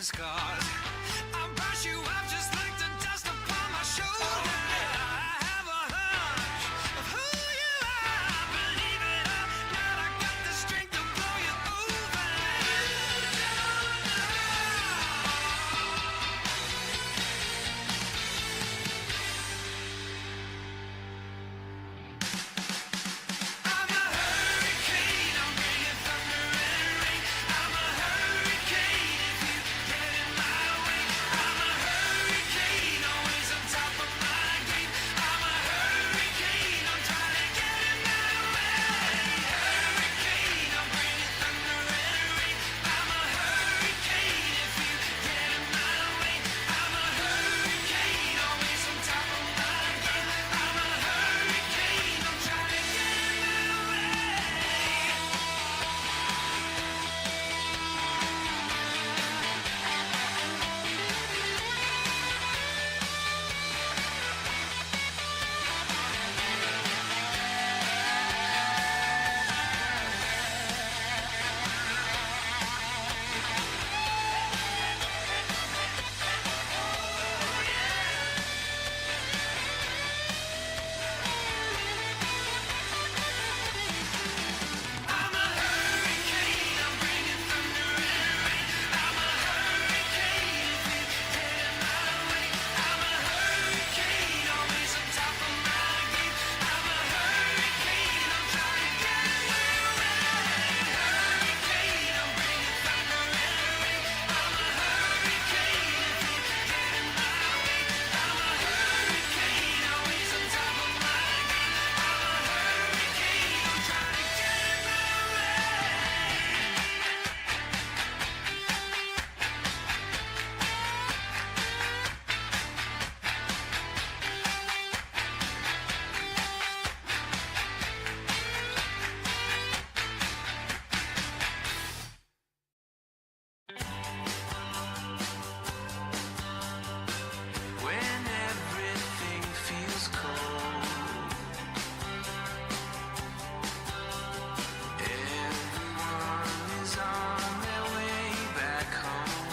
and scars. I'll brush you up just like the dust upon my shoulder. I have a hunch of who you are. Believe it or not, I got the strength to blow you over. I'm a hurricane, I'm bringing thunder and rain. I'm a hurricane if you get in my way. I'm a hurricane, always on top of my game. I'm a hurricane, I'm trying to get in my way. Hurricane, I'm bringing thunder and rain. I'm a hurricane if you get in my way. I'm a hurricane, always on top of my game. I'm a hurricane, I'm trying to get in my way. I'm a hurricane, I'm bringing thunder and rain. I'm a hurricane if you get in my way. I'm a hurricane, always on top of my game. I'm a hurricane, I'm trying to get in my way. Hurricane, I'm bringing thunder and rain. I'm a hurricane if you get in my way. I'm a hurricane, always on top of my game. I'm a hurricane, I'm trying to get in my way. When everything feels cold, everyone is on their way back home.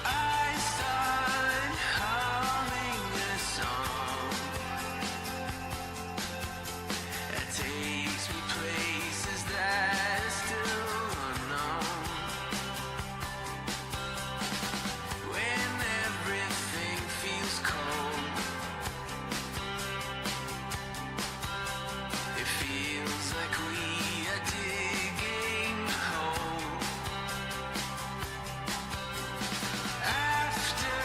I start humming a song that takes me places that are still unknown. When everything feels cold, it feels like we are digging a hole. After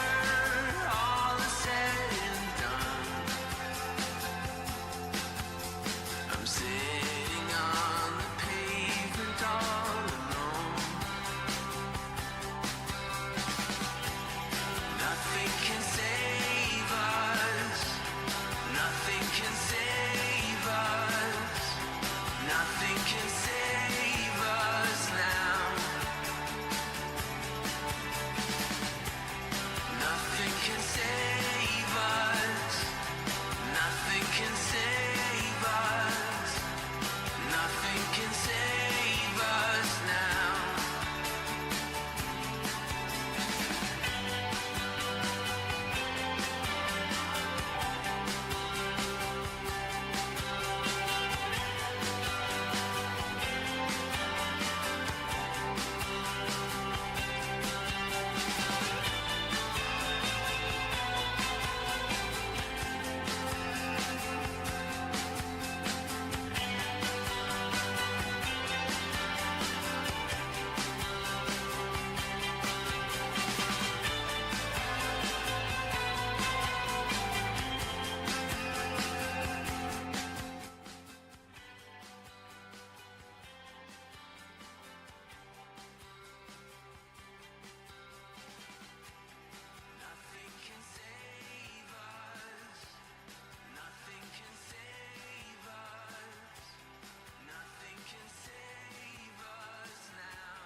all is said and done, I'm sitting on the pavement all alone. Nothing can save us. Nothing can save us. Nothing can save us now. Nothing can save us. Nothing can save us. Nothing can save us now. Nothing can save us. Nothing can save us. Nothing can save us now.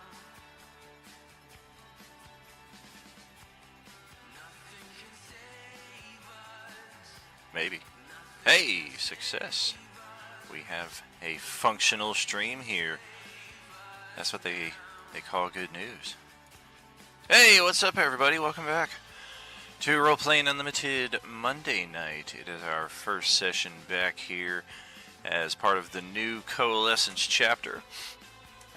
Nothing can save us. Maybe. Hey, success. We have a functional stream here. That's what they they call good news. Hey, what's up, everybody? Welcome back to Roleplaying Unlimited Monday night. It is our first session back here as part of the new Coalescence chapter.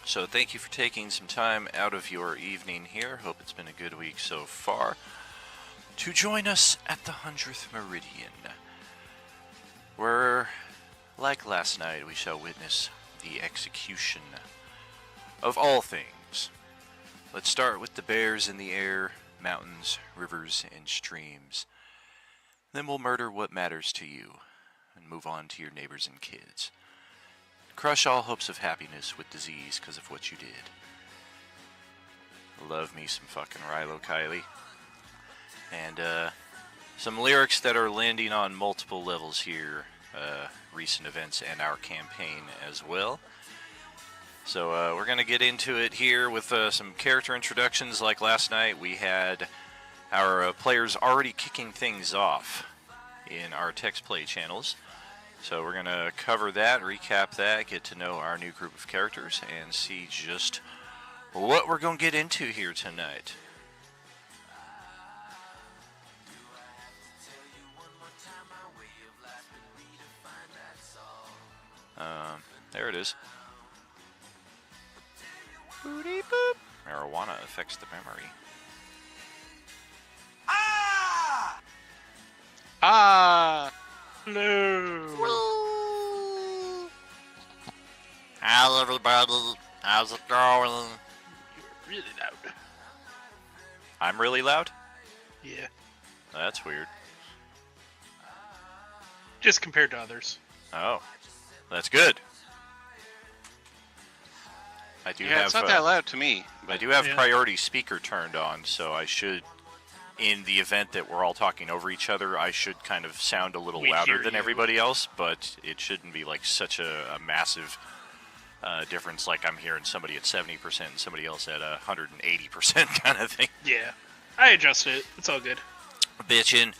So thank you for taking some time out of your evening here. Hope it's been a good week so far. To join us at the 100th Meridian, where, like last night, we shall witness the execution of all things. Let's start with the bears in the air, mountains, rivers, and streams. Then we'll murder what matters to you, and move on to your neighbors and kids. Crush all hopes of happiness with disease because of what you did. Love me some fucking Rilo Kiley. And some lyrics that are landing on multiple levels here, recent events and our campaign as well. So we're going to get into it here with some character introductions. Like last night, we had our players already kicking things off in our text play channels. So we're going to cover that, recap that, get to know our new group of characters, and see just what we're going to get into here tonight. There it is. Booty boop. Marijuana affects the memory. No. How's everybody? How's it going? You were really loud. I'm really loud? Yeah. That's weird. Just compared to others. Oh, that's good. I do Yeah, have. it's not that loud to me. I do have Yeah. priority speaker turned on, so I should, in the event that we're all talking over each other, I should kind of sound a little We'd louder hear than you. everybody else, but it shouldn't be like such a massive difference, like I'm hearing somebody at 70% and somebody else at 180% kind of thing. Yeah. I adjusted it. It's all good. Bitchin'.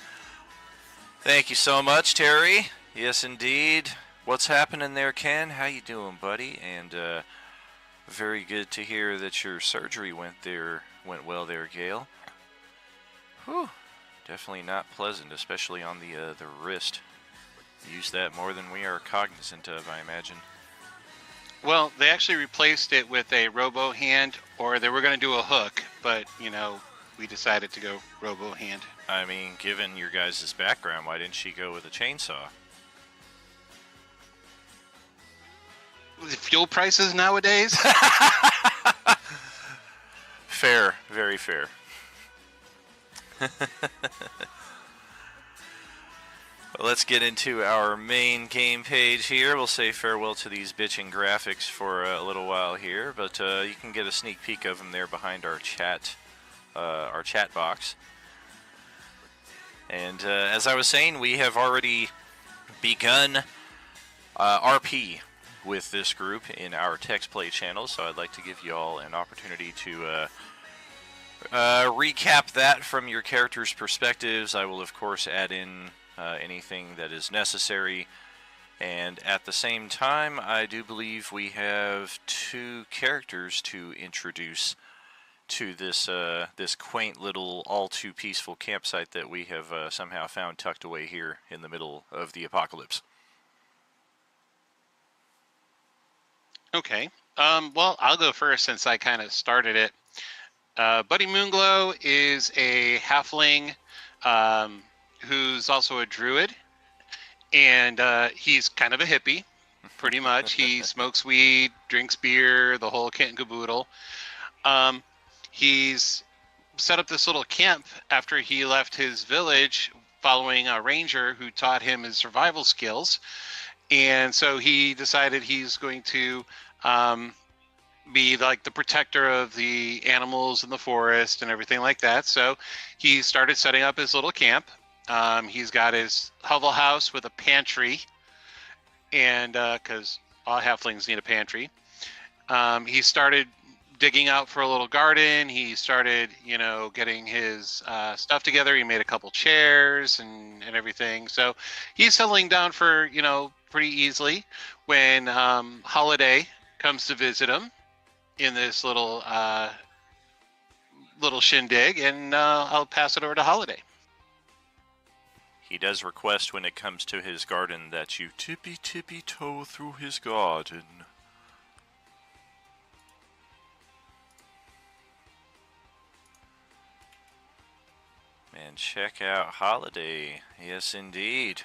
Thank you so much, Terry. Yes, indeed. What's happening there, Ken? How you doing, buddy? And very good to hear that your surgery went well there, Gail. Whew. Definitely not pleasant, especially on the wrist. Use that more than we are cognizant of, I imagine. Well, they actually replaced it with a robo hand, or they were going to do a hook, but, you know, we decided to go robo hand. I mean, given your guys' background, why didn't she go with a chainsaw? The fuel prices nowadays? Fair, very fair. Let's get into our main game page here. We'll say farewell to these bitching graphics for a little while here, but you can get a sneak peek of them there behind our chat box. And as I was saying, we have already begun RP with this group in our text play channel, so I'd like to give you all an opportunity to recap that from your characters' perspectives. I will, of course, add in anything that is necessary. And at the same time, I do believe we have two characters to introduce to this this quaint little all too peaceful campsite that we have somehow found tucked away here in the middle of the apocalypse. Okay. Well, I'll go first since I kind of started it. Buddy Moonglow is a halfling who's also a druid, and he's kind of a hippie, pretty much. He smokes weed, drinks beer, the whole kit and caboodle. He's set up this little camp after he left his village following a ranger who taught him his survival skills. And so he decided he's going to be like the protector of the animals in the forest and everything like that. So he started setting up his little camp. He's got his hovel house with a pantry, and because all halflings need a pantry. He started digging out for a little garden. He started, getting his stuff together. He made a couple chairs and everything. So he's settling down for, pretty easily when Holiday comes to visit him. in this little little shindig, and I'll pass it over to Holiday. He does request when it comes to his garden that you tippy toe through his garden. And check out Holiday. Yes, indeed.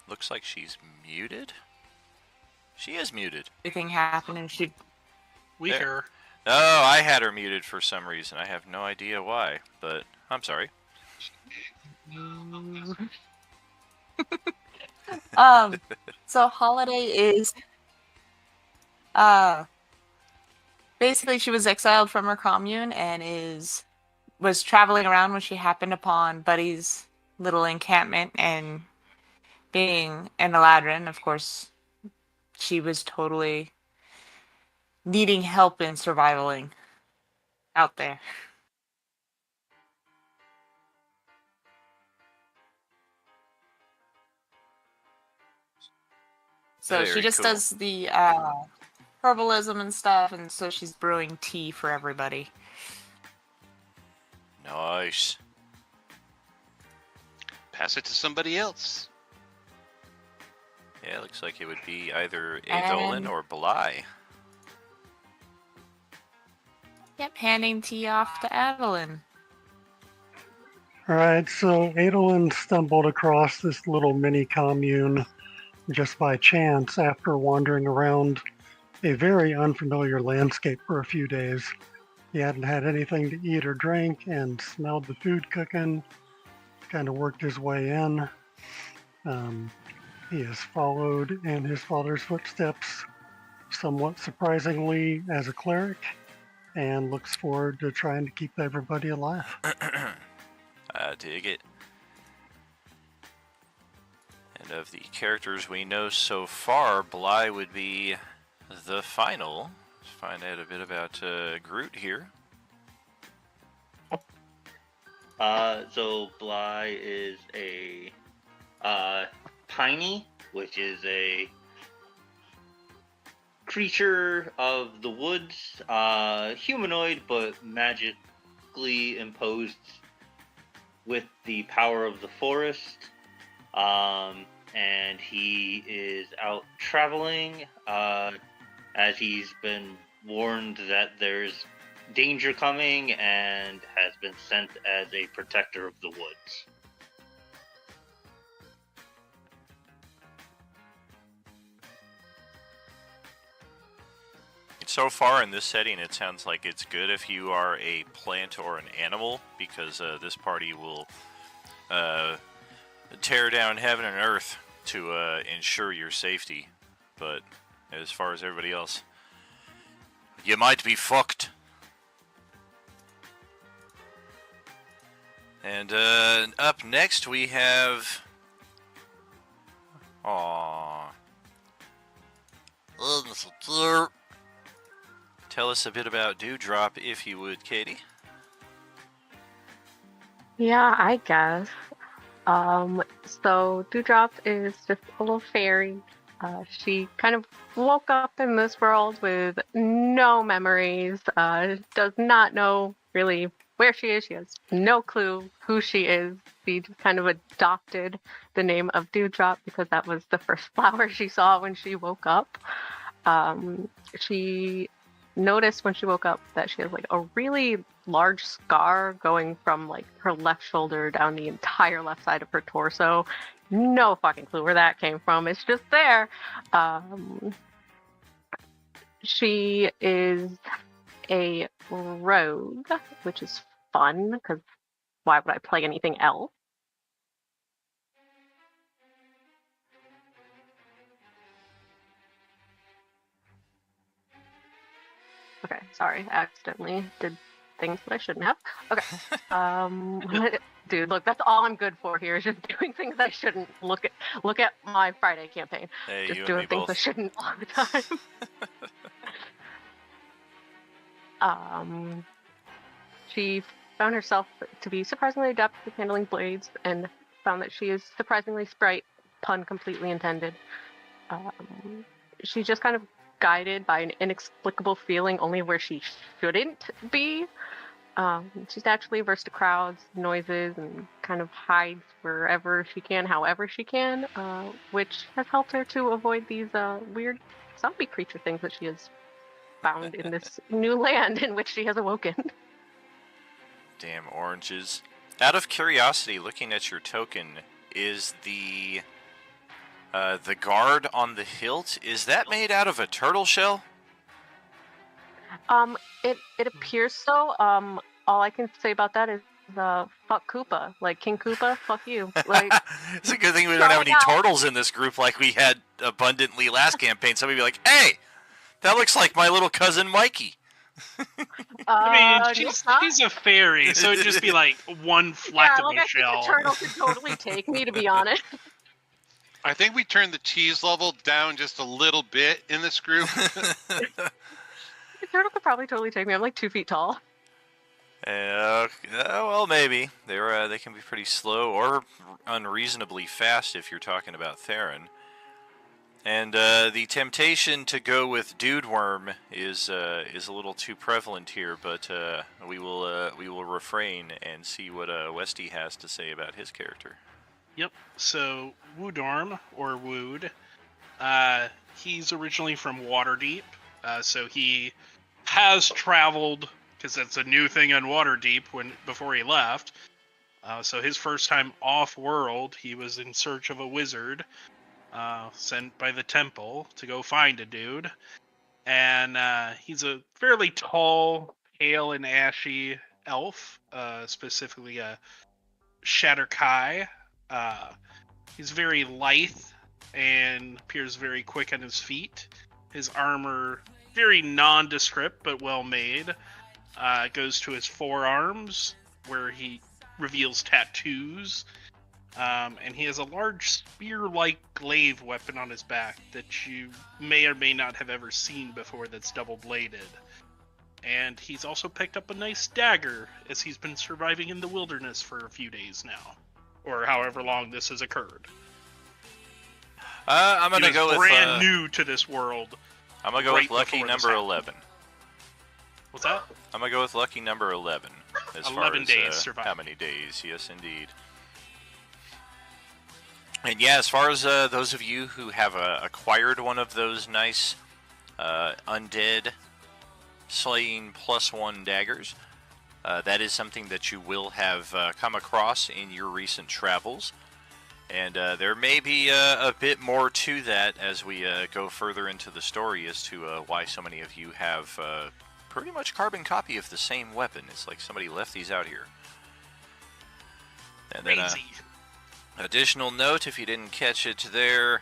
Looks like she's muted. She is muted. Everything happened and she We There. hear. Oh, I had her muted for some reason. I have no idea why, but I'm sorry. So Holiday is basically she was exiled from her commune and was traveling around when she happened upon Buddy's little encampment, and being an Eladrin, of course, she was totally needing help in surviving out there. So she Very just cool. does the herbalism and stuff, and so she's brewing tea for everybody. Nice. Pass it to somebody else. Yeah, looks like it would be either Adolin And- or Bly. Yep, handing tea off to Evelyn. Alright, so Adolin stumbled across this little mini commune just by chance after wandering around a very unfamiliar landscape for a few days. He hadn't had anything to eat or drink and smelled the food cooking, kind of worked his way in. He has followed in his father's footsteps, somewhat surprisingly, as a cleric, and looks forward to trying to keep everybody alive. I dig it. And of the characters we know so far, Bly would be the final. Let's find out a bit about Groot here. So Bly is a Piney, which is a creature of the woods, humanoid but magically imposed with the power of the forest. And he is out traveling as he's been warned that there's danger coming and has been sent as a protector of the woods. So far in this setting, it sounds like it's good if you are a plant or an animal, because this party will tear down heaven and earth to ensure your safety. But as far as everybody else, you might be fucked. And up next we have... Aww. Tell us a bit about Dewdrop, if you would, Katie. Yeah, I guess. So Dewdrop is just a little fairy. She kind of woke up in this world with no memories, does not know really where she is. She has no clue who she is. She just kind of adopted the name of Dewdrop because that was the first flower she saw when she woke up. She noticed when she woke up that she has like a really large scar going from like her left shoulder down the entire left side of her torso. No fucking clue where that came from. It's just there. She is a rogue, which is fun because why would I play anything else? Okay, sorry, I accidentally did things that I shouldn't have. Okay. Dude, look, that's all I'm good for here is just doing things I shouldn't. Look at my Friday campaign. Hey, Just you and doing me things both. I shouldn't all the time. She found herself to be surprisingly adept with handling blades and found that she is surprisingly pun completely intended. She's just kind of guided by an inexplicable feeling only where she shouldn't be. She's naturally averse to crowds, noises, and kind of hides wherever she can, however she can, which has helped her to avoid these weird zombie creature things that she has found in this new land in which she has awoken. Damn oranges. Out of curiosity, looking at your token, is the guard on the hilt, is that made out of a turtle shell? It appears so. All I can say about that is fuck Koopa. Like King Koopa, fuck you. Like It's a good thing we don't have any turtles in this group like we had abundantly last campaign. Somebody be like, hey, that looks like my little cousin Mikey. I mean, it's not. she's a fairy, so it'd just be like one fleck Yeah, of like a I shell. think the turtle could totally take me, to be honest. I think we turned the cheese level down just a little bit in this group. The turtle could probably totally take me. I'm like 2 feet tall. Well, maybe. They can be pretty slow or unreasonably fast if you're talking about Theron. And the temptation to go with Dude Worm is a little too prevalent here, but we will refrain and see what Westy has to say about his character. Yep. So Woodorm or Wood, he's originally from Waterdeep, so he has traveled because that's a new thing on Waterdeep before he left. So his first time off world, he was in search of a wizard, sent by the temple to go find a dude, and he's a fairly tall, pale, and ashy elf, specifically a Shatterkai. He's very lithe and appears very quick on his feet. His armor, very nondescript but well made, goes to his forearms, where he reveals tattoos. And he has a large spear-like glaive weapon on his back that you may or may not have ever seen before that's double-bladed. And he's also picked up a nice dagger, as he's been surviving in the wilderness for a few days now. Or however long this has occurred. I'm He gonna was go with brand new to this world. I'm gonna go right with lucky before this number happened. 11. What's that? I'm gonna go with lucky number 11. As 11 far as days survival. how many days? Yes, indeed. And yeah, as far as those of you who have acquired one of those nice undead slaying +1 daggers, that is something that you will have come across in your recent travels. And there may be a bit more to that as we go further into the story as to why so many of you have pretty much carbon copy of the same weapon. It's like somebody left these out here. And then, Crazy. additional note, if you didn't catch it there,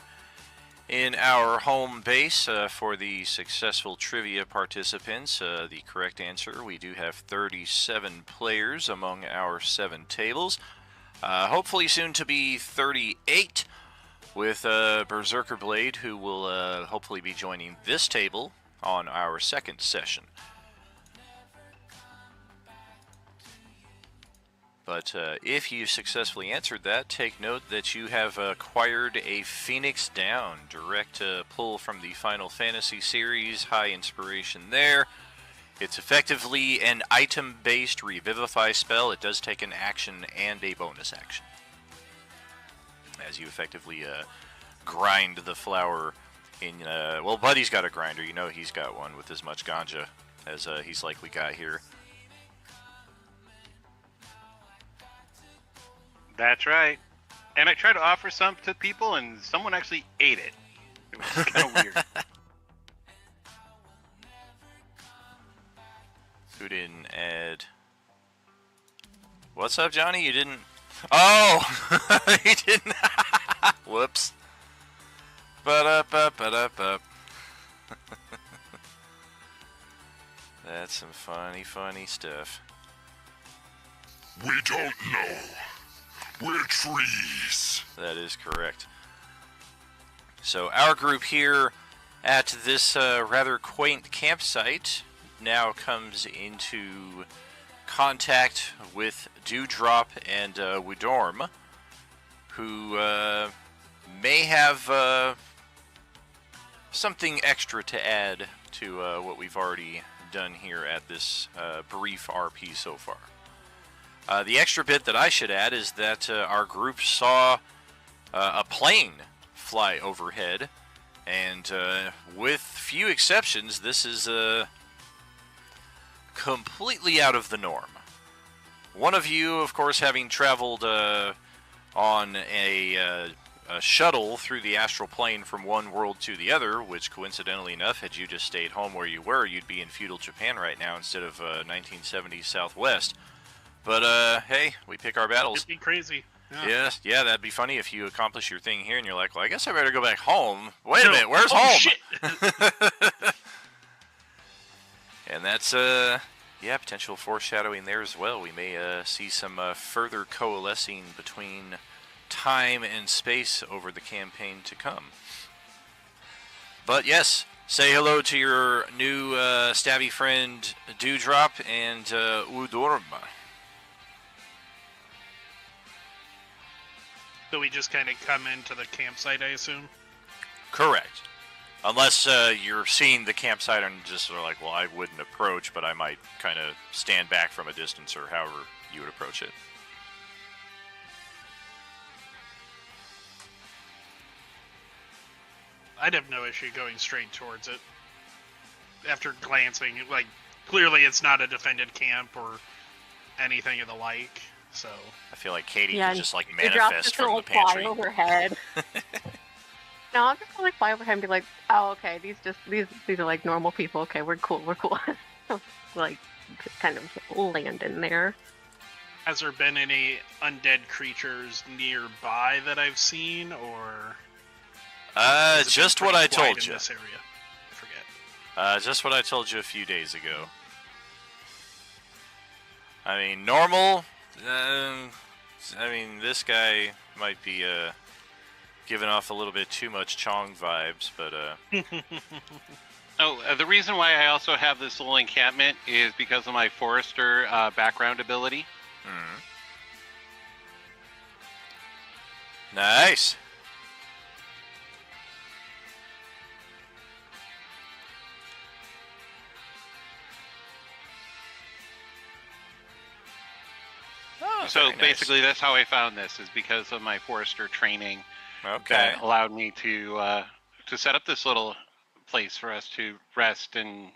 in our home base for the successful trivia participants, the correct answer, we do have 37 players among our 7 tables. Hopefully soon to be 38 with Berserker Blade, who will hopefully be joining this table on our second session. But if you successfully answered that, take note that you have acquired a Phoenix Down, direct pull from the Final Fantasy series, high inspiration there. It's effectively an item-based Revivify spell. It does take an action and a bonus action, as you effectively grind the flower in... well, Buddy's got a grinder. You know he's got one with as much ganja as he's likely got here. That's right. And I tried to offer some to people, and someone actually ate it. It was kind of weird. Who didn't add? What's up, Johnny? You didn't... Oh! He didn't... Whoops. Ba-da-ba-ba-da-ba. That's some funny stuff. We don't know. We're trees. That is correct. So our group here at this rather quaint campsite now comes into contact with Dewdrop and Woodorm, who may have something extra to add to what we've already done here at this brief RP so far. The extra bit that I should add is that our group saw a plane fly overhead, and with few exceptions, this is completely out of the norm. One of you, of course, having traveled on a shuttle through the astral plane from one world to the other, which coincidentally enough, had you just stayed home where you were, you'd be in feudal Japan right now instead of 1970s Southwest. But hey, we pick our battles. It'd be crazy. Yes, yeah, that'd be funny if you accomplish your thing here and you're like, well, I guess I better go back home. Wait a No. minute, where's Oh, home? shit. And that's, yeah, potential foreshadowing there as well. We may see some further coalescing between time and space over the campaign to come. But yes, say hello to your new stabby friend Dewdrop and Udorm. So we just kind of come into the campsite, I assume? Correct. Unless you're seeing the campsite and just are like, well, I wouldn't approach, but I might kind of stand back from a distance or however you would approach it. I'd have no issue going straight towards it. After glancing, like, clearly it's not a defended camp or anything of the like, so... I feel like Katie Yeah, could just like The drop manifest just from gonna the like fly pantry. overhead. No, I'm just gonna like fly overhead and be like, oh, okay, these are like normal people. Okay, we're cool. Like, kind of land in there. Has there been any undead creatures nearby that I've seen, or... has it been Just what pretty I quiet told in you. this area? I forget. Just what I told you a few days ago. I mean, normal. I mean, this guy might be giving off a little bit too much Chong vibes, but The reason why I also have this little encampment is because of my forester background ability. Nice. Oh, So very nice. basically, that's how I found this, is because of my forester training Okay. that allowed me to set up this little place for us to rest and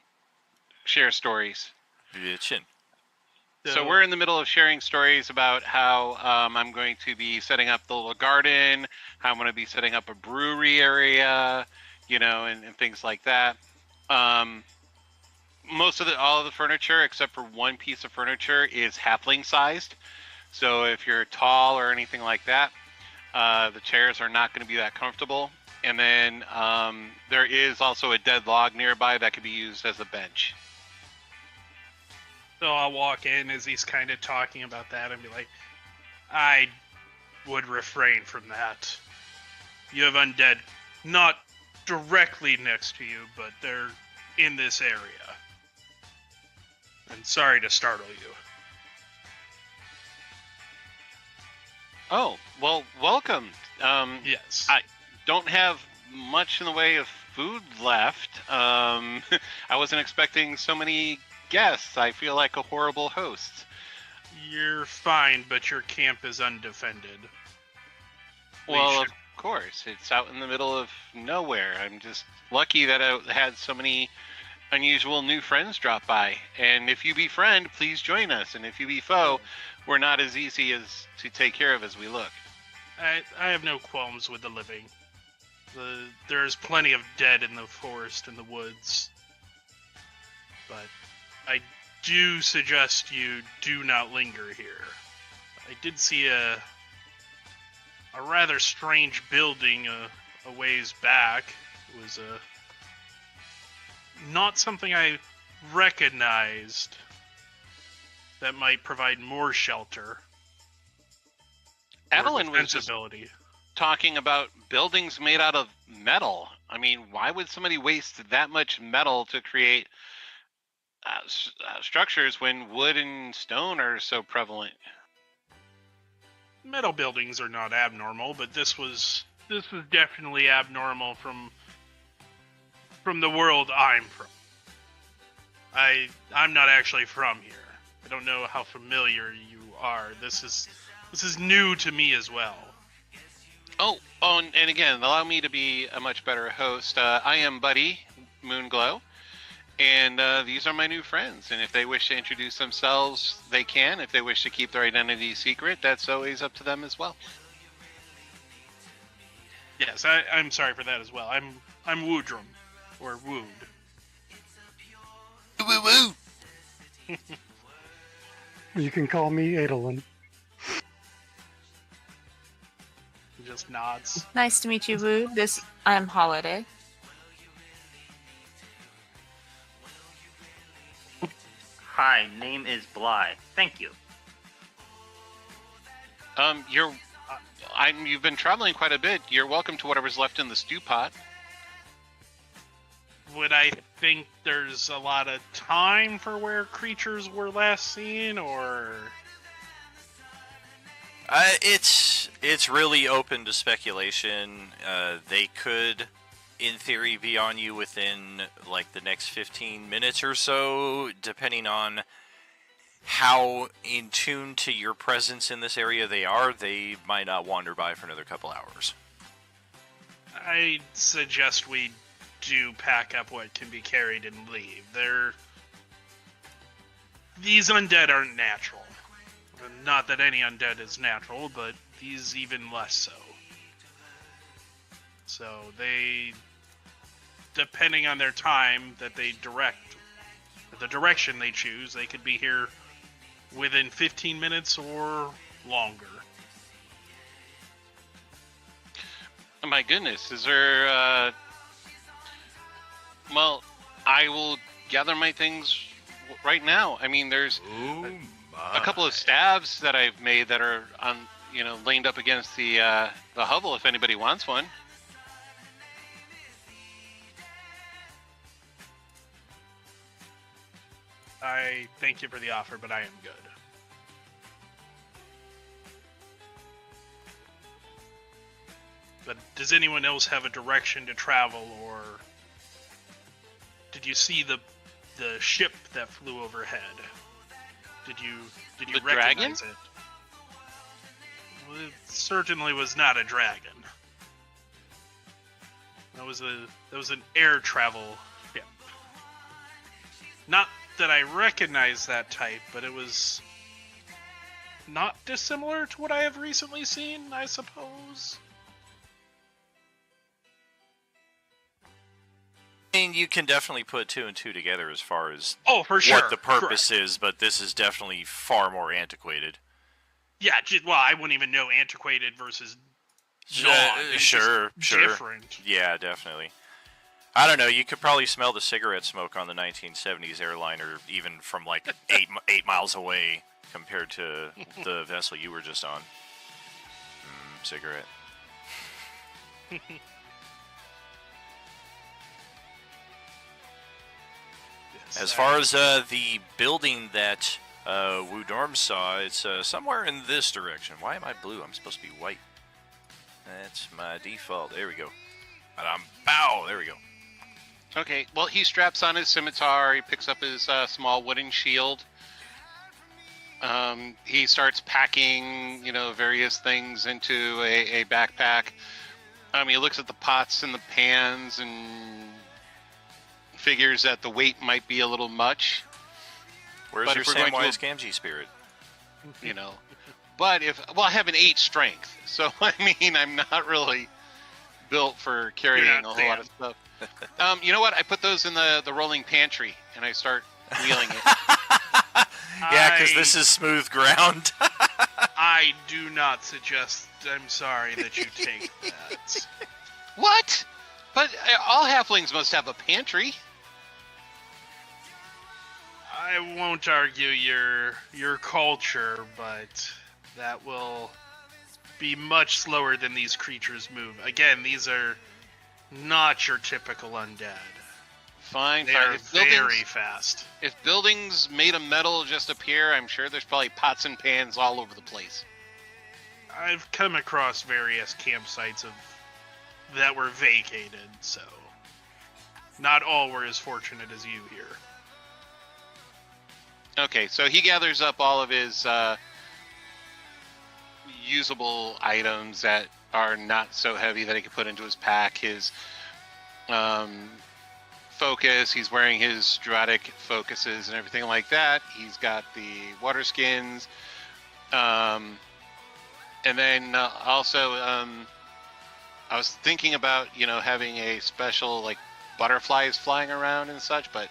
share stories. Bitchin'. So we're in the middle of sharing stories about how I'm going to be setting up the little garden, how I'm going to be setting up a brewery area, you know, and things like that. All of the furniture, except for one piece of furniture, is halfling sized. So if you're tall or anything like that, the chairs are not going to be that comfortable. And then there is also a dead log nearby that could be used as a bench. So I'll walk in as he's kind of talking about that and be like, I would refrain from that. You have undead not directly next to you, but they're in this area. And sorry to startle you. Oh, well, welcome. Yes. Don't have much in the way of food left. I wasn't expecting so many guests. I feel like a horrible host. You're fine, but your camp is undefended. Well, should- of course. It's out in the middle of nowhere. I'm just lucky that I had so many unusual new friends drop by. And if you befriend, please join us. And if you be foe, we're not as easy as to take care of as we look. I have no qualms with the living. There's plenty of dead in the forest and the woods. But I do suggest you do not linger here. I did see a rather strange building a ways back. It was not something I recognized that might provide more shelter. or Adeline was just defensibility. talking about buildings made out of metal. I mean, why would somebody waste that much metal to create structures when wood and stone are so prevalent? Metal buildings are not abnormal, but this was this is definitely abnormal from the world I'm from. I'm not actually from here. I don't know how familiar you are. This is new to me as well. Oh, and again, allow me to be a much better host. I am Buddy Moonglow, and these are my new friends. And if they wish to introduce themselves, they can. If they wish to keep their identity secret, that's always up to them as well. Yes, I'm sorry for that as well. I'm Woodrum, or Wood. Woo woo! You can call me Adolin. He just nods. Nice to meet you, Woo. I'm Holiday. Hi, name is Bly. Thank you. You've been traveling quite a bit. You're welcome to whatever's left in the stew pot. Would I think there's a lot of time for where creatures were last seen, or It's really open to speculation. They could, in theory, be on you within like the next 15 minutes or so, depending on how in tune to your presence in this area they are. They might not wander by for another couple hours. I suggest we do pack up what can be carried and leave. These undead aren't natural. Not that any undead is natural, but these even less so. So they, depending on their time that they direct, the direction they choose, they could be here within 15 minutes or longer. Oh my goodness, is there, well, I will gather my things right now. I mean, there's a couple of stabs that I've made that are on, leaned up against the hovel if anybody wants one. I thank you for the offer, but I am good. But does anyone else have a direction to travel, or did you see the ship that flew overhead? Did you The dragon? recognize it? Well, it certainly was not a dragon. That was an air travel ship. Not that I recognize that type, but it was not dissimilar to what I have recently seen, I suppose. I mean, you can definitely put two and two together as far as Oh, for sure. what the purpose is, but this is definitely far more antiquated. Yeah, well, I wouldn't even know antiquated versus non. It's Sure, just sure. different. Yeah, definitely. I don't know. You could probably smell the cigarette smoke on the 1970s airliner, even from like 8 miles away, compared to the vessel you were just on. Cigarette. Yes, As far as the building that Woodorm saw, it's somewhere in this direction. Why am I blue? I'm supposed to be white. That's my default. There we go. And I'm bow. There we go. Okay, well, he straps on his scimitar, he picks up his small wooden shield. He starts packing, various things into a backpack. He looks at the pots and the pans and figures that the weight might be a little much. Where's But your if we're going to- Samwise Gamgee spirit? But I have an 8 strength, so I'm not really built for carrying You're a not whole lot of stuff. You know what? I put those in the rolling pantry, and I start wheeling it. Yeah, because this is smooth ground. I do not suggest. I'm sorry that you take that. What? But all halflings must have a pantry. I won't argue your culture, but that will be much slower than these creatures move. Again, these are not your typical undead. Fine, They fine. are very fast. If buildings made of metal just appear, I'm sure there's probably pots and pans all over the place. I've come across various campsites of that were vacated, so not all were as fortunate as you here. Okay, so he gathers up all of his usable items that are not so heavy that he can put into his pack. His focus, he's wearing his Druidic focuses and everything like that. He's got the water skins. And then also, I was thinking about, having a special, like, butterflies flying around and such, but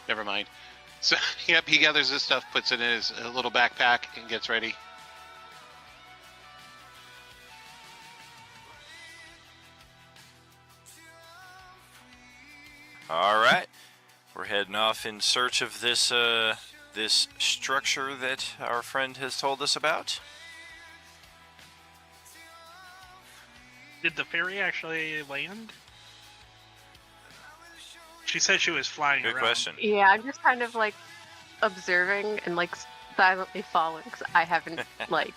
never mind. So, yep, he gathers his stuff, puts it in his little backpack, and gets ready. All right, we're heading off in search of this this structure that our friend has told us about. Did the ferry actually land? She said she was flying Good around. question. Yeah, I'm just kind of like observing and like silently following because I haven't like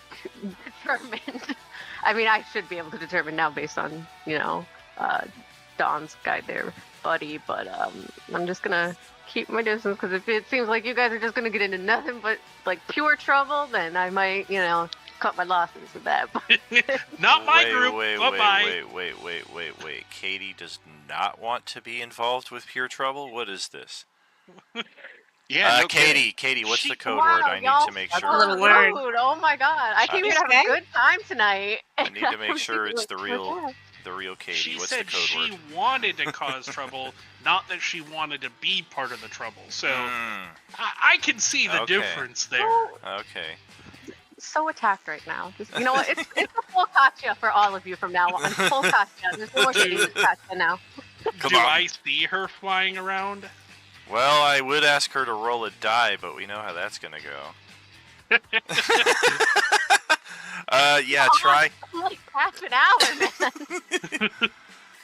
determined. I mean, I should be able to determine now based on Dawn's guide there, buddy. But I'm just gonna keep my distance because if it seems like you guys are just gonna get into nothing but like pure trouble, then I might cut my losses with that. Not my wait, group. Wait, Bye-bye. wait. Katie does not want to be involved with pure trouble? What is this? Yeah, no kidding. Katie, what's the code Wow, word? I need y'all to make suck. sure. Little word. Dude, oh my god, I came here to have Okay. a good time tonight. I need to make sure it's the Like, real Katie. She What's the said code she word? wanted to cause trouble, not that she wanted to be part of the trouble. So Hmm, I can see the Okay. difference there. okay. So attacked right now. Just you know what? It's a full Katya for all of you from now on. Full Katya. There's no more shitty with Katya now. Come Do on. I see her flying around? Well, I would ask her to roll a die, but we know how that's gonna go. Yeah, try. Like half an hour, man.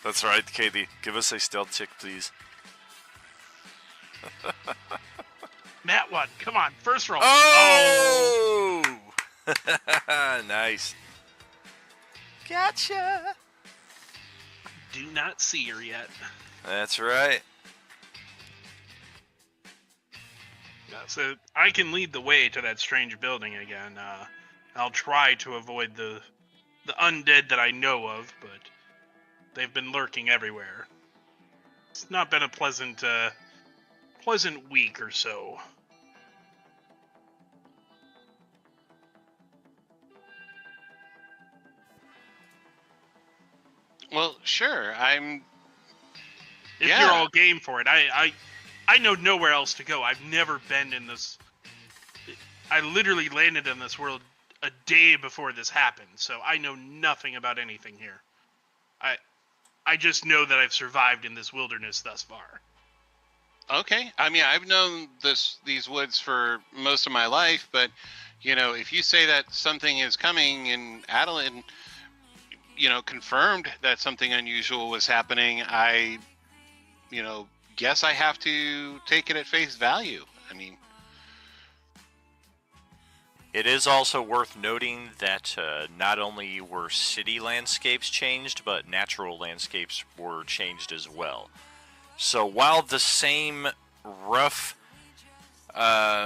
That's right, Katie. Give us a stealth check, please. That one. Come on. First roll. Oh! Nice. Gotcha. Do not see her yet. That's right. So I can lead the way to that strange building again. I'll try to avoid the undead that I know of, but they've been lurking everywhere. It's not been a pleasant week or so. Well, sure. If Yeah. you're all game for it, I know nowhere else to go. I've never been in this. I literally landed in this world a day before this happened, so I know nothing about anything here. I just know that I've survived in this wilderness thus far. Okay. I mean, I've known these woods for most of my life, but if you say that something is coming and Adeline, confirmed that something unusual was happening, I, guess I have to take it at face value. I mean, It is also worth noting that not only were city landscapes changed, but natural landscapes were changed as well. So while the same rough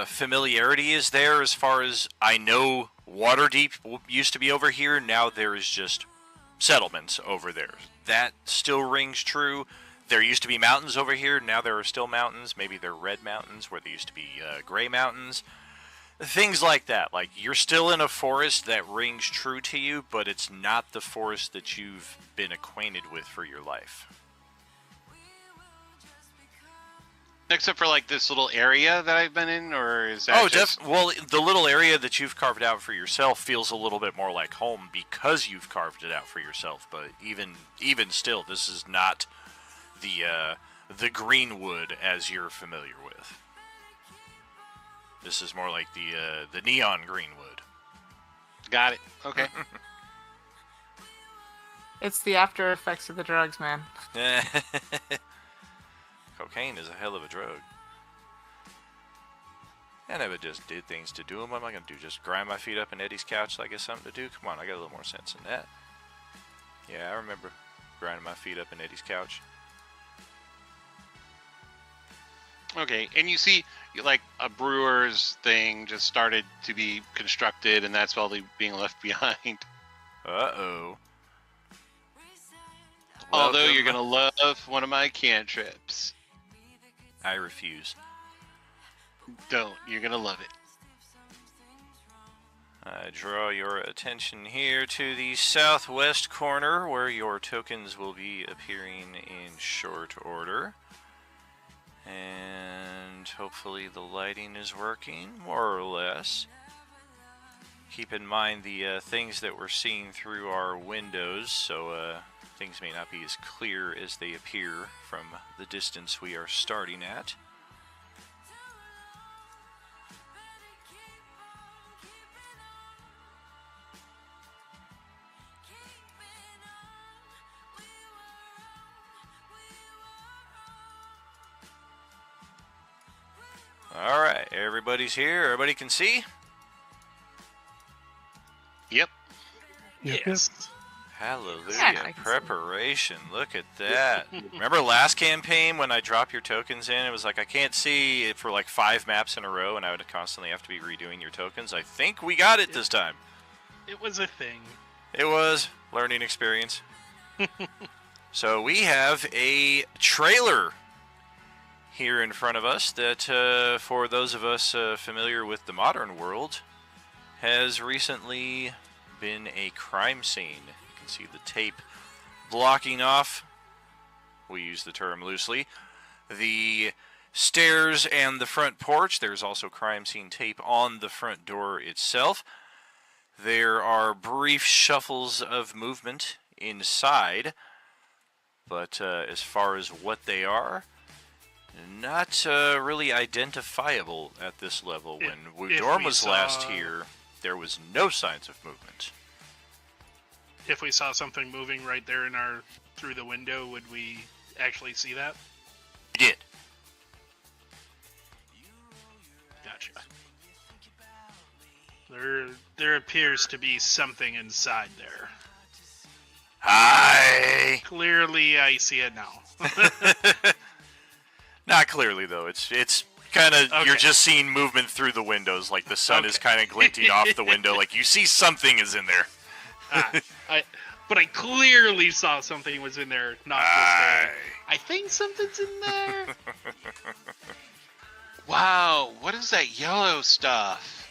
familiarity is there as far as I know, Waterdeep used to be over here, now there is just settlements over there. That still rings true. There used to be mountains over here, now there are still mountains. Maybe they're red mountains where there used to be gray mountains. Things like that. Like, you're still in a forest that rings true to you, but it's not the forest that you've been acquainted with for your life. except for like this little area that I've been in, or is that just... Well, the little area that you've carved out for yourself feels a little bit more like home because you've carved it out for yourself. But even still, this is not the Greenwood as you're familiar with. This is more like the neon Greenwood. Got it. Okay. It's the after effects of the drugs, man. Cocaine is a hell of a drug. I never just did things to do them. What am I going to do? Just grind my feet up in Eddie's couch like it's something to do? Come on, I got a little more sense than that. Yeah, I remember. grinding my feet up in Eddie's couch. Okay, and you see, like, a brewer's thing just started to be constructed, and that's all being left behind. Uh-oh. Although you're Welcome. gonna love one of my cantrips. I refuse. Don't. You're gonna love it. I draw your attention here to the southwest corner where your tokens will be appearing in short order. And hopefully the lighting is working, more or less. Keep in mind the things that we're seeing through our windows, so things may not be as clear as they appear from the distance we are starting at. Alright, everybody's here. Everybody can see? Yep. Yep, Yes. Hallelujah. Yeah, I can see. Preparation. Look at that. Remember last campaign when I dropped your tokens in? It was like I can't see it for like 5 maps in a row and I would constantly have to be redoing your tokens. I think we got it this time. It was a thing. It was learning experience. So we have a trailer here in front of us that, for those of us familiar with the modern world, has recently been a crime scene. You can see the tape blocking off, we use the term loosely, the stairs and the front porch. There's also crime scene tape on the front door itself. There are brief shuffles of movement inside, but as far as what they are, not really identifiable at this level. If- When if Wudorm we was last saw- here, there was no signs of movement. If we saw something moving right there in our through the window, would we actually see that? We did. Gotcha. There appears to be something inside there. Hi! Clearly, I see it now. Not clearly, though. It's kind of, Okay. you're just seeing movement through the windows, like the sun is Okay. kind of glinting off the window, like you see something is in there. But I clearly saw something was in there, not just Hi. I think something's in there. Wow, what is that yellow stuff?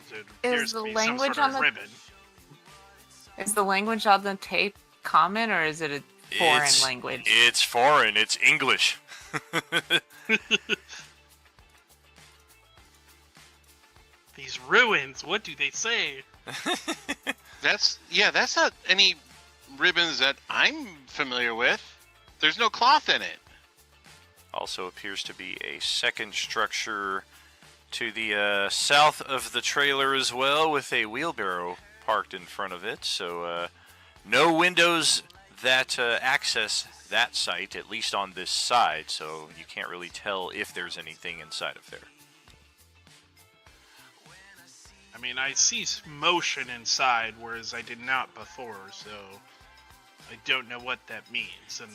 There Is appears to the be language some sort on of the- ribbon. Is the language on the tape common or is it a foreign It's- language? It's foreign. It's English. These ruins, what do they say? That's not any ribbons that I'm familiar with. There's no cloth in it. Also appears to be a second structure to the south of the trailer as well, with a wheelbarrow parked in front of it. So no windows that access that site, at least on this side, so you can't really tell if there's anything inside of there. I mean, I see motion inside, whereas I did not before, so I don't know what that means, and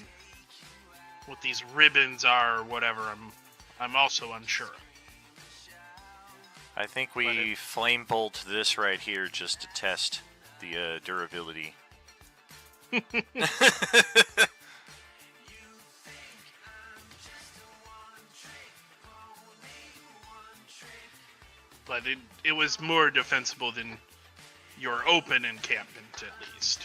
what these ribbons are, or whatever. I'm also unsure. I think we flame bolt this right here just to test the durability. But it was more defensible than your open encampment, at least.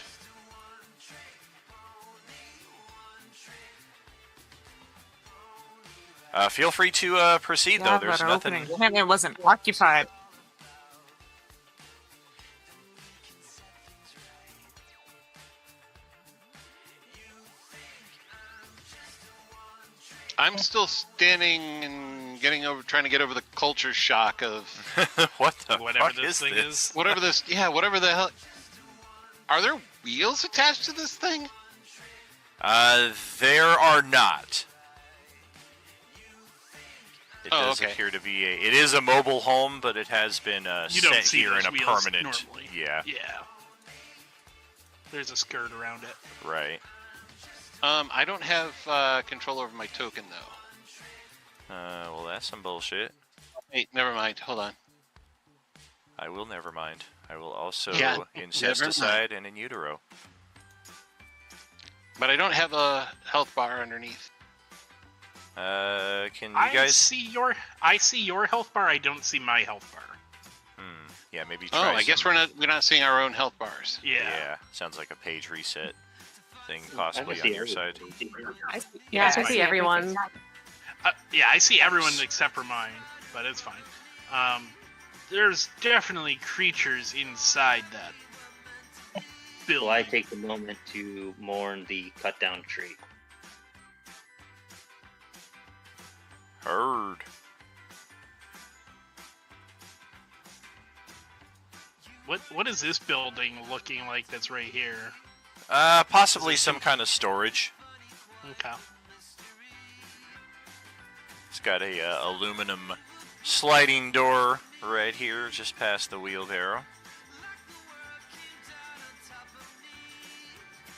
Feel free to proceed, Yeah, though. There's but our nothing. opening encampment wasn't occupied. I'm still standing and trying to get over the culture shock of What the Whatever fuck this is thing this? is. whatever whatever the hell. Are there wheels attached to this thing? There are not. It Oh, does okay. appear to be it is a mobile home, but it has been You don't set see here those in a wheels permanent. normally. Yeah. Yeah. There's a skirt around it. Right. I don't have control over my token though. Well, that's some bullshit. Wait, never mind. Hold on. I will never mind. I will also Yeah, incesticide and in utero. But I don't have a health bar underneath. Can you I guys? see your health bar. I don't see my health bar. Yeah, maybe Oh, try I guess some- we're not seeing our own health bars. Yeah. Sounds like a page reset thing I possibly can on see your side. I see, Yeah, I I see everyone. Yeah, I see everyone except for mine, but it's fine. There's definitely creatures inside that building. Will I take the moment to mourn the cut down tree? Heard. What is this building looking like that's right here? Possibly some kind of storage. Okay. It's got a aluminum sliding door right here, just past the wheelbarrow.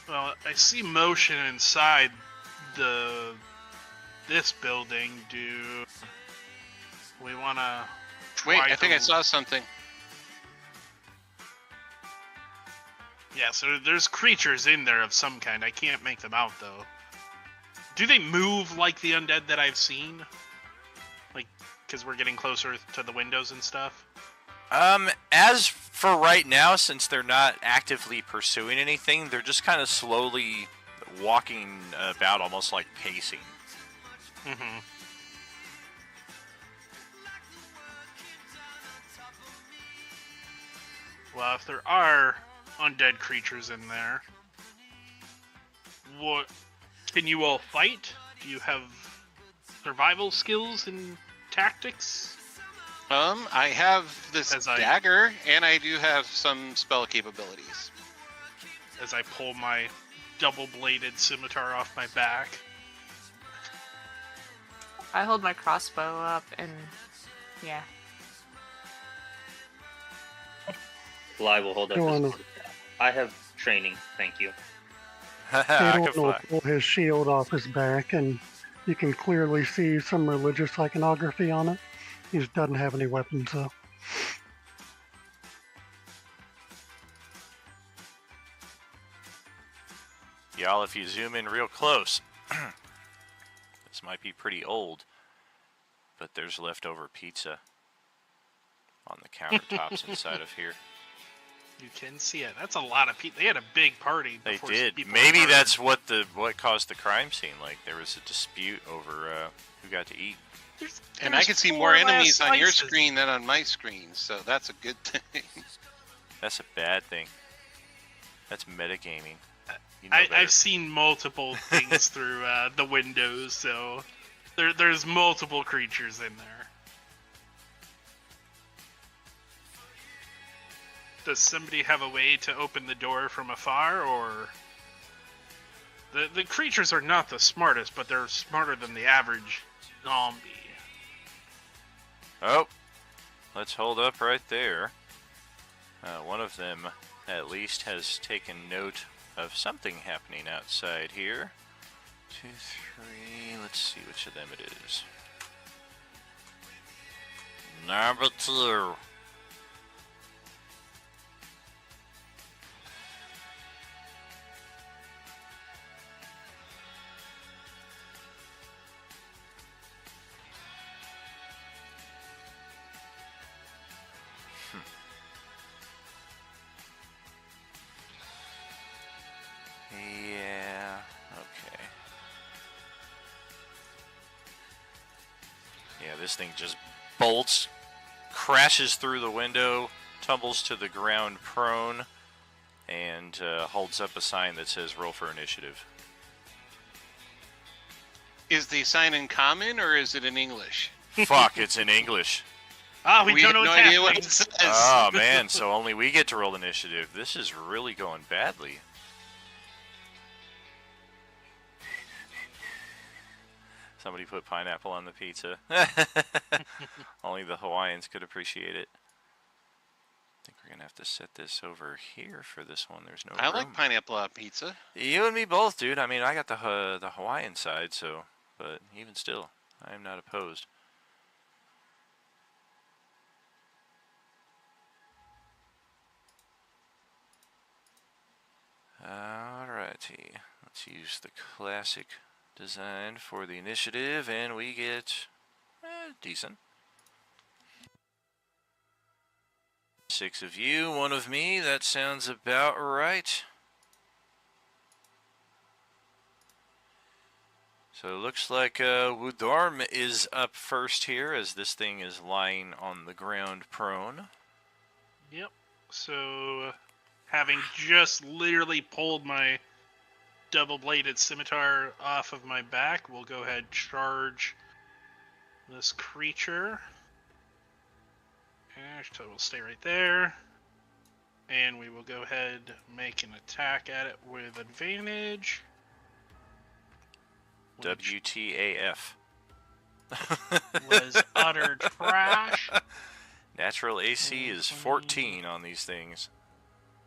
Well, I see motion inside this building. Do we want to? Wait, I think I saw something. Yeah, so there's creatures in there of some kind. I can't make them out though. Do they move like the undead that I've seen? Like, because we're getting closer to the windows and stuff. As for right now, since they're not actively pursuing anything, they're just kind of slowly walking about, almost like pacing. Mm-hmm. Well, if there are undead creatures in there, what can you all fight? Do you have survival skills and tactics? I have this As I- dagger, and I do have some spell capabilities. As I pull my double-bladed scimitar off my back. I hold my crossbow up and yeah. Fly will hold up Go his on. staff. I have training, thank you. I can Theodore will fly. pull his shield off his back, and you can clearly see some religious iconography on it. He just doesn't have any weapons, though. Y'all, if you zoom in real close, this might be pretty old, but there's leftover pizza on the countertops inside of here. You can see it. That's a lot of people. They had a big party. They before did. people Maybe started. that's what caused the crime scene. Like there was a dispute over who got to eat. And I There's can see 4 more last enemies on your slices. screen than on my screen, so that's a good thing. That's a bad thing. That's metagaming. You know better. I've seen multiple things through the windows, so there's multiple creatures in there. Does somebody have a way to open the door from afar, or the creatures are not the smartest, but they're smarter than the average zombie. Oh, let's hold up right there. One of them, at least, has taken note of something happening outside here. 2, 3. Let's see which of them it is. Number 2. Yeah, okay. Yeah, this thing just bolts, crashes through the window, tumbles to the ground prone, and holds up a sign that says roll for initiative. Is the sign in common or is it in English? Fuck, it's in English. Ah, we don't have know no what's idea what happening. it says. Oh man, so only we get to roll initiative. This is really going badly. Somebody put pineapple on the pizza. Only the Hawaiians could appreciate it. think we're gonna have to set this over here for this one. There's no I room. like pineapple on pizza. You and me both, dude. I mean, I got the Hawaiian side, so, but even still, I am not opposed. Alrighty, let's use the classic design for the initiative, and we get decent. 6 of you, 1 of me. That sounds about right. So it looks like Wudorm is up first here, as this thing is lying on the ground prone. Yep. So, having just literally pulled my double-bladed scimitar off of my back, we'll go ahead and charge this creature. So we'll stay right there. And we will go ahead and make an attack at it with advantage. Which WTAF. was utter trash. Natural AC is 14 on these things.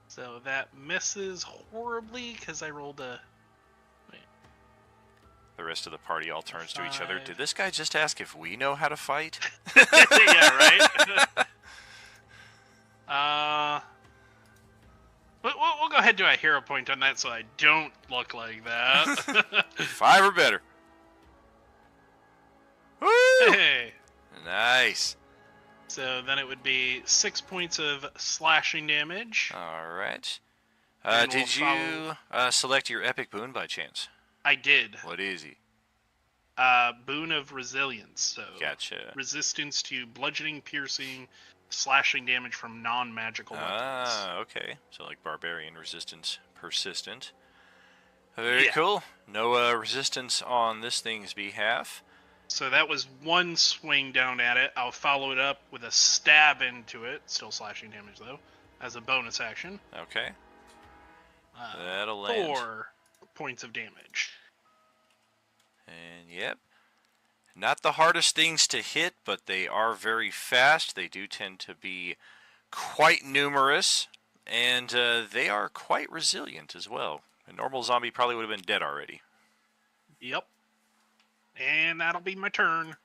So that misses horribly because I rolled a... The rest of the party all turns to each other. 5. Did this guy just ask if we know how to fight? Yeah, right? We'll go ahead and do a hero point on that so I don't look like that. 5 or better. Woo! Hey. Nice. So then it would be 6 points of slashing damage. All right. And we'll Did you select your epic boon by chance? I did. What is he? Boon of Resilience. So Gotcha. resistance to bludgeoning, piercing, slashing damage from non-magical weapons. Ah, okay. So like barbarian resistance persistent. Very Yeah. cool. No resistance on this thing's behalf. So that was one swing down at it. I'll follow it up with a stab into it. Still slashing damage, though, as a bonus action. Okay. That'll land. 4 points of damage. And yep. Not the hardest things to hit, but they are very fast. They do tend to be quite numerous, and they are quite resilient as well. A normal zombie probably would have been dead already. Yep. And that'll be my turn.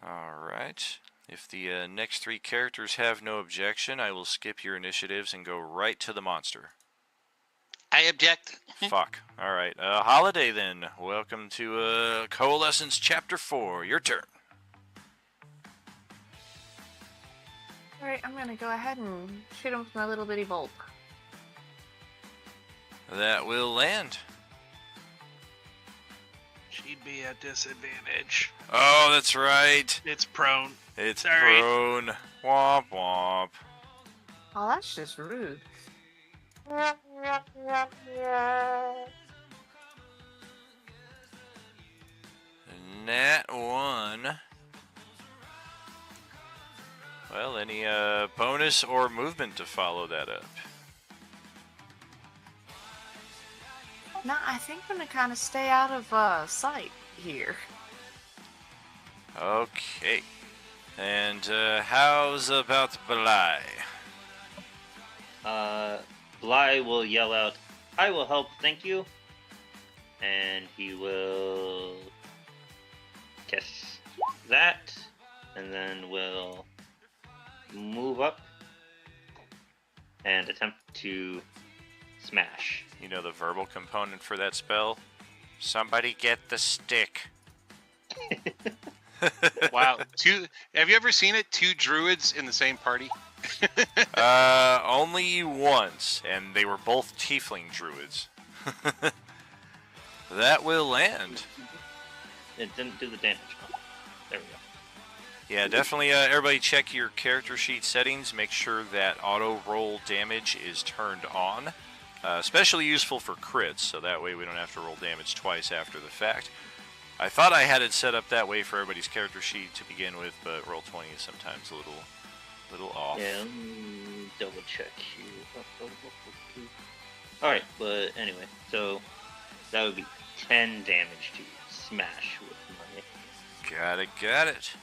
Alright. If the next 3 characters have no objection, I will skip your initiatives and go right to the monster. I object. Fuck. Alright. Holiday then. Welcome to Coalescence Chapter 4. Your turn. Alright, I'm gonna go ahead and shoot him with my little bitty bolt. That will land. She'd be at disadvantage. Oh, that's right. It's prone. It's Sorry. prone. Womp womp. Oh, that's just rude. Nat 1. Well, any bonus or movement to follow that up? No, I think I'm gonna kind of stay out of sight here. Okay. And how's about Bly? Bly will yell out, "I will help, thank you." And he will cast that, and then will move up and attempt to smash. You know the verbal component for that spell? Somebody get the stick. Wow. Have you ever seen it? 2 druids in the same party? Only once, and they were both tiefling druids. That will land. It didn't do the damage. Oh, there we go. Yeah, definitely everybody check your character sheet settings. Make sure that auto roll damage is turned on. Especially useful for crits, so that way we don't have to roll damage twice after the fact. I thought I had it set up that way for everybody's character sheet to begin with, but Roll20 is sometimes a little off. Yeah, let me double check here. Alright, but anyway, so that would be 10 damage to smash with my... Got it.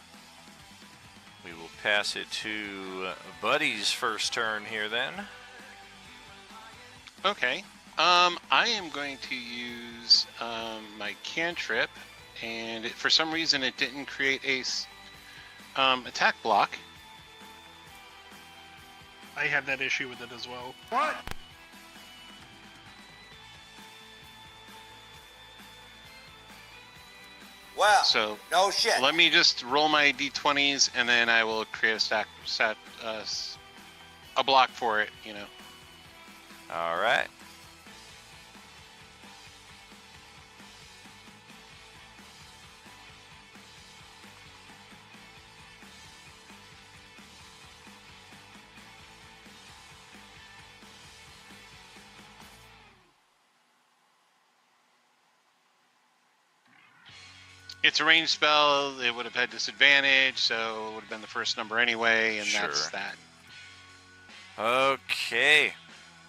We will pass it to Buddy's first turn here then. Okay. I am going to use my cantrip, and for some reason it didn't create a attack block. I had that issue with it as well. What? Well, So no shit. let me just roll my d20s, and then I will create a block for it. You know. All right. It's a ranged spell. It would have had disadvantage, so it would have been the first number anyway, and that's Sure. that. Okay.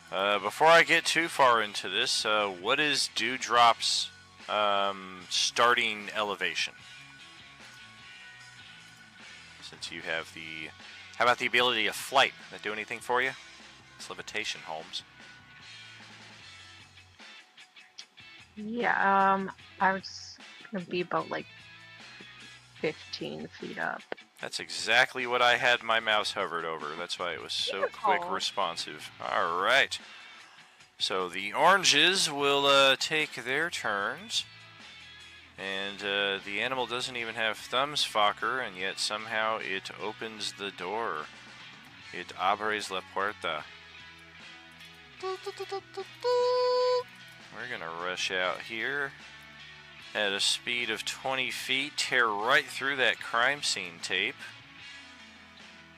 Before I get too far into this, what is Dewdrop's starting elevation? Since you have the... How about the ability of flight? That do anything for you? It's levitation, Holmes. Yeah, I was gonna be about like 15 feet up. That's exactly what I had my mouse hovered over. That's why it was so quick Beautiful. responsive. All right. So the oranges will take their turns. And the animal doesn't even have thumbs, Fokker, and yet somehow it opens the door. It abres la puerta. We're going to rush out here at a speed of 20 feet, tear right through that crime scene tape.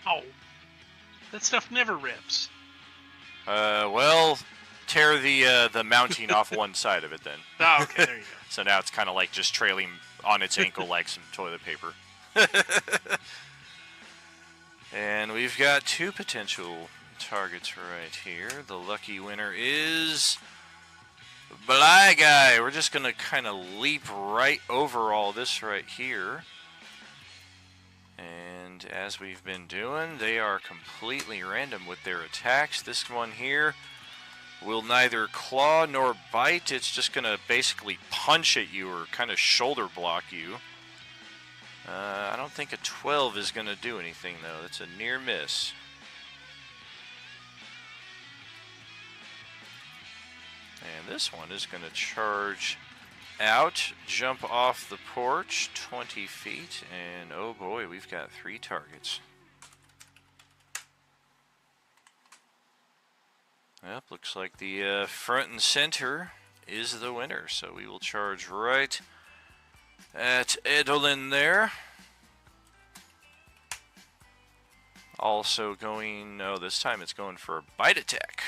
Oh, that stuff never rips. Well, tear the mounting off one side of it then. Oh, okay, there you go. So now it's kind of like just trailing on its ankle like some toilet paper. And we've got two potential targets right here. The lucky winner is Bly Guy. We're just going to kind of leap right over all this right here. And as we've been doing, they are completely random with their attacks. This one here will neither claw nor bite. It's just going to basically punch at you or kind of shoulder block you. I don't think a 12 is going to do anything, though. It's a near miss. And this one is going to charge out, jump off the porch 20 feet, and oh boy, we've got 3 targets. Yep, looks like the front and center is the winner, so we will charge right at Edolin there. Also going, oh, this time it's going for a bite attack.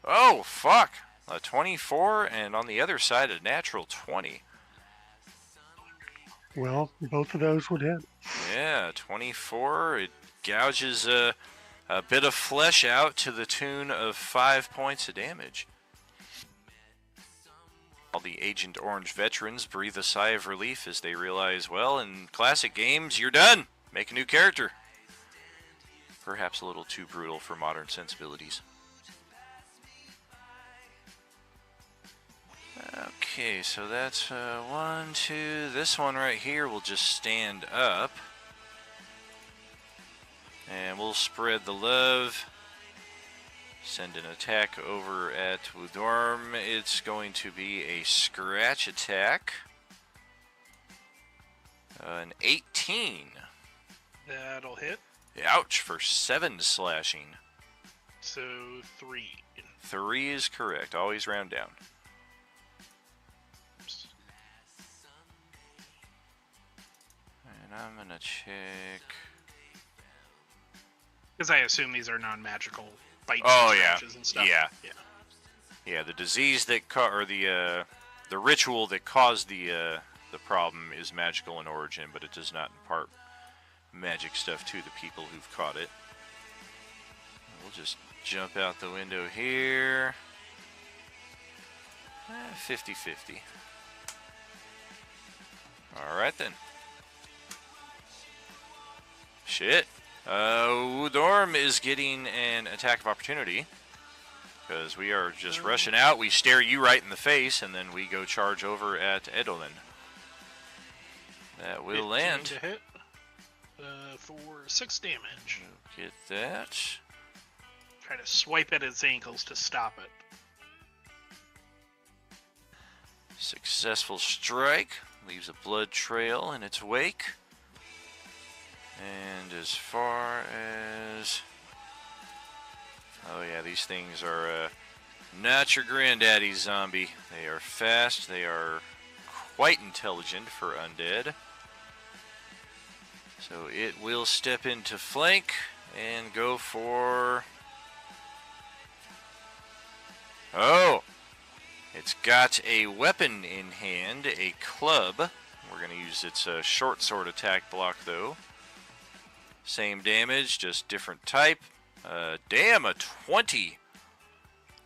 Oh, fuck. A 24, and on the other side, a natural 20. Well, both of those would hit. Yeah, 24. It gouges a bit of flesh out to the tune of 5 points of damage. All the Agent Orange veterans breathe a sigh of relief as they realize, well, in classic games, you're done. Make a new character. Perhaps a little too brutal for modern sensibilities. Okay, so that's 1, 2. This one right here will just stand up. And we'll spread the love. Send an attack over at Wudorm. It's going to be a scratch attack. An 18. That'll hit. Ouch, for 7 slashing. So 3. 3 is correct. Always round down. And I'm going to check. Because I assume these are non-magical bites Oh, and yeah. scratches and stuff. Yeah. Yeah. Yeah, the disease that or the ritual that caused the problem is magical in origin, but it does not impart magic stuff to the people who've caught it. We'll just jump out the window here. 50-50. All right then. Shit. Udorm is getting an attack of opportunity. Because we are just rushing out. We stare you right in the face, and then we go charge over at Edolin. That will 15 land. to hit for 6 damage. Get that. Try to swipe at its ankles to stop it. Successful strike. Leaves a blood trail in its wake. And as far as... Oh yeah, these things are not your granddaddy zombie. They are fast. They are quite intelligent for undead. So it will step into flank and go for... Oh! It's got a weapon in hand, a club. We're going to use its short sword attack block though. Same damage, just different type. Damn, a 20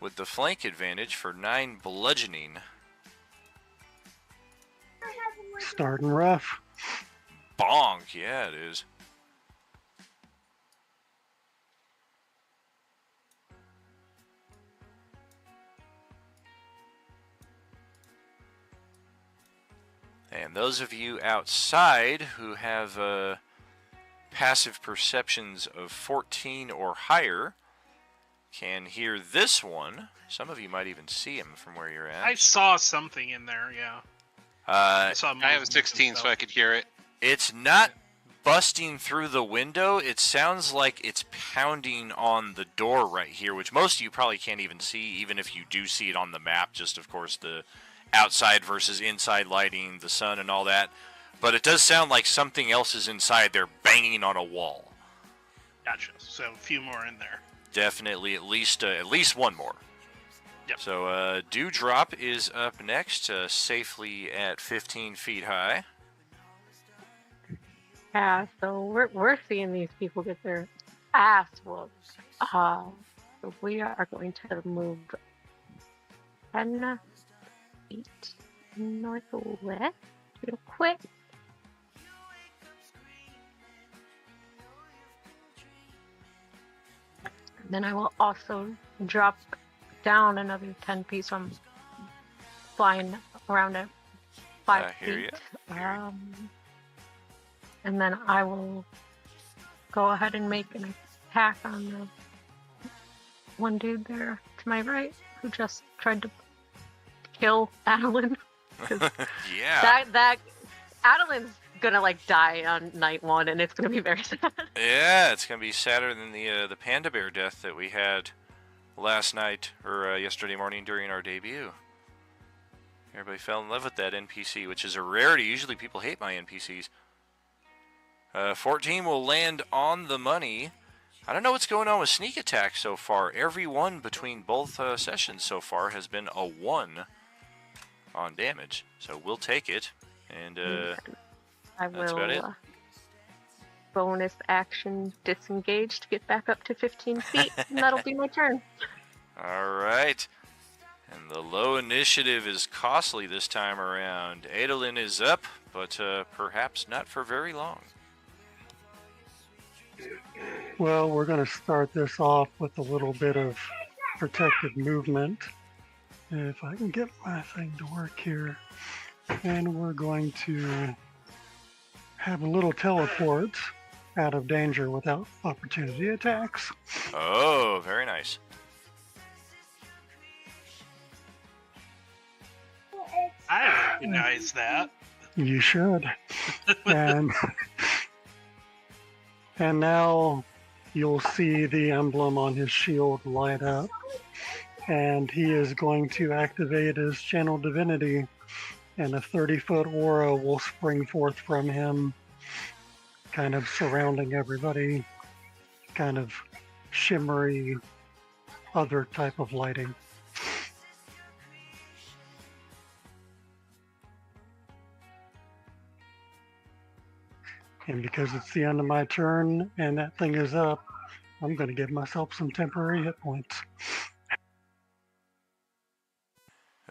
with the flank advantage for 9 bludgeoning. Starting rough. Bonk, yeah it is. And those of you outside who have passive perceptions of 14 or higher can hear this one. Some of you might even see him from where you're at. I saw something in there, yeah. I saw I have a movement 16, and so stuff. I could hear it. It's not busting through the window. It sounds like it's pounding on the door right here, which most of you probably can't even see, even if you do see it on the map. Just, of course, the outside versus inside lighting, the sun and all that. But it does sound like something else is inside there banging on a wall. Gotcha. So a few more in there. Definitely at least one more. Yep. So Dewdrop is up next, safely at 15 feet high. Yeah, so we're seeing these people get their ass whooped. So we are going to move 10 feet northwest real quick. Then I will also drop down another 10 feet, so I'm flying around at 5 I hear feet. ya. And then I will go ahead and make an attack on the one dude there to my right who just tried to kill Adeline. Yeah. That Adeline's gonna like die on night 1, and it's gonna be very sad. Yeah, it's gonna be sadder than the panda bear death that we had last night or yesterday morning during our debut. Everybody fell in love with that NPC, which is a rarity. Usually people hate my NPCs. 14 will land on the money. I don't know what's going on with sneak attack so far. Every one between both sessions so far has been a 1 on damage. So we'll take it. And I that's about it. will bonus action disengage to get back up to 15 feet, and that'll be my turn. All right. And the low initiative is costly this time around. Adolin is up, but perhaps not for very long. Well, we're going to start this off with a little bit of protected movement. If I can get my thing to work here. And we're going to have a little teleport out of danger without opportunity attacks. Oh, very nice. I recognize that. You should. and now you'll see the emblem on his shield light up. And he is going to activate his channel divinity, and a 30-foot aura will spring forth from him, kind of surrounding everybody, kind of shimmery, other type of lighting. And because it's the end of my turn and that thing is up, I'm going to give myself some temporary hit points.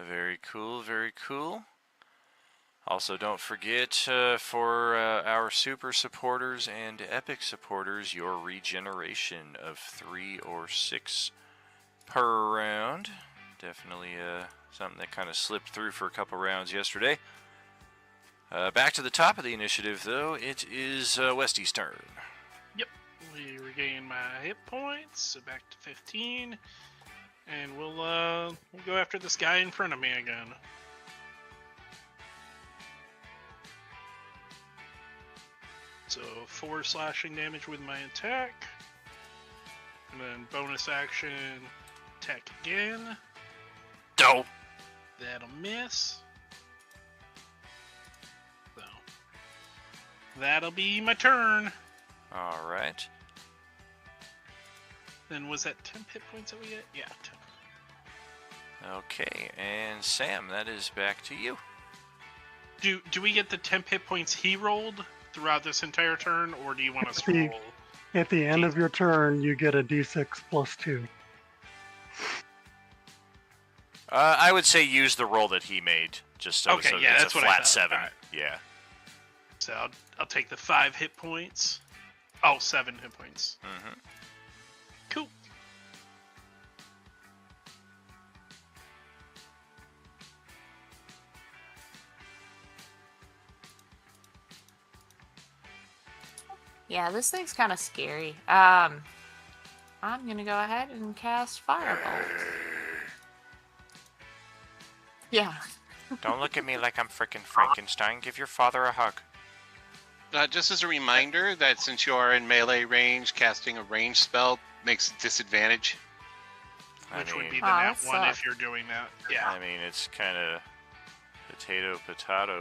Very cool, very cool. Also, don't forget for our super supporters and epic supporters, your regeneration of 3 or 6 per round. Definitely something that kind of slipped through for a couple rounds yesterday. Back to the top of the initiative, though, it is Westy's turn. We regain my hit points, so back to 15. And we'll go after this guy in front of me again. So 4 slashing damage with my attack. And then bonus action, attack again. Dope. That'll miss. So that'll be my turn. All right. Then was that 10 hit points that we get? Yeah, 10. Okay, and Sam, that is back to you. Do we get the 10 hit points he rolled throughout this entire turn, or do you want us to See. roll? At the end of your turn, you get a d6 plus 2. I would say use the roll that he made, just so, Okay, so yeah, it's that's a what I flat thought. 7. Alright. Yeah. So I'll take the 5 hit points. Oh, 7 hit points. Mm-hmm. Cool. Yeah, this thing's kind of scary. I'm gonna go ahead and cast Firebolt. Yeah. Don't look at me like I'm frickin' Frankenstein. Give your father a hug. Just as a reminder that since you are in melee range, casting a range spell makes disadvantage. Which would mean, be the Oh, nat that 1 if sucks. you're doing that. Yeah. I mean, it's kind of potato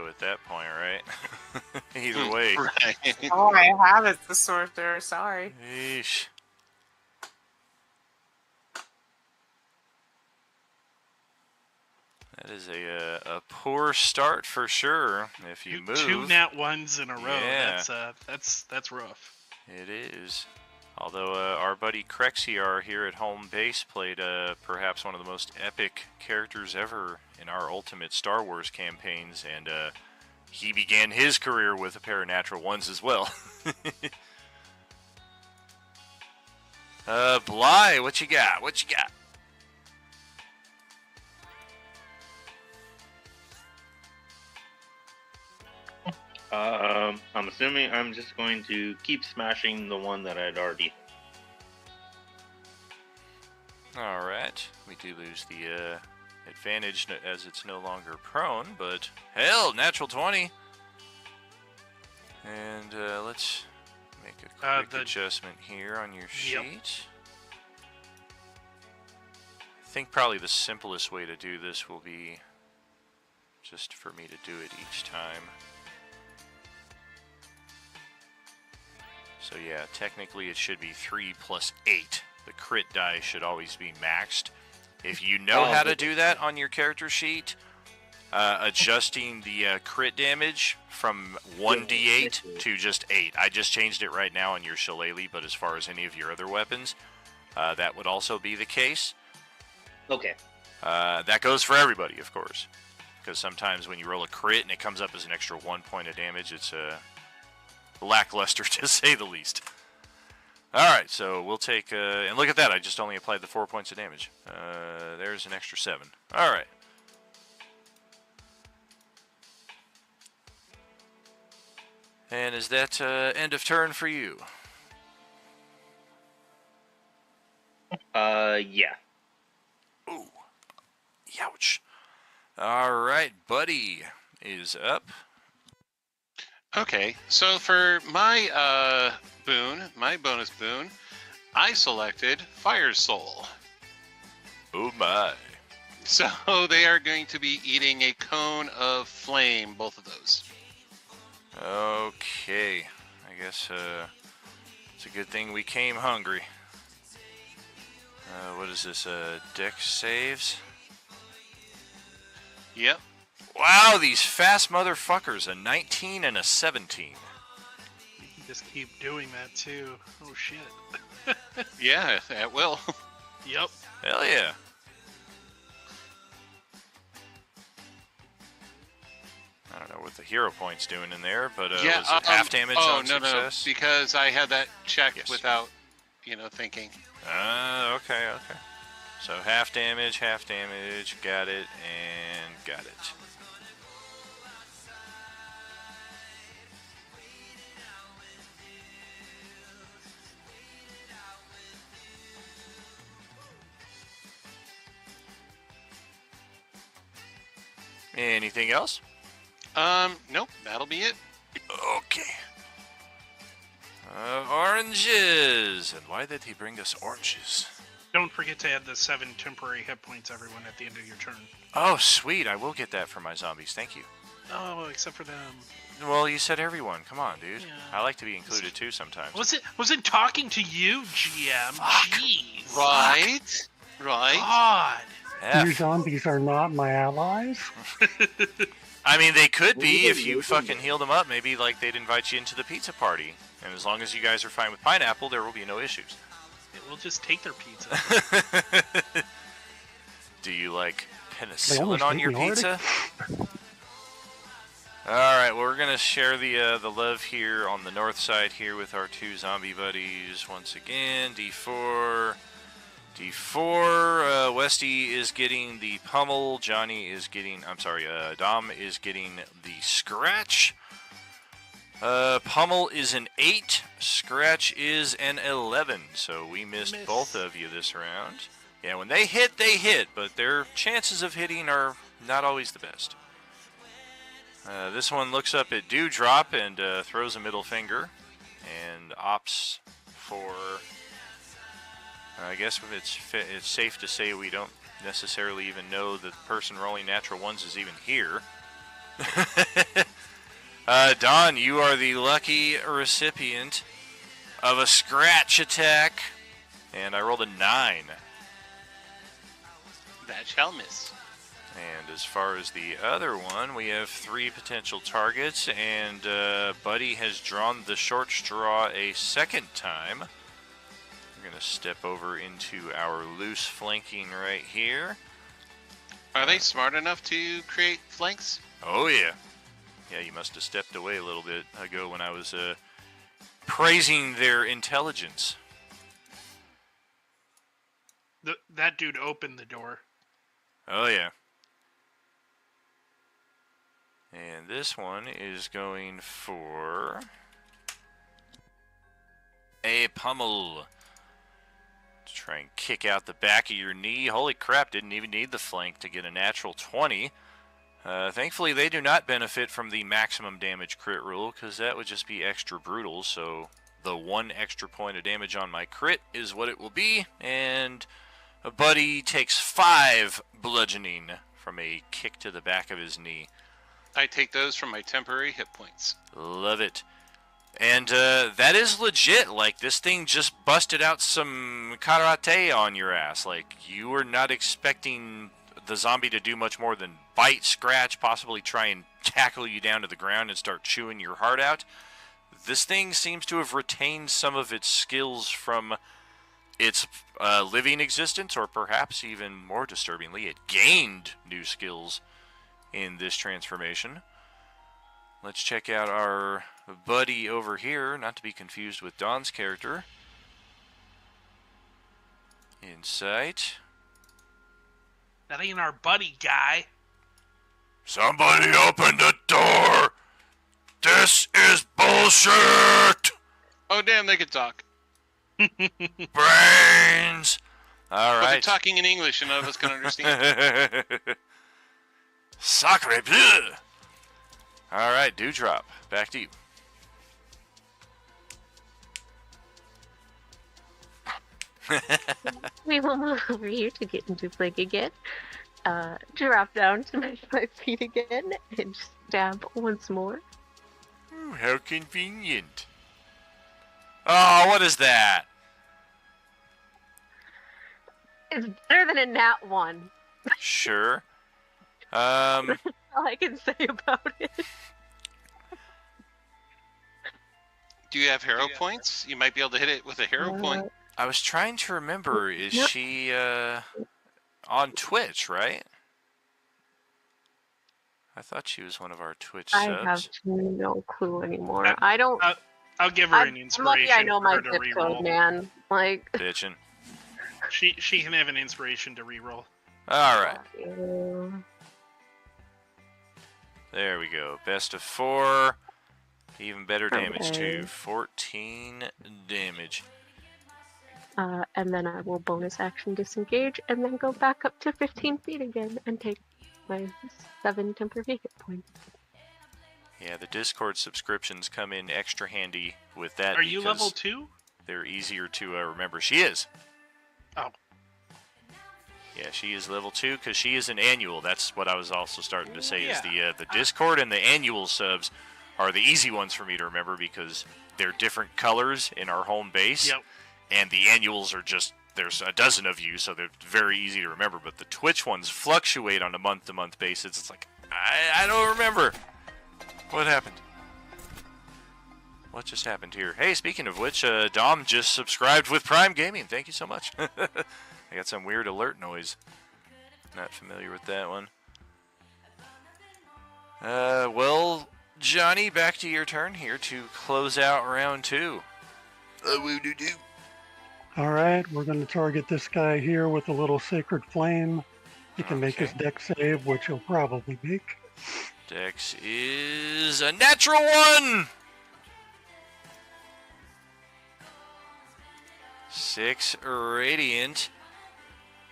at that point, right? Either way. Right. Oh, I have it, the sorcerer. Sorry. Yeesh. That is a poor start for sure. If you move, 2 nat 1s in a row. Yeah. That's rough. it is. Although our buddy Crexiar here at home base played perhaps one of the most epic characters ever in our Ultimate Star Wars campaigns, and he began his career with a pair of natural ones as well. Bly, what you got? What you got? I'm assuming I'm just going to keep smashing the one that I'd already. All right, we do lose the advantage as it's no longer prone, but hell, natural 20. And let's make a quick the- adjustment here on your sheet. I think probably the simplest way to do this will be just for me to do it each time. So yeah, technically it should be 3 plus 8. The crit die should always be maxed. If you know how to do that on your character sheet, adjusting the crit damage from 1d8 to just 8. I just changed it right now on your Shillelagh, but as far as any of your other weapons, that would also be the case. Okay. That goes for everybody, of course. Because sometimes when you roll a crit and it comes up as an extra 1 point of damage, it's lackluster to say the least. Alright, so we'll take, and look at that, I just only applied the 4 points of damage. There's an extra 7. Alright. And is that end of turn for you? Yeah. Ooh. Youch. Alright, Buddy is up. Okay, so for my boon, my bonus boon, I selected Fire Soul. Oh my. So they are going to be eating a cone of flame, both of those. Okay. I guess it's a good thing we came hungry. What is this? Dex saves? Yep. Wow, these fast motherfuckers. A 19 and a 17. You can just keep doing that too. Oh shit. Yeah, at will. Yep. Hell yeah. I don't know. what the hero point's doing in there, but Yeah, was it half damage on no, success? because I had that checked Yes. without, thinking. Okay. So half damage, got it, and got it. Anything else? Nope, that'll be it. Okay. Oranges! And why did he bring us oranges? Don't forget to add the 7 temporary hit points, everyone, at the end of your turn. Oh, sweet. I will get that for my zombies. Thank you. Oh, except for them. Well, you said everyone. Come on, dude. Yeah. I like to be included too sometimes. Was it talking to you, GM? Fuck. Jeez. Right. God. You F. zombies are not my allies. I mean, they could be if you fucking healed them up. Maybe like they'd invite you into the pizza party. And as long as you guys are fine with pineapple, there will be no issues. We'll just take their pizza. Do you like They almost penicillin on ate your me already. pizza? Alright, well, we're going to share the love here on the north side here with our 2 zombie buddies. Once again, D4. Westy is getting the pummel. Johnny is getting, Dom is getting the scratch. Pummel is an 8. Scratch is an 11. So we missed both of you this round. Yeah, when they hit, but their chances of hitting are not always the best. This one looks up at Dewdrop and throws a middle finger and opts for... I guess it's safe to say we don't necessarily even know that the person rolling natural ones is even here. Don, you are the lucky recipient of a scratch attack, and I rolled a 9. That shall miss. And as far as the other one, we have 3 potential targets, and Buddy has drawn the short straw a second time. We're going to step over into our loose flanking right here. Are they smart enough to create flanks? Oh, yeah. Yeah, you must have stepped away a little bit ago when I was praising their intelligence. That dude opened the door. Oh, yeah. And this one is going for a pummel. To try and kick out the back of your knee. Holy crap, didn't even need the flank to get a natural 20. Thankfully, they do not benefit from the maximum damage crit rule, because that would just be extra brutal. So the 1 extra point of damage on my crit is what it will be. And Buddy takes 5 bludgeoning from a kick to the back of his knee. I take those from my temporary hit points. Love it. And that is legit. Like, this thing just busted out some karate on your ass. Like, you were not expecting the zombie to do much more than bite, scratch, possibly try and tackle you down to the ground and start chewing your heart out. This thing seems to have retained some of its skills from its living existence, or perhaps even more disturbingly, it gained new skills in this transformation. Let's check out our buddy over here, not to be confused with Don's character. Insight. That ain't our buddy, guy. Somebody open the door! This is bullshit! Oh, damn, they could talk. Brains! All But they're right. talking in English and none of us can understand. Sacre bleu! All right, Dewdrop, back to you. We will move over here to get into flank again. Drop down to my 5 feet again and stab once more. Ooh, how convenient. Oh, what is that? It's better than a nat 1. Sure. All I can say about it. Do you have hero points? You might be able to hit it with a hero point. I was trying to remember, is Yep. she on Twitch, right? I thought she was one of our Twitch I subs. have no clue anymore. Uh, I don't. I'll give her I'm an lucky inspiration I know for my her to zip code, reroll. man. Like. Bitchin'. She can have an inspiration to reroll. All right. Yeah. There we go. Best of 4. Even better damage Okay. too. 14 damage. And then I will bonus action disengage, and then go back up to 15 feet again and take my 7 temporary hit points. Yeah, the Discord subscriptions come in extra handy with that. Are you level because 2? They're easier to remember. She is. Oh. Yeah, she is level 2 because she is an annual. That's what I was also starting to say. Is Yeah. the Discord and the annual subs are the easy ones for me to remember because they're different colors in our home base. Yep. And the annuals are just, there's a dozen of you, so they're very easy to remember. But the Twitch ones fluctuate on a month-to-month basis. It's like, I don't remember. What happened? What just happened here? Hey, speaking of which, Dom just subscribed with Prime Gaming. Thank you so much. I got some weird alert noise. Not familiar with that one. Well, Johnny, back to your turn here to close out round 2. All right, we're going to target this guy here with a little sacred flame. He can make his Okay. deck save, which he'll probably make. Dex is a natural 1! 6 radiant.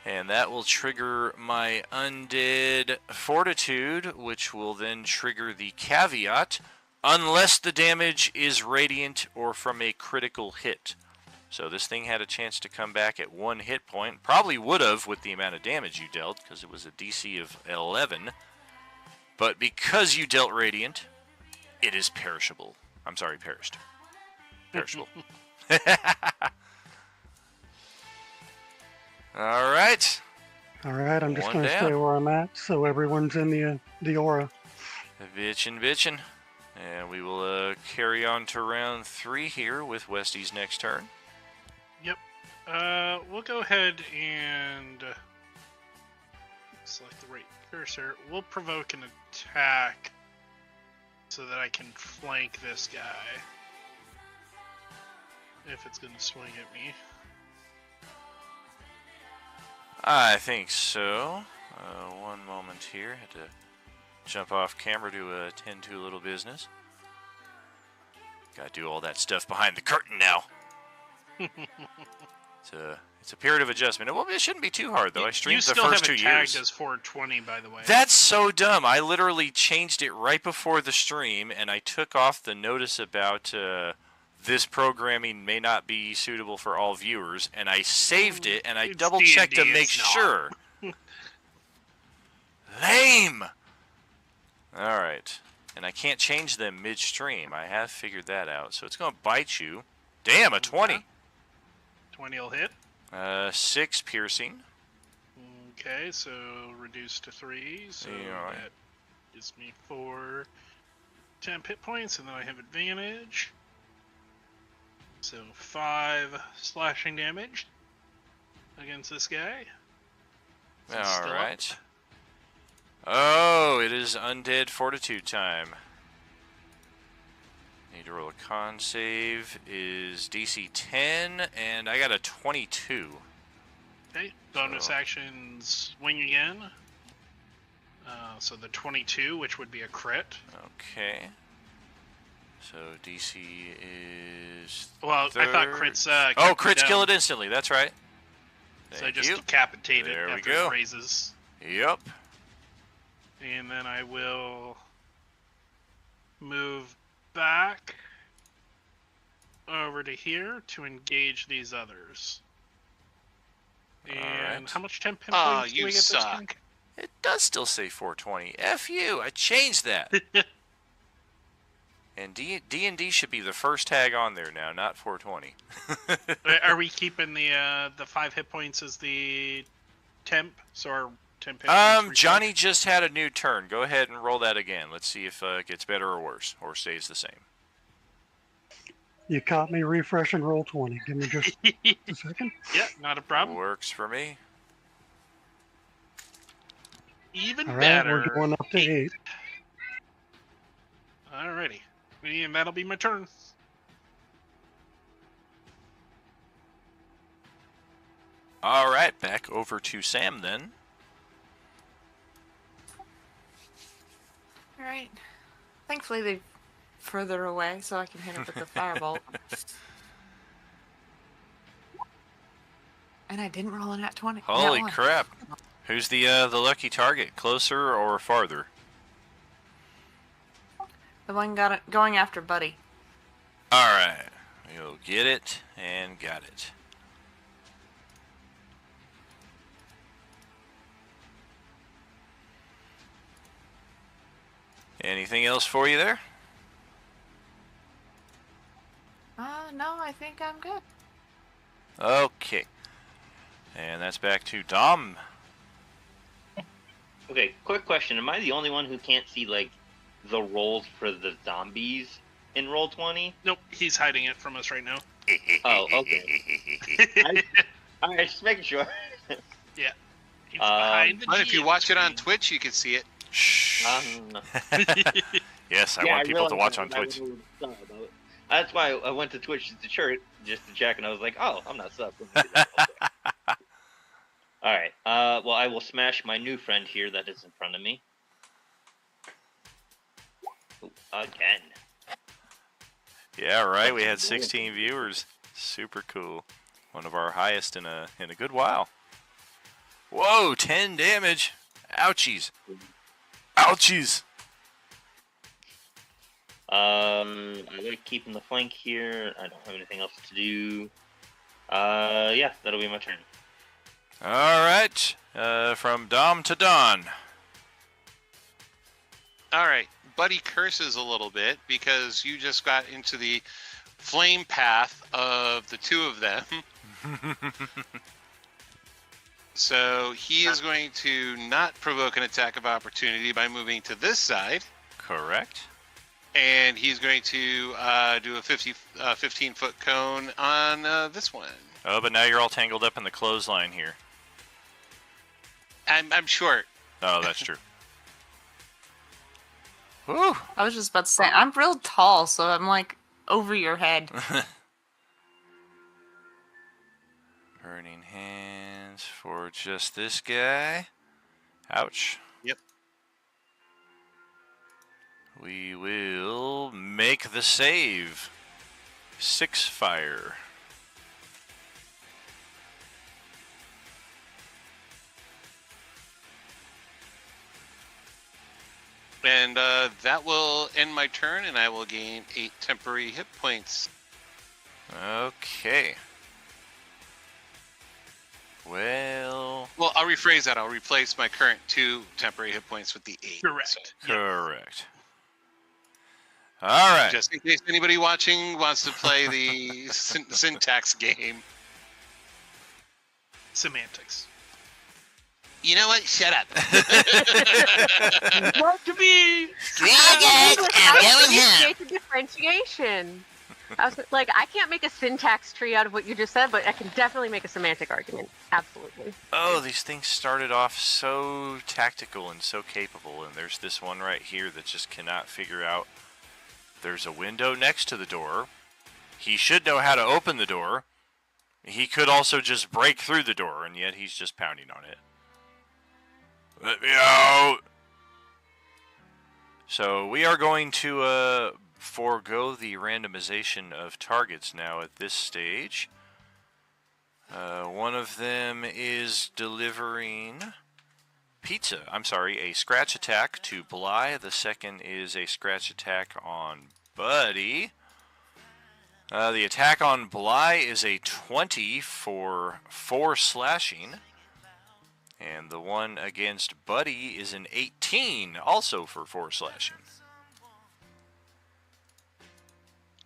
And that will trigger my undead fortitude, which will then trigger the caveat, unless the damage is radiant or from a critical hit. So this thing had a chance to come back at 1 hit point. Probably would have with the amount of damage you dealt, because it was a DC of 11. But because you dealt radiant, it is perishable. I'm sorry, perished. Perishable. All right. All right, I'm just One going to down. stay where I'm at, so everyone's in the aura. Bitchin'. And we will carry on to round 3 here with Westy's next turn. Yep. We'll go ahead and select the right cursor. We'll provoke an attack so that I can flank this guy. If it's going to swing at me. I think so. One moment here. Had to jump off camera to attend to a little business. Gotta do all that stuff behind the curtain now. It's a period of adjustment. Well, it shouldn't be too hard, though. I streamed the first 2 You still have it tagged years. as 420, by the way. That's so dumb. I literally changed it right before the stream, and I took off the notice about this programming may not be suitable for all viewers, and I saved it, and I It's double-checked to D&D, make it's not. sure. Lame! Alright. And I can't change them midstream. I have figured that out. So it's going to bite you. Damn, a 20. 20 will hit. 6 piercing. Okay, so reduced to 3. So Yeah. that gives me 4 temp hit points, and then I have advantage. So 5 slashing damage against this guy. Is he still up? Alright. Oh, it is undead fortitude time. Need to roll a con save. Is DC 10, and I got a 22. Okay, bonus So- action swing again. So the 22, which would be a crit. Okay. So DC is. Well, I thought crits. Oh, kept you crits kill down, it instantly. That's right. So Thank just you. decapitate it There we after go. it raises. Yep. And then I will move back over to here to engage these others. And Alright. how much temp hit Aw, points do you we get this suck. turn? It does still say 420. F you. I changed that. And D&D should be the first tag on there now, not 420. Are we keeping the 5 hit points as the temp? So our temp hit points refresh? Johnny just had a new turn. Go ahead and roll that again. Let's see if it gets better or worse, or stays the same. You caught me refreshing roll 20. Give me just a second. Yeah, not a problem. Works for me. Even All right, better. we're going up to 8. And that'll be my turn. All right, back over to Sam then. All right. Thankfully, they're further away, so I can hit it with the firebolt. And I didn't roll a nat 20. Holy Nat 1. crap! Who's the lucky target? Closer or farther? The one got it going after Buddy. All right, you'll get it and got it. Anything else for you there? No, I think I'm good. Okay. And that's back to Dom. Okay, quick question. Am I the only one who can't see, like, the rolls for the zombies in Roll20? Nope, he's hiding it from us right now. Oh, okay. Alright, just making sure. He's behind the But if you GM watch it on screen. Twitch, you can see it. Shh. Um, Yes, I yeah, want people to realized watch that, on but I Twitch. wasn't sub. That's why I went to Twitch to check, and I was like, oh, I'm not sub. Let me do that real quick. Alright, well, I will smash my new friend here that is in front of me. Ooh, again. Yeah, right. We had 16 viewers. Super cool. One of our highest in a good while. Whoa, 10 damage. Ouchies. Ouchies. I like keeping the flank here. I don't have anything else to do. Yeah, that'll be my turn. All right. From Dom to Don. All right. Buddy curses a little bit because you just got into the flame path of the two of them. So he is going to not provoke an attack of opportunity by moving to this side. Correct. And he's going to do a 15-foot cone on this one. Oh, but now you're all tangled up in the clothesline here. I'm short. Oh, that's true. Whew. I was just about to say, I'm real tall, so I'm like over your head. Burning hands for just this guy. Ouch. Yep. We will make the save. 6 fire. And that will end my turn, and I will gain 8 temporary hit points. Okay. Well, Well, I'll rephrase that. I'll replace my current 2 temporary hit points with the 8. Correct. So, correct. All right. just in case anybody watching wants to play the syntax game. Semantics. You know what? Shut up. What to be? Appreciate the differentiation. I was like, I can't make a syntax tree out of what you just said, but I can definitely make a semantic argument. Absolutely. Oh, these things started off so tactical and so capable, and there's this one right here that just cannot figure out. There's a window next to the door. He should know how to open the door. He could also just break through the door, and yet he's just pounding on it. Let me out! So we are going to forego the randomization of targets now at this stage. One of them is delivering pizza. I'm sorry, a scratch attack to Bly. The second is a scratch attack on Buddy. The attack on Bly is a 20 for 4 slashing. And the one against Buddy is an 18, also for 4 slashing.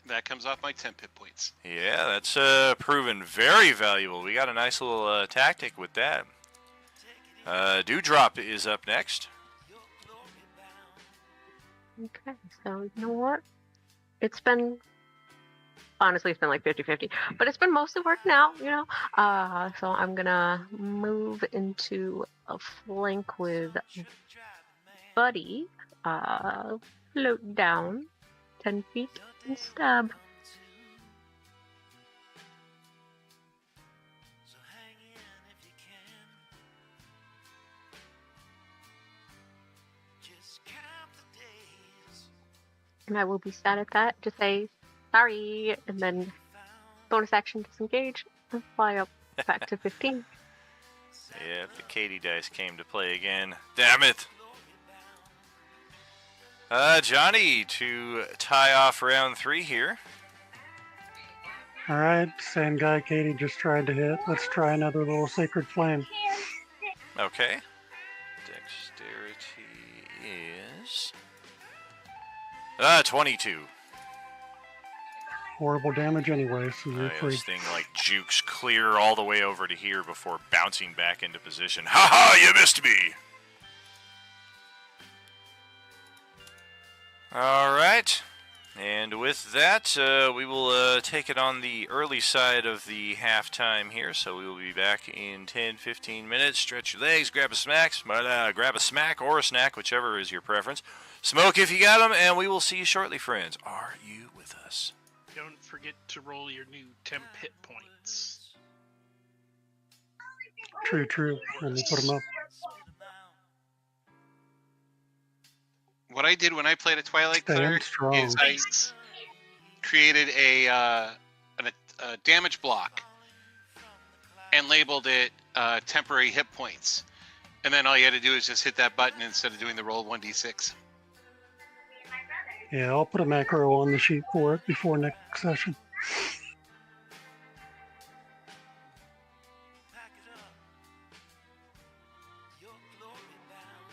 That comes off my temp hit points. Yeah, that's proven very valuable. We got a nice little tactic with that. Dewdrop is up next. Okay, so you know what? Honestly, it's been like 50-50, but it's been mostly working out, you know? So I'm gonna move into a flank with Buddy, float down, 10 feet and stab. So hang in if you can. Just count the days. And I will be sad at that. Just say sorry, and then bonus action disengage and fly up back to 15. Yeah, the Katie dice came to play again. Damn it! Johnny, to tie off round 3 here. All right, same guy Katie just tried to hit. Let's try another little Sacred Flame. Okay. Dexterity is 22. Horrible damage anyway, so you're free. This thing like jukes clear all the way over to here before bouncing back into position. Ha ha! You missed me. All right. And with that, we will take it on the early side of the halftime here. So we will be back in 10-15 minutes. Stretch your legs, grab a smack or a snack, whichever is your preference. Smoke if you got them, and we will see you shortly, friends. Are you with us? Don't forget to roll your new temp hit points. True. Let me put them up. What I did when I played a Twilight Stand Cleric strong. is I created a damage block and labeled it temporary hit points. And then all you had to do is just hit that button instead of doing the roll 1d6. Yeah, I'll put a macro on the sheet for it before next session. Pack it up. Your glory bound.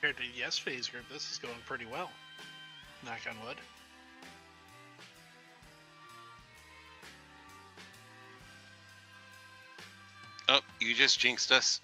Compared to Yes Phase Group, this is going pretty well. Knock on wood. Oh, you just jinxed us.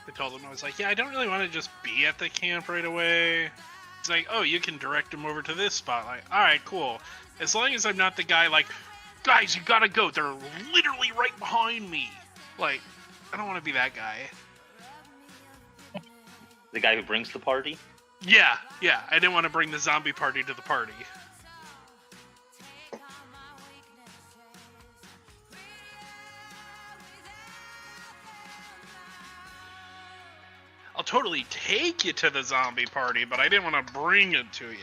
I told him, I was like, yeah, I don't really want to just be at the camp right away. He's like, oh, you can direct him over to this spot. Like, all right, cool. As long as I'm not the guy like, guys, you gotta go. They're literally right behind me. Like, I don't want to be that guy. The guy who brings the party? Yeah. I didn't want to bring the zombie party to the party. I'll totally take you to the zombie party, but I didn't want to bring it to you.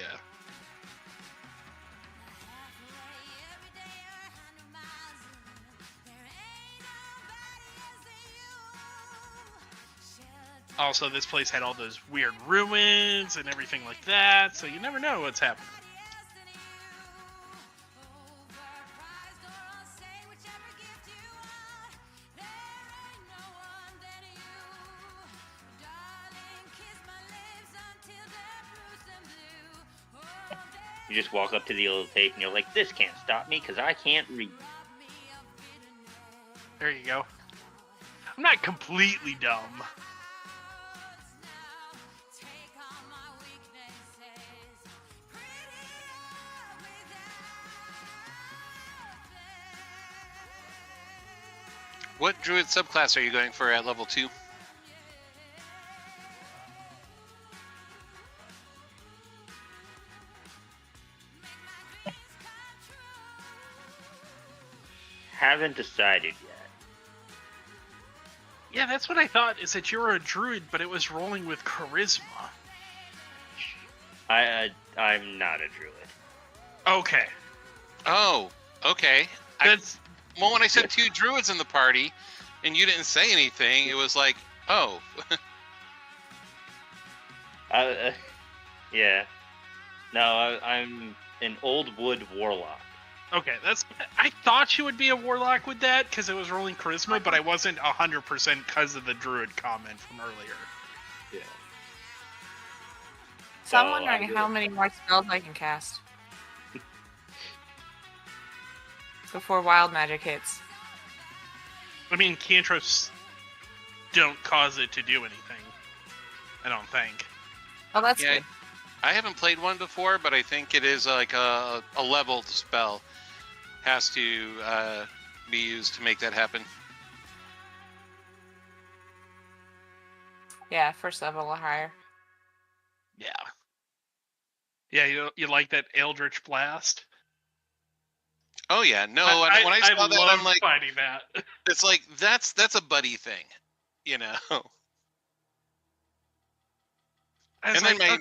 Also, this place had all those weird ruins and everything like that, so you never know what's happening. You just walk up to the old tape and you're like, this can't stop me because I can't read. There you go. I'm not completely dumb. What druid subclass are you going for at level 2? Haven't decided yet. Yeah, that's what I thought, is that you were a druid, but it was rolling with charisma. I'm not a druid. Okay. Oh, okay. That's Well, when I said 2 druids in the party, and you didn't say anything, it was like, oh, Yeah. No, I'm an old wood warlock. okay. That's. I thought you would be a warlock with that because it was rolling charisma, but I wasn't 100% because of the druid comment from earlier. Yeah. So I'm So wondering I'm how good. many more spells I can cast before wild magic hits. I mean, cantrips don't cause it to do anything. I don't think. Oh, that's Yeah. good. I haven't played one before, but I think it is like a leveled spell. Has to be used to make that happen. Yeah, first level or higher. Yeah. Yeah, you like that Eldritch Blast? Oh yeah, no. When I saw that, I'm love like, fighting that. it's like that's a buddy thing, you know. I was And then like,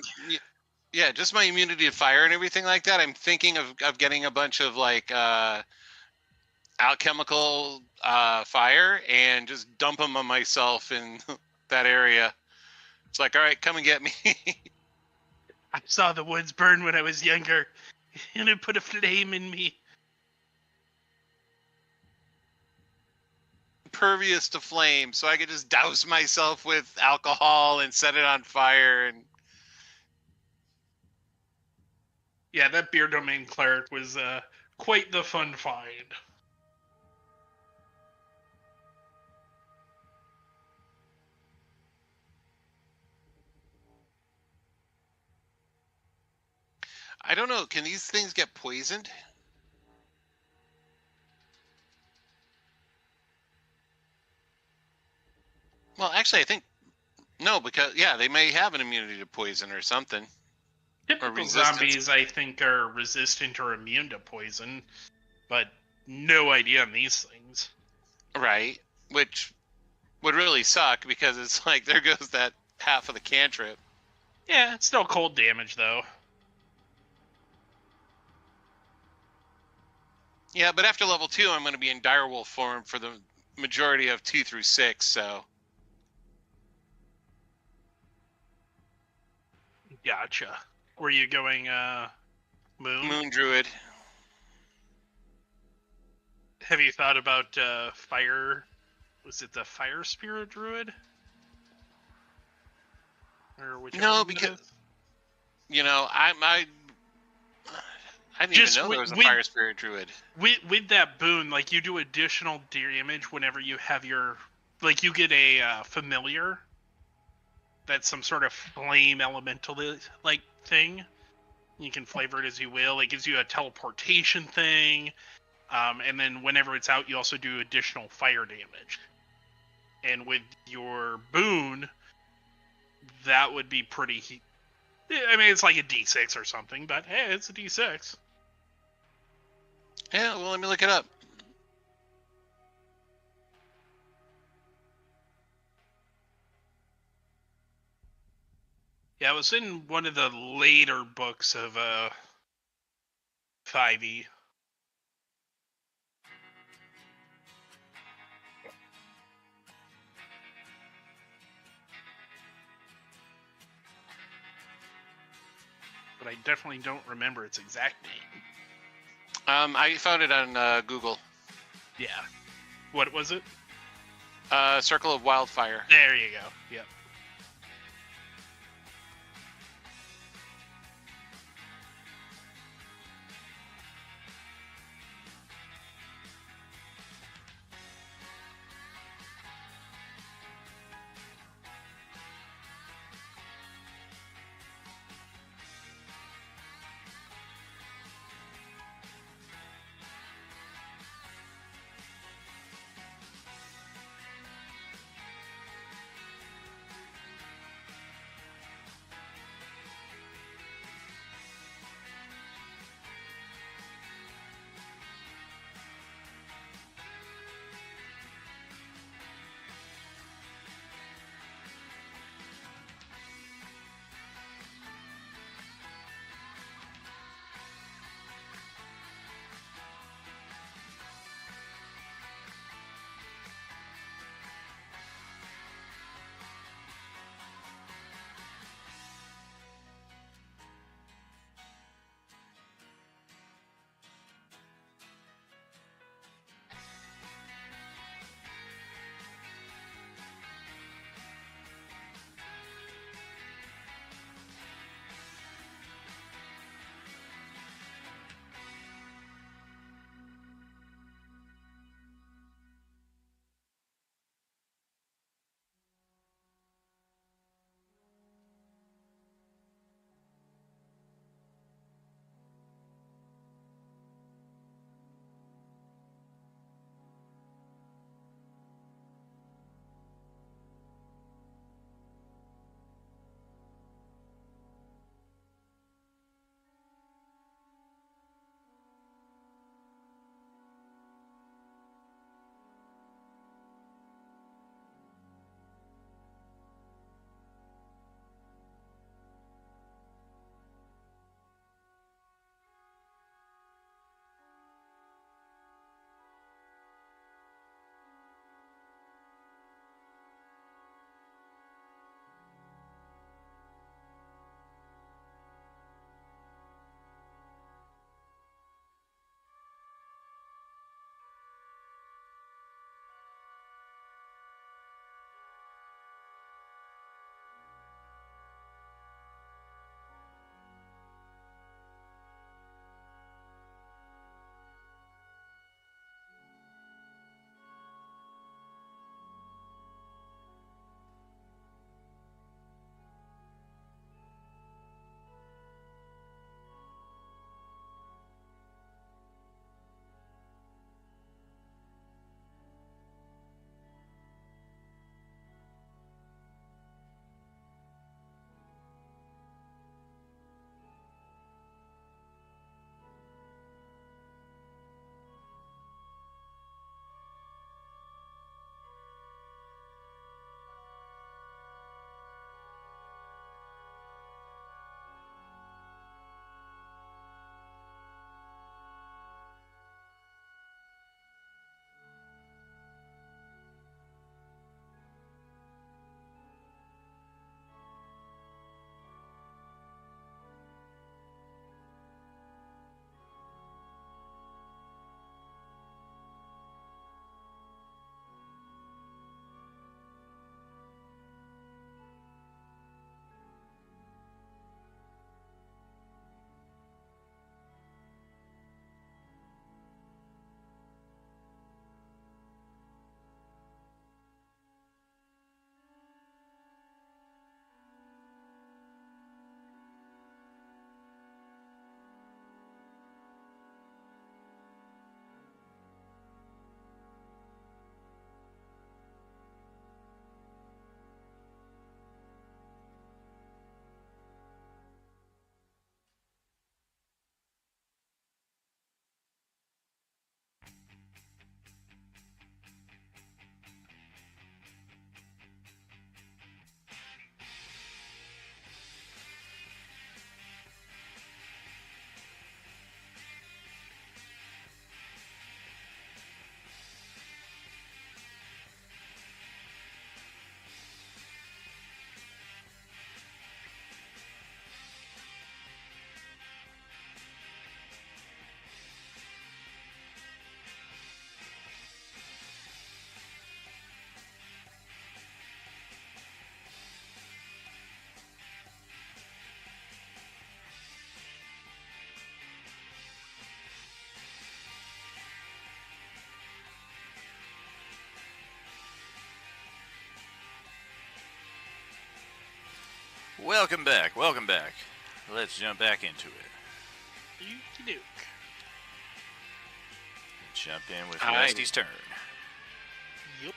yeah, just my immunity to fire and everything like that. I'm thinking of getting a bunch of like alchemical fire and just dump them on myself in that area. It's like, all right, come and get me. I saw the woods burn when I was younger, and it put a flame in me. Impervious to flame, so I could just douse myself with alcohol and set it on fire. And Yeah, that beer domain cleric was quite the fun find. I don't know, can these things get poisoned? Well, actually, I think no, because yeah, they may have an immunity to poison or something. Typical resistance. zombies, I think, are resistant or immune to poison, but no idea on these things. Right, which would really suck because it's like there goes that half of the cantrip. Yeah, it's still cold damage, though. Yeah, but after level 2, I'm going to be in direwolf form for the majority of 2 through 6. So Gotcha. Were you going moon? moon druid. Have you thought about fire? Was it the fire spirit druid? Or which? No, because you know I didn't Just even know there was a with- fire spirit druid. with that boon, like you do additional damage whenever you have your like you get a familiar. That's some sort of flame elemental like thing. You can flavor it as you will. It gives you a teleportation thing, and then whenever it's out, you also do additional fire damage. And with your boon, that would be pretty. I mean, it's like a D6 or something, but hey, it's a D6. Yeah, well, let me look it up. Yeah, it was in one of the later books of 5e. But I definitely don't remember its exact name. I found it on Google. Yeah. What was it? Circle of Wildfire. There you go. Yep. Welcome back. Welcome back. Let's jump back into it. Okie-doke. Jump in with Alrighty. Rusty's turn. Yep.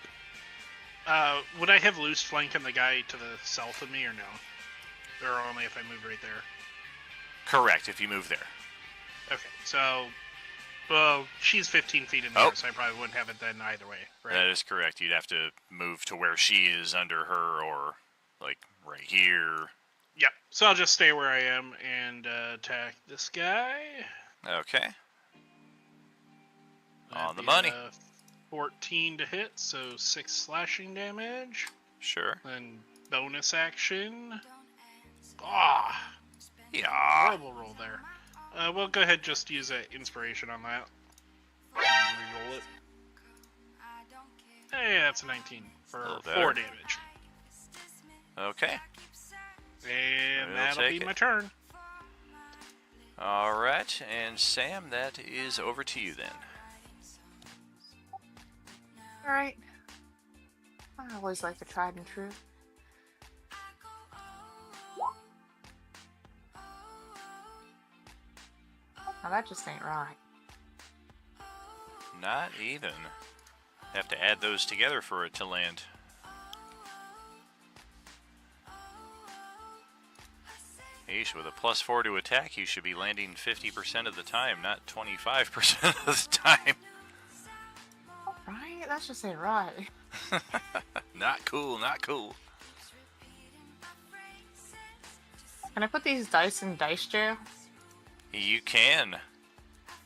Would I have loose flank on the guy to the south of me or no? Or only if I move right there? Correct, if you move there. Okay, so... Well, she's 15 feet in the air, so I probably wouldn't have it then either way, right? That is correct. You'd have to move to where she is under her, or like right here. Yep. So I'll just stay where I am and attack this guy. Okay. That'd On the be, money. 14 to hit, so 6 slashing damage. Sure. Then bonus action. Ah, Yeah. horrible roll there. We'll go ahead just use an inspiration on that. And reroll it. Hey, that's a 19 for little 4 better. damage. Okay. And We'll that'll take be it. my turn. All right, and Sam, that is over to you then. All right. I always like the tried and true. Now that just ain't right. Not even. Have to add those together for it to land. Yeesh, with a +4 to attack, you should be landing 50% of the time, not 25% of the time. Right? That just ain't right. Not cool, not cool. Can I put these dice in dice jail? You can.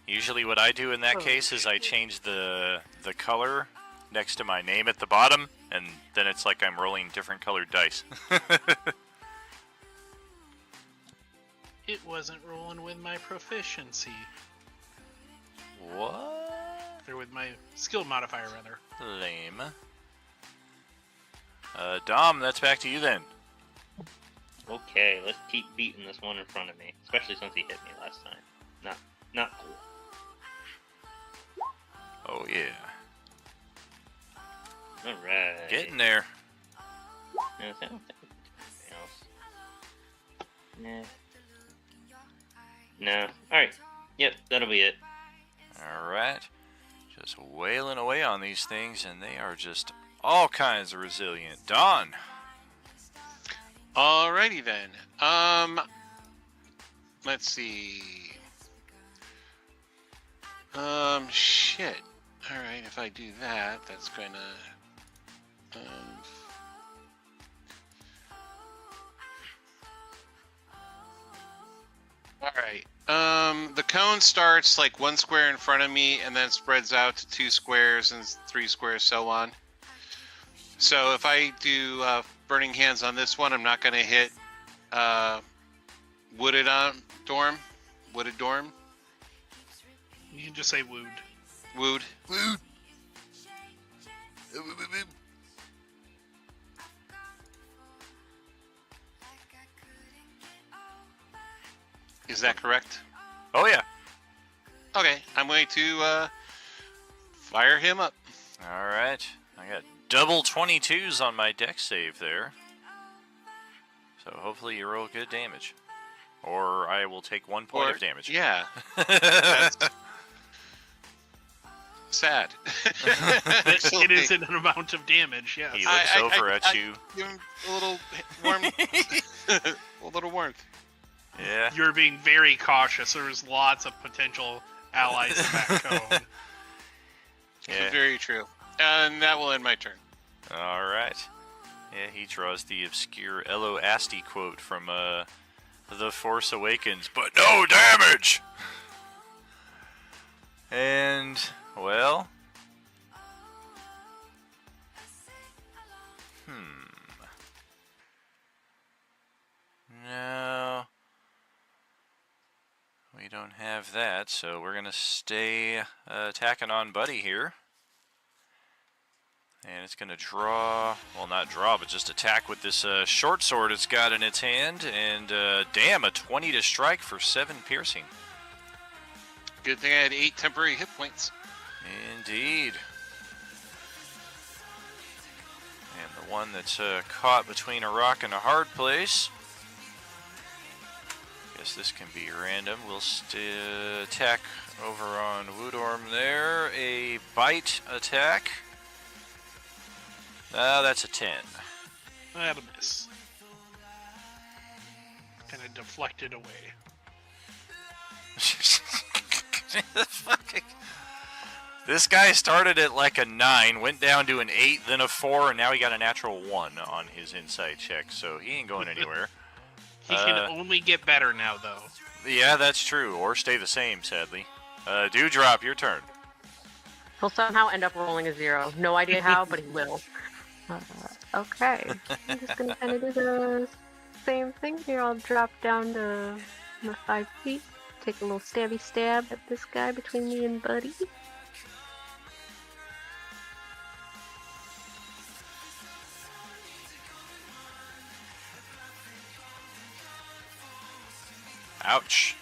Usually what I do in that Oh, case is I change the color next to my name at the bottom, and then it's like I'm rolling different colored dice. It wasn't rolling with my proficiency. What? Or with my skill modifier, rather. Lame. Dom, that's back to you then. Okay, let's keep beating this one in front of me, especially since he hit me last time. Not cool. Oh yeah. All right. Getting there. No, I don't think anything else. No. All right. Yep, that'll be it. Alright. Just wailing away on these things, and they are just all kinds of resilient. Don. Alrighty then. Let's see. Shit. Alright, if I do that, that's gonna... Alright. The cone starts like 1 square in front of me and then spreads out to 2 squares and 3 squares, so on. So if I do Burning Hands on this one, I'm not going to hit Wooded Dorm. You can just say wooed. Wood. Is that correct? Oh yeah. Okay, I'm going to fire him up. Alright. I got double 22s on my deck save there. So hopefully you roll good damage. Or I will take 1 point of damage. Yeah. That's sad. It is an amount of damage, yes. He looks over at you. Give him a little warmth. A little warmth. Yeah. You're being very cautious. There's lots of potential allies in that cone. Yeah. Very true. And that will end my turn. Alright. Yeah, he draws the obscure Elo Asti quote from The Force Awakens, but no damage! And, well... No... We don't have that, so we're gonna stay attacking on Buddy here. And it's gonna draw, well not draw, but just attack with this short sword it's got in its hand. And damn, a 20 to strike for 7 piercing. Good thing I had 8 temporary hit points. Indeed. And the one that's caught between a rock and a hard place Guess this can be random. We'll attack over on Woodorm there. A bite attack. That's a 10. That'll miss. Kind of deflected away. This guy started at like a 9, went down to an 8, then a 4, and now he got a natural 1 on his insight check, so he ain't going anywhere. He can only get better now, though. Yeah, that's true, or stay the same, sadly. Dewdrop, your turn. He'll somehow end up rolling a 0. No idea how, but he will. Okay. I'm just gonna kind of do the same thing here. I'll drop down to my 5 feet. Take a little stabby stab at this guy between me and Buddy. Ouch.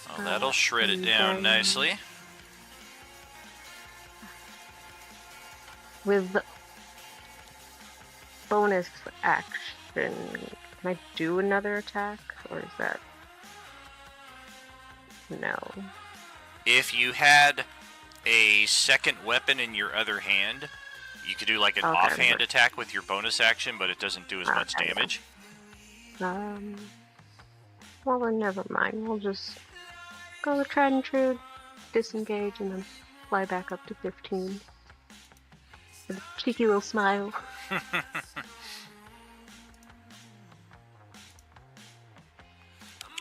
Well, that'll shred it and down then- nicely. With bonus action, can I do another attack? Or is that... No. If you had a second weapon in your other hand, you could do like an Okay, offhand but- attack with your bonus action, but it doesn't do as much Okay. damage. Well then never mind. We'll just go with tried and true, disengage, and then fly back up to 15. With a cheeky little smile.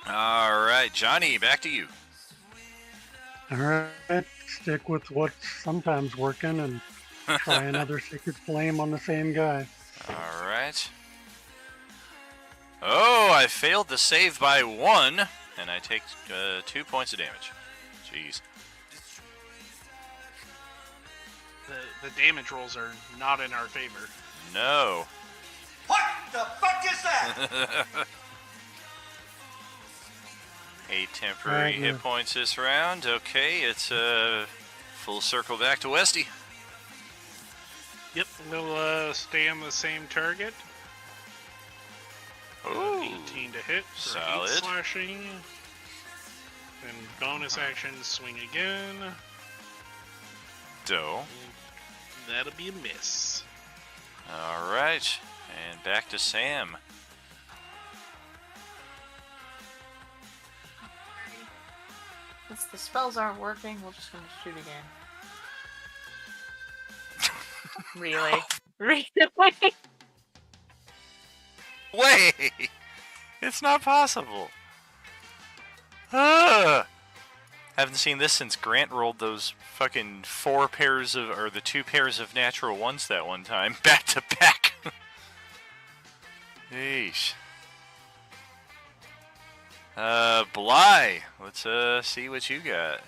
All right, Johnny, back to you. All right, stick with what's sometimes working and try another Sacred Flame on the same guy. All right. Oh, I failed the save by 1, and I take 2 points of damage. Jeez. The damage rolls are not in our favor. No. What the fuck is that? 8 temporary Right, hit yeah. points this round. Okay, it's full circle back to Westy. Yep, we'll stay on the same target. Ooh. 18 to hit for 8 Solid. slashing. Then bonus action, swing again. Doe. That'll be a miss. All right, and back to Sam. Since the spells aren't working, we're just gonna shoot again. Really? Really? Wait! It's not possible. Haven't seen this since Grant rolled those fucking 4 pairs of, or the 2 pairs of natural ones that one time, back to back. Yeesh. Bly, let's see what you got.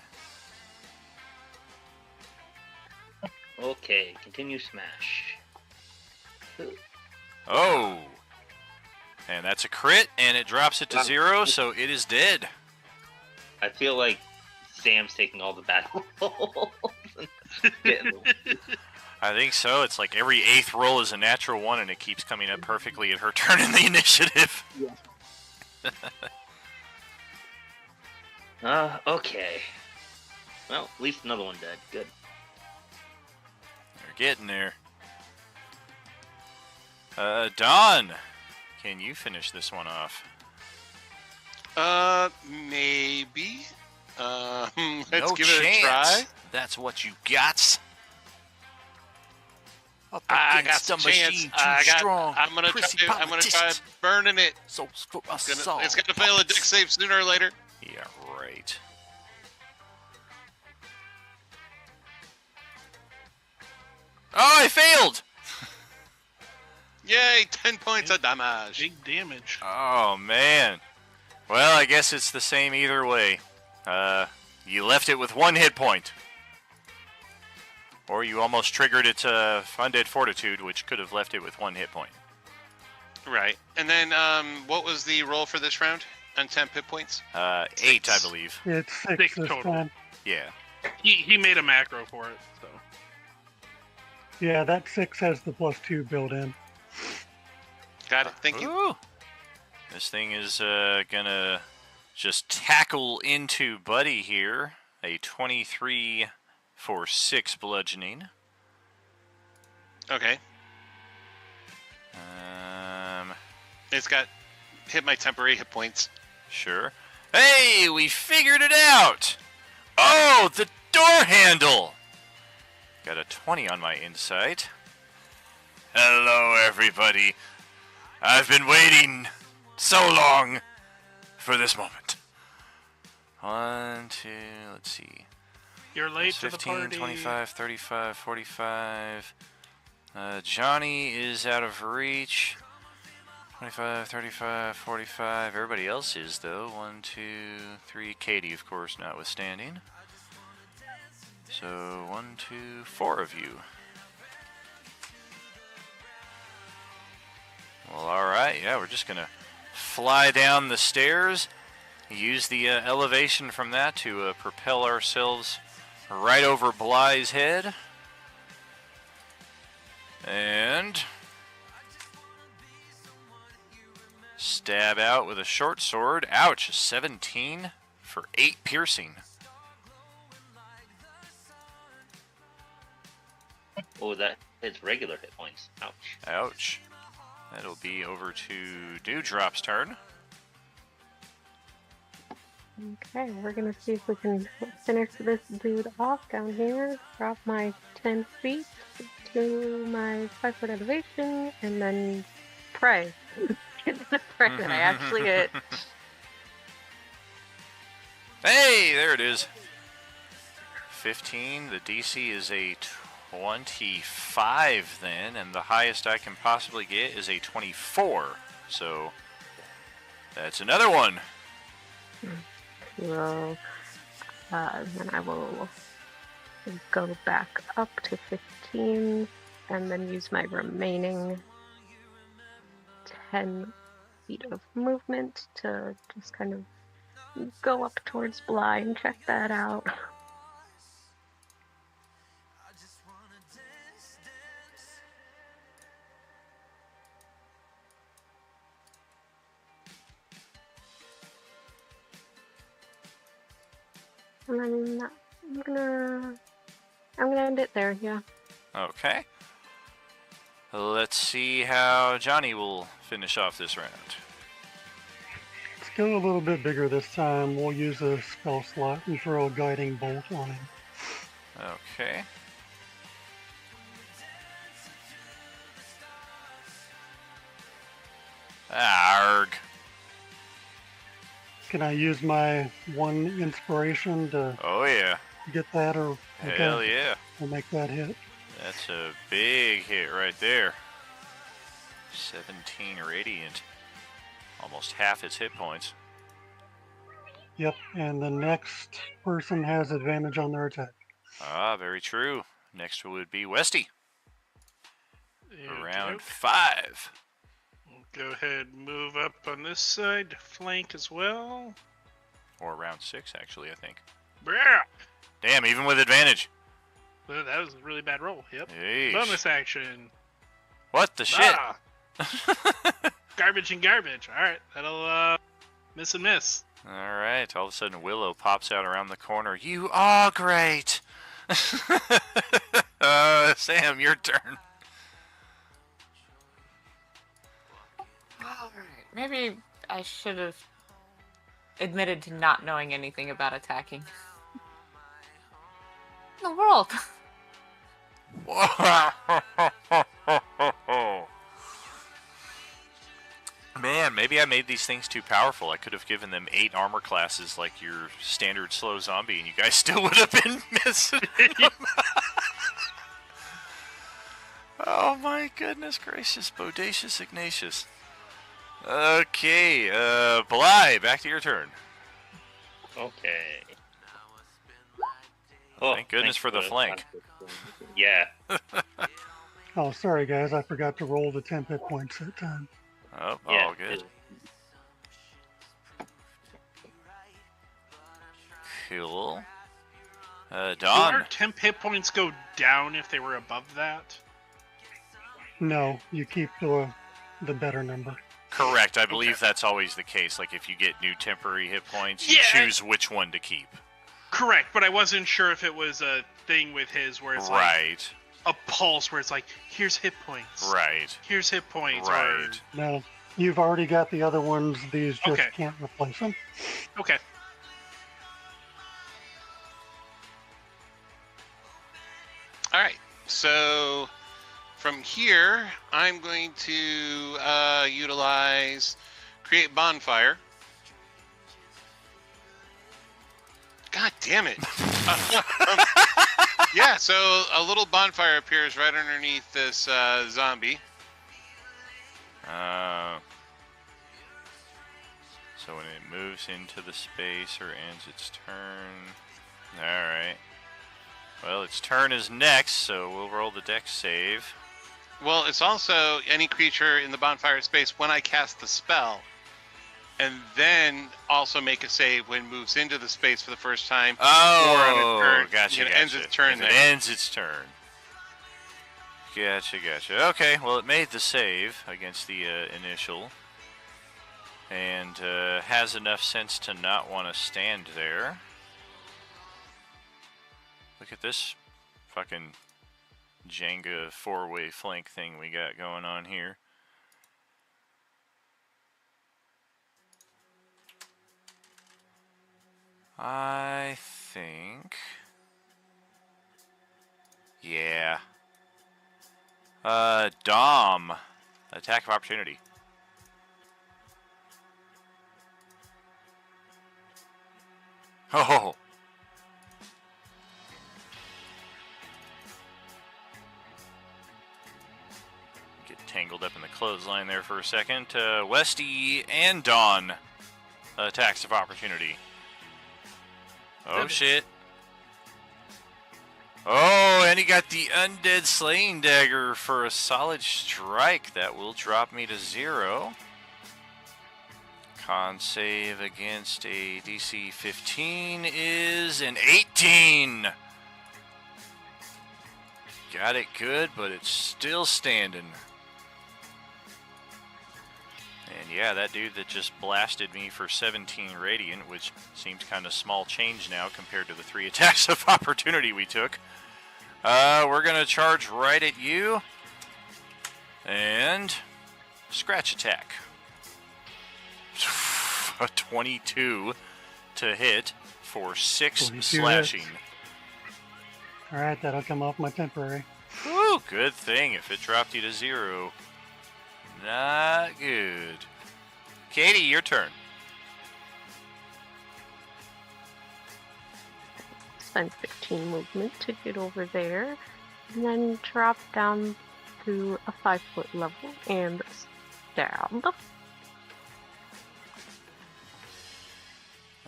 Okay, continue smash. Oh! And that's a crit, and it drops it to 0, so it is dead. I feel like Sam's taking all the bad rolls. Getting the- I think so. It's like every 8th roll is a natural 1, and it keeps coming up perfectly at her turn in the initiative. Okay. Well, at least another one dead. Good. You're getting there. Don, can you finish this one off? Maybe. Let's No give it a chance. try. That's what you got. Up I got against some the chance. machine, I too got. strong. I'm gonna Prissy try. I'm gonna try politicians. burning it. So for us It's all gonna fail a deck save sooner or later. Yeah, right. Oh, I failed! Yay! 10 points of damage. Big damage. Oh, man. Well, I guess it's the same either way. You left it with 1 hit point. Or you almost triggered its Undead Fortitude, which could have left it with 1 hit point. Right. And then, what was the roll for this round? On 10 hit points. 8, I Six. believe. It's 6 Six this total. time. Yeah. He made a macro for it, so. Yeah, that 6 has the +2 built in. Got it. Thank you. Ooh. This thing is gonna just tackle into Buddy here. A 23 for 6 bludgeoning. Okay. It's got hit my temporary hit points. Sure. Hey, we figured it out! Oh, the door handle! Got a 20 on my insight. Hello, everybody. I've been waiting so long for this moment. 1, 2, let's see. You're late to the 15, party. 25, 35, 45. Johnny is out of reach. 25, 35, 45. Everybody else is, though. 1, 2, 3. Katie, of course, notwithstanding. So, 1, 2, 4 of you. Well, alright. Yeah, we're just going to fly down the stairs. Use the elevation from that to propel ourselves right over Bly's head. And stab out with a short sword. Ouch, 17 for 8 piercing. Oh, that hits regular hit points. Ouch. Ouch. That'll be over to Dewdrop's turn. Okay, we're gonna see if we can finish this dude off down here. Drop my 10 feet to my 5-foot elevation, and then pray. Pray that I actually hit. Hey, there it is. 15. The DC is a 25 then, and the highest I can possibly get is a 24. So that's another one. Cool. Then I will go back up to 15 and then use my remaining 10 feet of movement to just kind of go up towards Bly and check that out. And then I'm gonna end it there, yeah. Okay. Let's see how Johnny will finish off this round. Let's go a little bit bigger this time. We'll use a spell slot and throw a guiding bolt on him. Okay. Arg. Can I use my 1 inspiration to Oh yeah. get that, or Hell yeah. we'll make that hit? That's a big hit right there. 17 radiant. Almost half its hit points. Yep, and the next person has advantage on their attack. Ah, very true. Next would be Westy. Round Okey-doke. 5. Go ahead and move up on this side, flank as well. Or round 6, actually, I think. Yeah. Damn, even with advantage. Well, that was a really bad roll. Yep. Yeesh. Bonus action. What the shit? Ah, garbage and garbage. All right, that'll miss and miss. Alright, all of a sudden Willow pops out around the corner. You are great! Sam, your turn. Maybe I should have admitted to not knowing anything about attacking. In the world. Man, maybe I made these things too powerful. I could have given them 8 armor classes like your standard slow zombie, and you guys still would have been missing them. Oh my goodness gracious, Bodacious Ignatius. Okay, Bly, back to your turn. Okay. Thank goodness thanks for the flank. Yeah. Oh, sorry guys, I forgot to roll the 10 hit points that time. Oh, Yeah. all good. Cool. Do Dawn. our temp hit points go down if they were above that? No, you keep the the better number. Correct. I believe Okay. that's always the case. Like if you get new temporary hit points, you Yeah, choose which one to keep. Correct, but I wasn't sure if it was a thing with his where it's like Right. a pulse where it's like, here's hit points. Right. Here's hit points. Right. No, you've already got the other ones. These just Okay. can't replace them. Or, okay. All right. So from here, I'm going to utilize create bonfire. God damn it. Yeah, so a little bonfire appears right underneath this zombie. So when it moves into the space or ends its turn. Alright. Well, its turn is next, so we'll roll the dex save. Well, it's also any creature in the bonfire space when I cast the spell. And then also make a save when it moves into the space for the first time. Oh, or on a turn, gotcha, it gotcha. ends its turn If there. it ends its turn. Gotcha, gotcha. Okay, well, it made the save against the initial. And has enough sense to not want to stand there. Look at this fucking Jenga four-way flank thing we got going on here. I think... Yeah. Dom. Attack of opportunity. Oh! Get tangled up in the clothesline there for a second. Westy and Dawn. Attacks of opportunity. Oh shit. Oh, and he got the Undead Slaying Dagger for a solid strike. That will drop me to 0. Con save against a DC 15 is an 18. Got it good, but it's still standing. And yeah, that dude that just blasted me for 17 Radiant, which seems kind of small change now compared to the 3 attacks of opportunity we took. We're going to charge right at you. And scratch attack. A 22 to hit for 6 22 slashing. hits. All right, that'll come off my temporary. Woo, good thing if it dropped you to 0. Not good. Katie, your turn. Spend 15 movement to get over there, and then drop down to a 5-foot level and stab.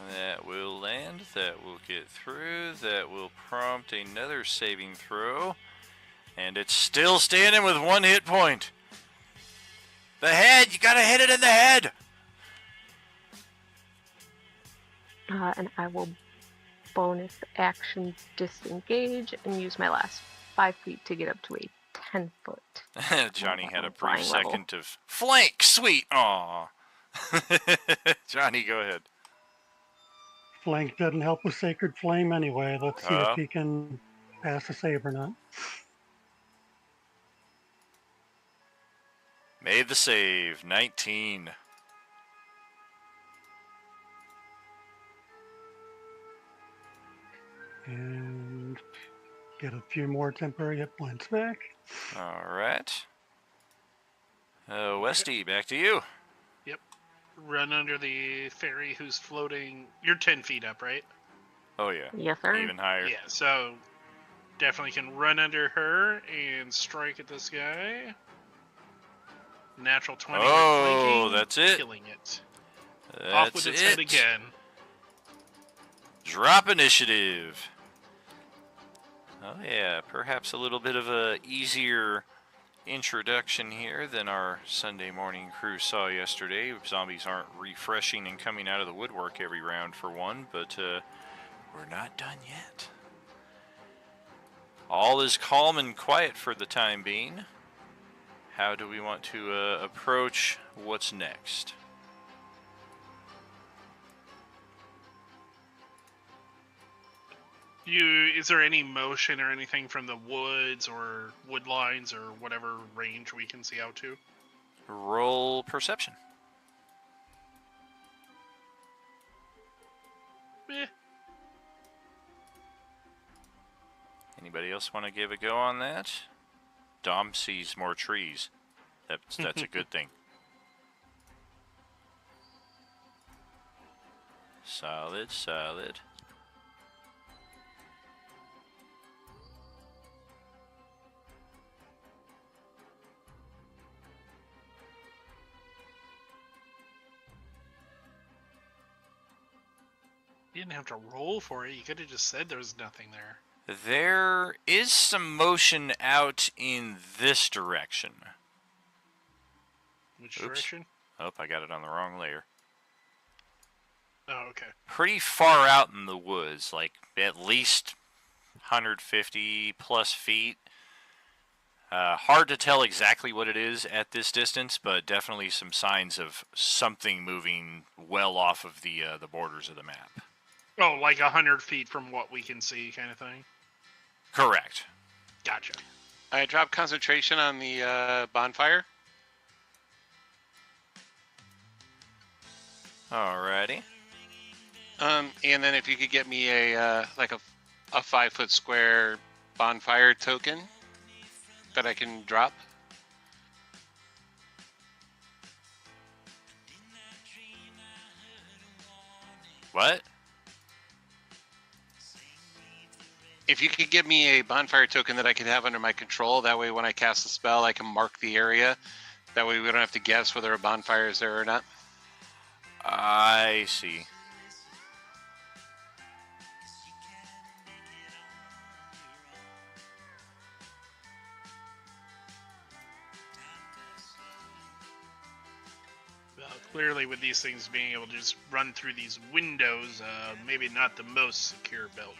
That will land. That will get through. That will prompt another saving throw. And it's still standing with 1 hit point. The head! You gotta hit it in the head! And I will bonus action disengage and use my last 5 feet to get up to a 10-foot. Johnny had a brief Flying level. second of flank! Sweet! Aw. Johnny, go ahead. Flank doesn't help with Sacred Flame anyway. Let's see Oh. if he can pass the save or not. Made the save. 19. And get a few more temporary hit points back. Alright. Westy, back to you. Run under the fairy who's floating. You're 10 feet up, right? Oh, yeah. Yes, sir. Even higher. Yeah, so definitely can run under her and strike at this guy. Natural 20. with Oh, flanking, that's it. Killing it. Off That's with its it. head again. Drop initiative. Oh yeah, perhaps a little bit of a easier introduction here than our Sunday morning crew saw yesterday. Zombies aren't refreshing and coming out of the woodwork every round for one, but we're not done yet. All is calm and quiet for the time being. how do we want to approach what's next? Is there any motion or anything from the woods or wood lines or whatever range we can see out to? Roll perception. Eh, Anybody else want to give a go on that? Dom sees more trees. That's a good thing. Solid, solid. you didn't have to roll for it. You could have just said there was nothing there. There is some motion out in this direction. Which Oops. direction? Oh, I got it on the wrong layer. Oh, okay. Pretty far out in the woods, like at least 150 plus feet. Hard to tell exactly what it is at this distance, but definitely some signs of something moving well off of the borders of the map. Oh, like 100 feet from what we can see, kind of thing. Correct. Gotcha. I dropped concentration on the bonfire. Alrighty. And then if you could get me a 5-foot square bonfire token that I can drop. What? If you could give me a bonfire token that I could have under my control, that way when I cast a spell, I can mark the area. That way we don't have to guess whether a bonfire is there or not. I see. Well, clearly with these things being able to just run through these windows, maybe not the most secure building.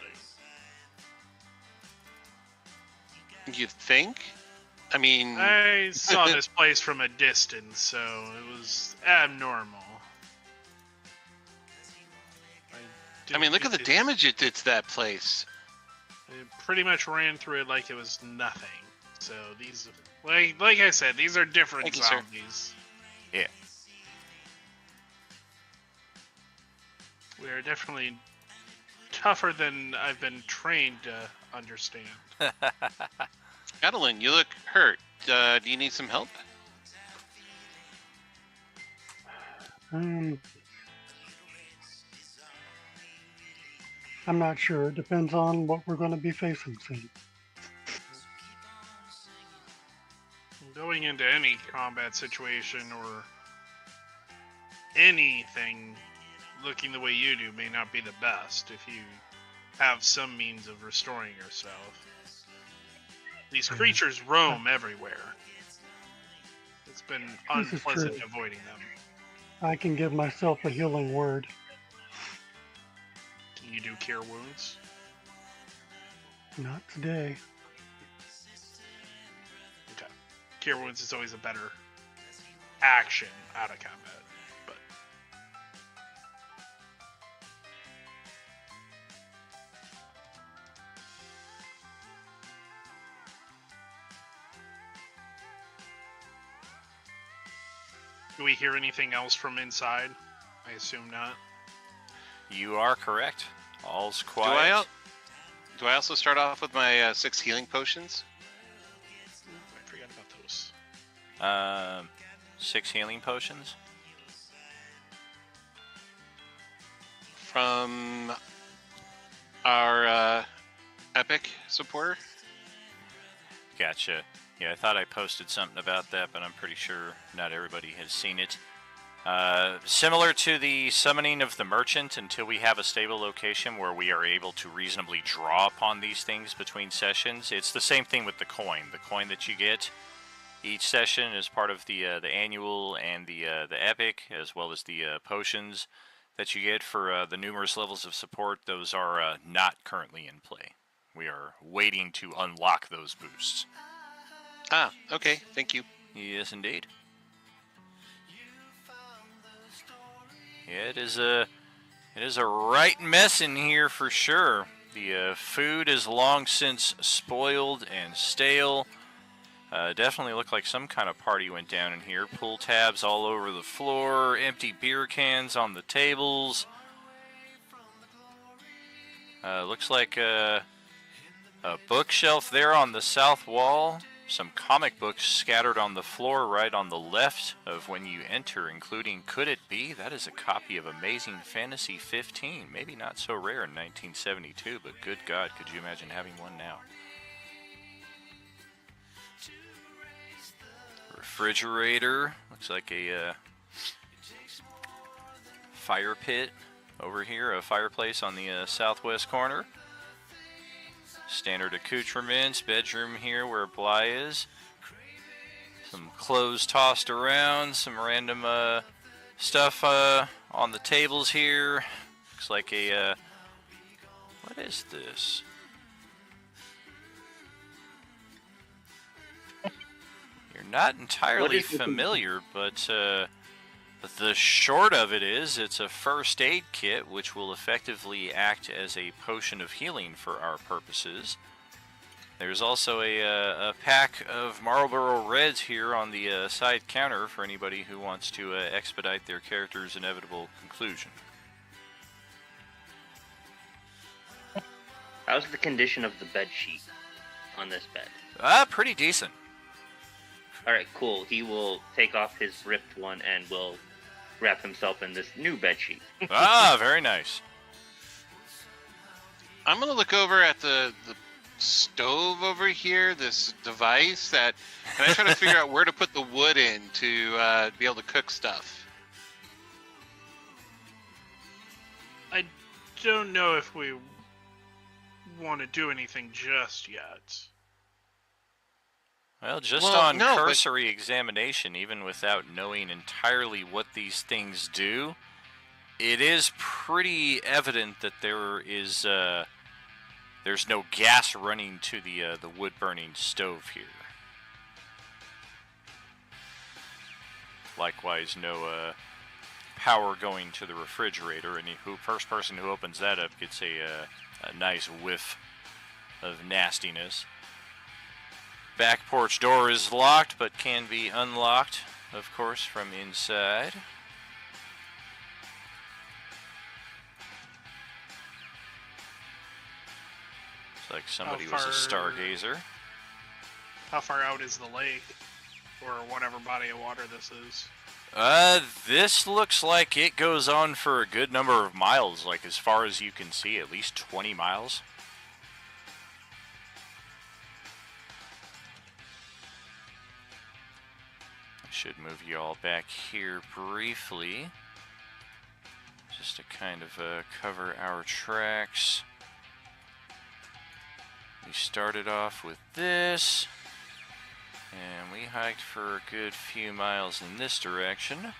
You think? I mean, I saw this place from a distance, so it was abnormal. I mean, look at the damage it did to that place. It pretty much ran through it like it was nothing. So these, like I said, these are different Thank you, sir. zombies. Yeah. We are definitely tougher than I've been trained to understand. Adeline, you look hurt. Do you need some help? I'm not sure. It depends on what we're going to be facing soon. Going into any combat situation or anything looking the way you do may not be the best if you have some means of restoring yourself. These creatures roam everywhere. It's been This is unpleasant true. avoiding them. I can give myself a healing word. Can you do cure wounds? Not today. Okay. Cure wounds is always a better action out of combat. But do we hear anything else from inside? I assume not. You are correct. All's Do quiet. I also start off with my 6 healing potions? Ooh, I forgot about those. 6 healing potions. From our epic supporter? Gotcha. Yeah, I thought I posted something about that, but I'm pretty sure not everybody has seen it. Similar to the summoning of the merchant, until we have a stable location where we are able to reasonably draw upon these things between sessions, it's the same thing with the coin. The coin that you get each session is part of the annual and the epic, as well as the potions that you get for the numerous levels of support. Those are not currently in play. We are waiting to unlock those boosts. Ah, okay, thank you. Yes, indeed. Yeah, it is a right mess in here for sure. The food is long since spoiled and stale. Definitely looked like some kind of party went down in here. Pull tabs all over the floor, empty beer cans on the tables. Looks like a bookshelf there on the south wall. Some comic books scattered on the floor right on the left of when you enter, including Could It Be? That is a copy of Amazing Fantasy 15. Maybe not so rare in 1972, but good God, could you imagine having one now? Refrigerator. Looks like a fire pit over here, a fireplace on the southwest corner. Standard accoutrements, bedroom here where Bly is. Some clothes tossed around, some random stuff on the tables here. Looks like a, what is this? You're not entirely familiar, but the short of it is it's a first aid kit which will effectively act as a potion of healing for our purposes. There's also a pack of Marlboro Reds here on the side counter for anybody who wants to expedite their character's inevitable conclusion. How's the condition of the bed sheet on this bed? Pretty decent. Alright, cool. He will take off his ripped one and will wrap himself in this new bed sheet. Very nice. I'm gonna look over at the stove over here, this device that, and I try to figure out where to put the wood in to be able to cook stuff. I don't know if we want to do anything just yet. Well, just Well, on no, but- cursory examination, even without knowing entirely what these things do, it is pretty evident that there's no gas running to the wood-burning stove here. Likewise, no power going to the refrigerator, and first person who opens that up gets a nice whiff of nastiness. Back porch door is locked, but can be unlocked, of course, from inside. Looks like somebody was a stargazer. How far out is the lake? Or whatever body of water this is? This looks like it goes on for a good number of miles, like as far as you can see, at least 20 miles. Should move you all back here briefly, just to kind of cover our tracks. We started off with this, and we hiked for a good few miles in this direction.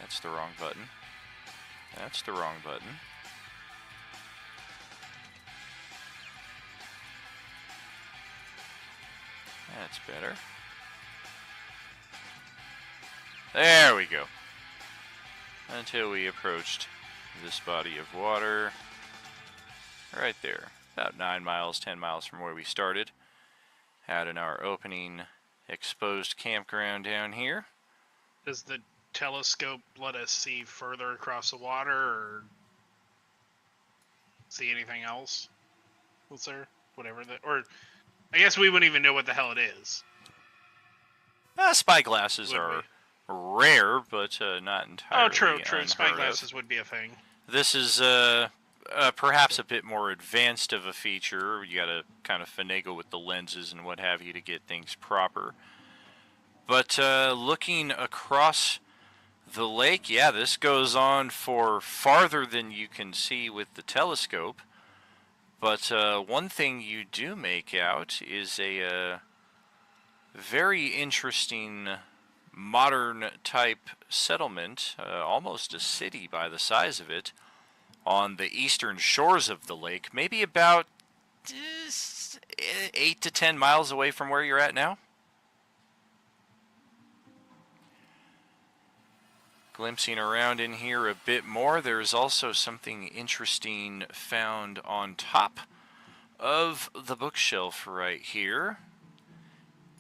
That's the wrong button. That's the wrong button. That's better. There we go. Until we approached this body of water. Right there. About 9 miles, 10 miles from where we started. Out in our opening exposed campground down here. Does the telescope let us see further across the water, or see anything else? Was there? Whatever that, or I guess we wouldn't even know what the hell it is. Spy glasses Would are rare, but not entirely Oh, true. unheard Spy of. glasses would be a thing. This is perhaps a bit more advanced of a feature. You got to kind of finagle with the lenses and what have you to get things proper. But looking across the lake, yeah, this goes on for farther than you can see with the telescope. But one thing you do make out is a very interesting modern type settlement, almost a city by the size of it, on the eastern shores of the lake, maybe about just 8 to 10 miles away from where you're at now. Glimpsing around in here a bit more, there's also something interesting found on top of the bookshelf right here.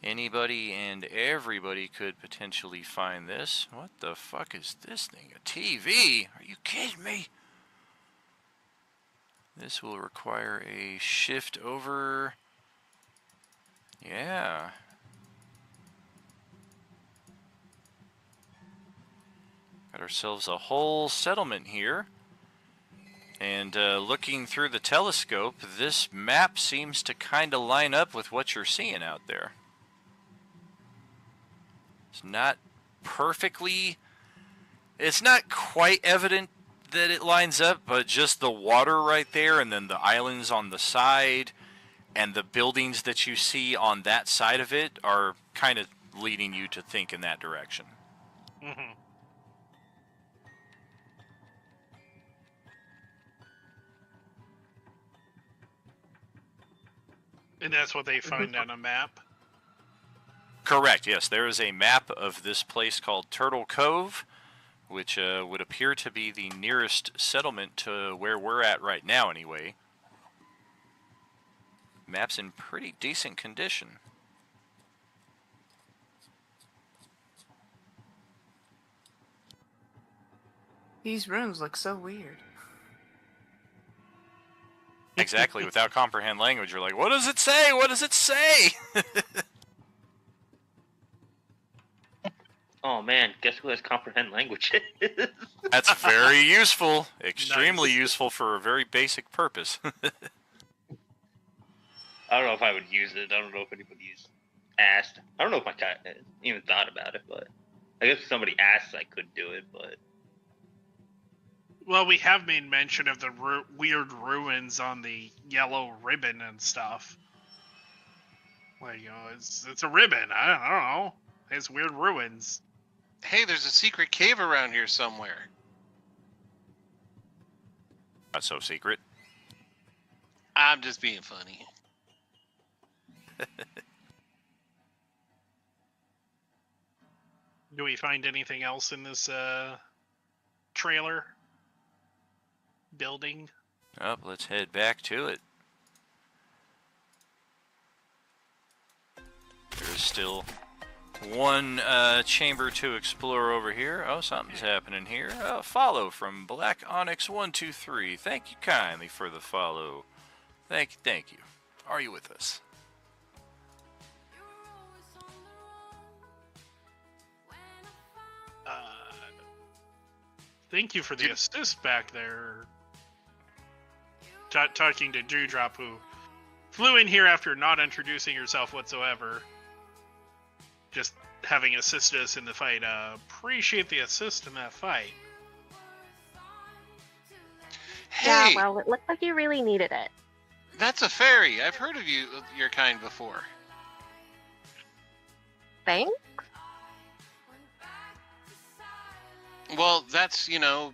Anybody and everybody could potentially find this. What the fuck is this thing? A TV? Are you kidding me? This will require a shift over. Yeah. Got ourselves a whole settlement here. And looking through the telescope, this map seems to kind of line up with what you're seeing out there. It's not perfectly... It's not quite evident that it lines up, but just the water right there and then the islands on the side and the buildings that you see on that side of it are kind of leading you to think in that direction. Mm-hmm. And that's what they find on a map. Correct, yes. There is a map of this place called Turtle Cove, which would appear to be the nearest settlement to where we're at right now, anyway. Map's in pretty decent condition. These runes look so weird. Exactly, without comprehend language, you're like, what does it say? What does it say? Oh man, guess who has comprehend languages? That's very useful. Extremely Nice. useful for a very basic purpose. I don't know if I would use it. I don't know if anybody's asked. I don't know if I even thought about it, but I guess if somebody asks, I could do it. But Well, we have made mention of the weird ruins on the yellow ribbon and stuff. Like, you know, it's a ribbon. I don't know. It's weird ruins. Hey, there's a secret cave around here somewhere. Not so secret. I'm just being funny. Do we find anything else in this trailer building? Oh, let's head back to it. There's still one chamber to explore over here. Oh, something's happening here. Follow from Black Onyx 123. Thank you kindly for the follow. Thank you. Are you with us? Thank you for the assist back there. Talking to Dewdrop, who flew in here after not introducing herself whatsoever. Just having assisted us in the fight. Appreciate the assist in that fight. Hey, Yeah, well, it looked like you really needed it. that's a fairy. I've heard of your kind before. Thanks. Well, that's,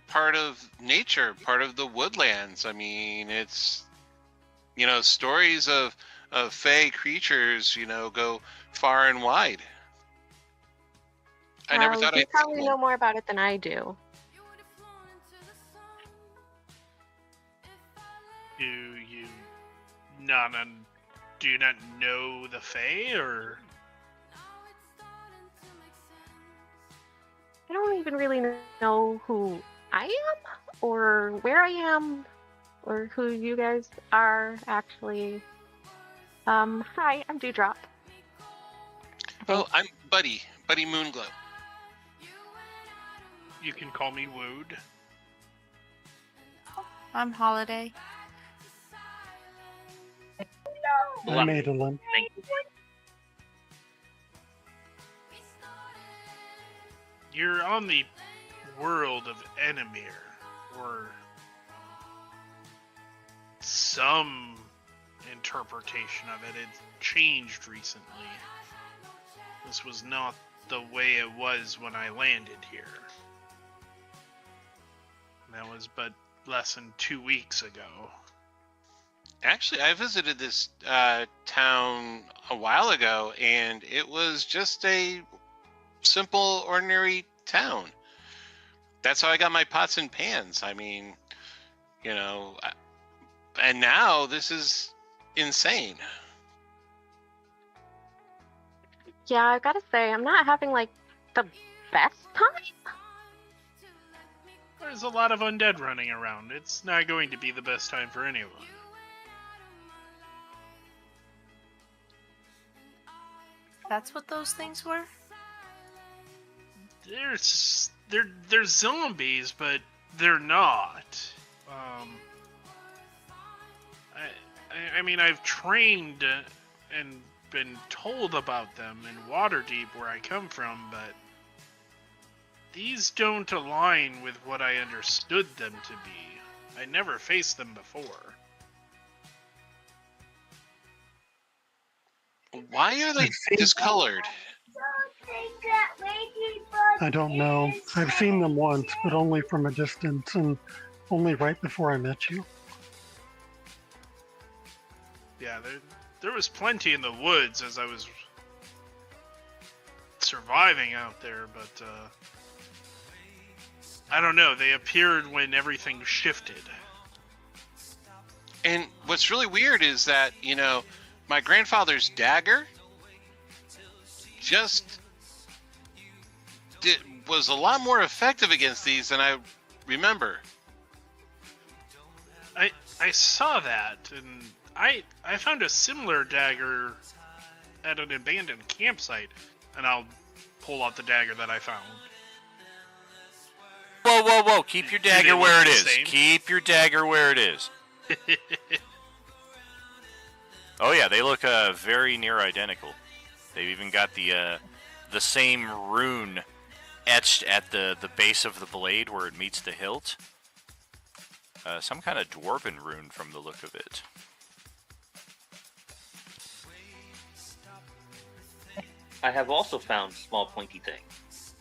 part of nature, part of the woodlands. I mean, it's, stories of fey creatures, go far and wide. I never thought You I'd probably see know one. more about it than I do. Do you not know the Fae, or? I don't even really know who I am, or where I am, or who you guys are, actually. Hi, I'm Dewdrop. Oh, I'm Buddy Moonglow. You can call me Wood. I'm Holiday. I made a limp. thank you. You're on the world of Enemir, or some interpretation of it. It's changed recently. This was not the way it was when I landed here. That was but less than 2 weeks ago. Actually, I visited this town a while ago, and it was just a simple, ordinary town. That's how I got my pots and pans. I mean, you know, and now this is insane. Yeah, I gotta say, I'm not having like the best time. There's a lot of undead running around. It's not going to be the best time for anyone. That's what those things were? They're zombies, but they're not. I mean, I've trained and been told about them in Waterdeep, where I come from, but these don't align with what I understood them to be. I never faced them before. Why are they discolored? I don't know. I've seen them once, but only from a distance and only right before I met you. Yeah, there was plenty in the woods as I was surviving out there, but I don't know. They appeared when everything shifted. And what's really weird is that, you know, my grandfather's dagger just was a lot more effective against these than I remember. I saw that, and I found a similar dagger at an abandoned campsite, and I'll pull out the dagger that I found. Whoa, whoa, whoa! Keep your Do they dagger look where it the is. same? Keep your dagger where it is. Oh yeah, they look very near identical. They've even got the same rune etched at the base of the blade where it meets the hilt. Some kind of dwarven rune from the look of it. I have also found small pointy things.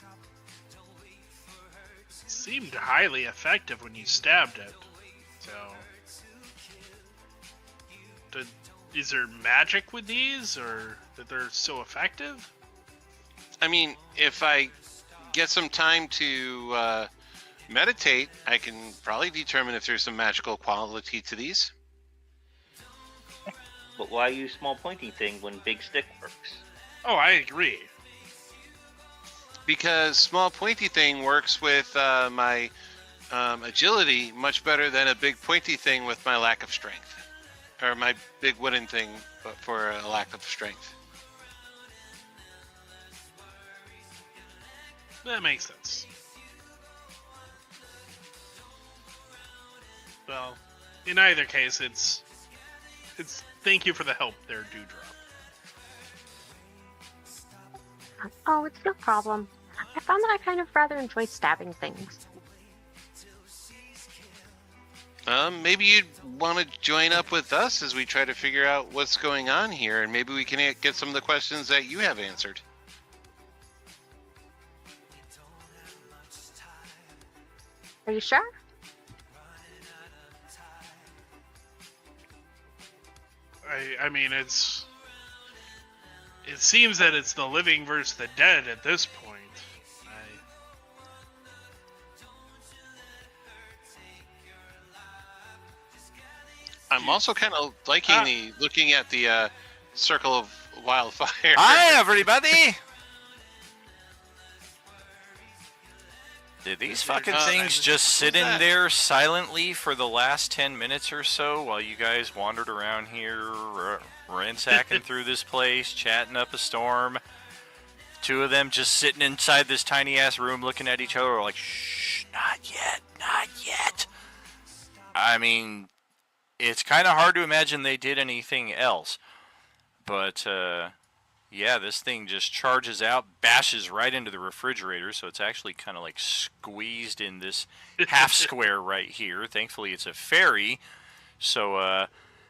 Seemed highly effective when you stabbed it. So, is there magic with these, or that they're so effective? I mean, if I get some time to meditate, I can probably determine if there's some magical quality to these. But why use small pointy thing when big stick works? Oh, I agree. Because small pointy thing works with my agility much better than a big pointy thing with my lack of strength. Or my big wooden thing, but for a lack of strength. That makes sense. Well, in either case, it's thank you for the help there, Dewdrop. Oh, it's no problem. I found that I kind of rather enjoy stabbing things. Maybe you'd want to join up with us as we try to figure out what's going on here, and maybe we can get some of the questions that you have answered. Are you sure? I mean, it seems that it's the living versus the dead at this point. I'm also kind of liking looking at the circle of wildfire. Hi, everybody! Did these fucking things just sit in there silently for the last 10 minutes or so while you guys wandered around here, ransacking through this place, chatting up a storm? Two of them just sitting inside this tiny-ass room looking at each other like, shh, not yet, not yet. I mean, it's kind of hard to imagine they did anything else. But, yeah, this thing just charges out, bashes right into the refrigerator, so it's actually kind of like squeezed in this half square right here. Thankfully, it's a fairy, so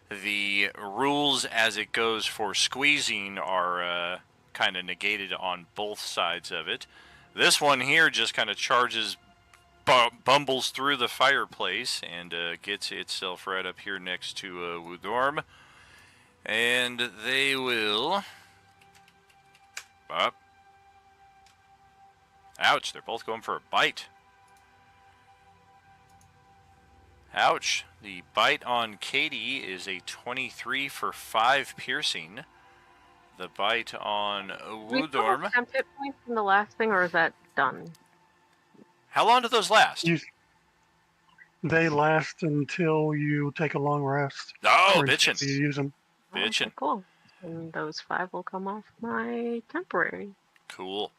the rules as it goes for squeezing are kind of negated on both sides of it. This one here just kind of charges bumbles through the fireplace and gets itself right up here next to Wudorm. And they will... Up. Ouch, they're both going for a bite. Ouch. The bite on Katie is a 23 for 5 piercing. The bite on We still Wudorm... have temp hit points from the last thing, or is that done? How long do those last? They last until you take a long rest. Oh, or until bitchin'. you use them. Bitchin'. Okay, cool. And those 5 will come off my temporary. Cool.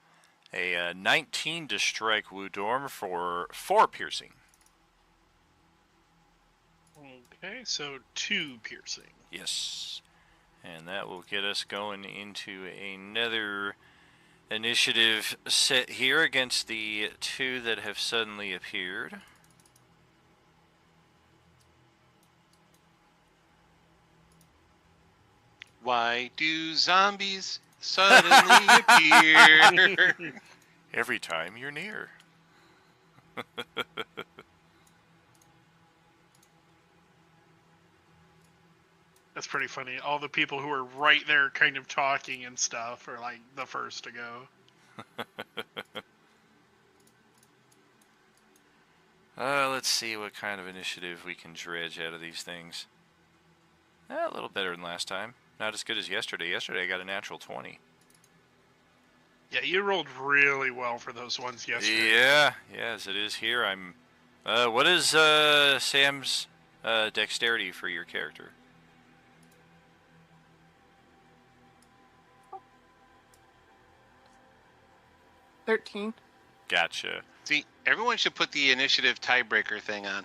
A 19 to strike Wudorm for 4 piercing. Okay, so 2 piercing. Yes. And that will get us going into another initiative set here against the 2 that have suddenly appeared. Why do zombies suddenly appear? Every time you're near. That's pretty funny. All the people who are right there kind of talking and stuff are like the first to go. Let's see what kind of initiative we can dredge out of these things. A little better than last time. Not as good as yesterday. Yesterday I got a natural 20. Yeah, you rolled really well for those ones yesterday. Yeah, as it is here. I'm. What is Sam's dexterity for your character? $13. Gotcha. See, everyone should put the initiative tiebreaker thing on.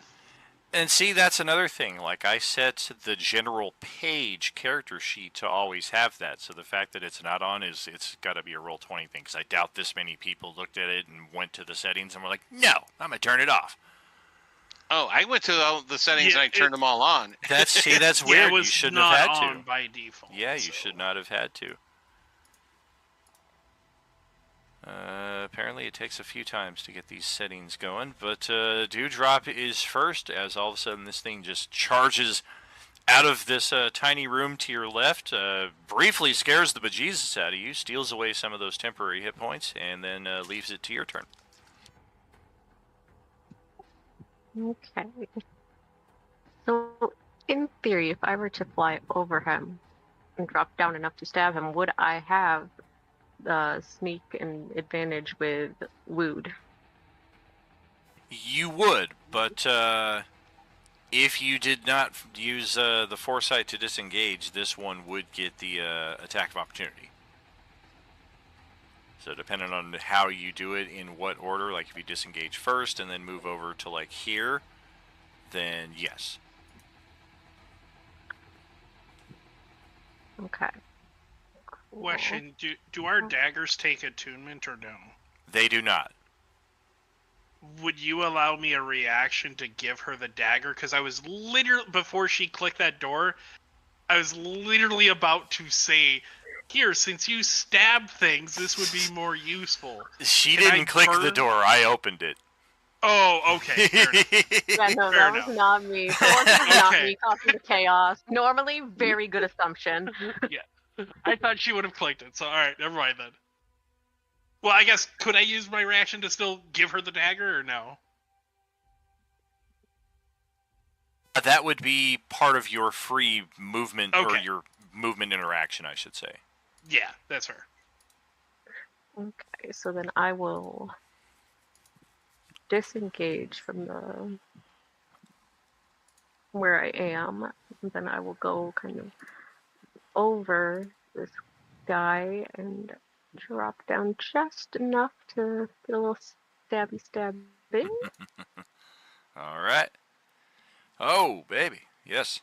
And see, that's another thing. Like, I set the general page character sheet to always have that. So the fact that it's not on is, it's got to be a roll 20 thing. Because I doubt this many people looked at it and went to the settings and were like, no, I'm going to turn it off. Oh, I went to all the settings Yeah, and I turned them all on. That's Yeah, weird. it was You shouldn't not have had on to. by default. Yeah, you so. should not have had to. Apparently it takes a few times to get these settings going, but Dewdrop is first, as all of a sudden this thing just charges out of this tiny room to your left, briefly scares the bejesus out of you, steals away some of those temporary hit points, and then leaves it to your turn. Okay. So, in theory, if I were to fly over him and drop down enough to stab him, would I have sneak and advantage with Wood? You would, but if you did not use the foresight to disengage, this one would get the attack of opportunity. So depending on how you do it, in what order, like if you disengage first and then move over to like here, then yes. Okay. Question: Do our daggers take attunement or no? They do not. Would you allow me a reaction to give her the dagger? Because I was literally, before she clicked that door, I was literally about to say, here, since you stab things, this would be more useful. She Can I didn't click the burn- door, I opened it. Oh, okay. Fair enough. Yeah, no, Fair that was enough. not me. For once, it was not Okay. me causing the chaos. Normally, very good assumption. I thought she would have clicked it, so alright, never mind then. Well, I guess, could I use my reaction to still give her the dagger, or no? That would be part of your free movement, or Okay. your movement interaction, I should say. Yeah, that's her. Okay, so then I will disengage from the where I am, and then I will go kind of over this guy and drop down just enough to get a little stabbing. Alright. Oh, baby. Yes.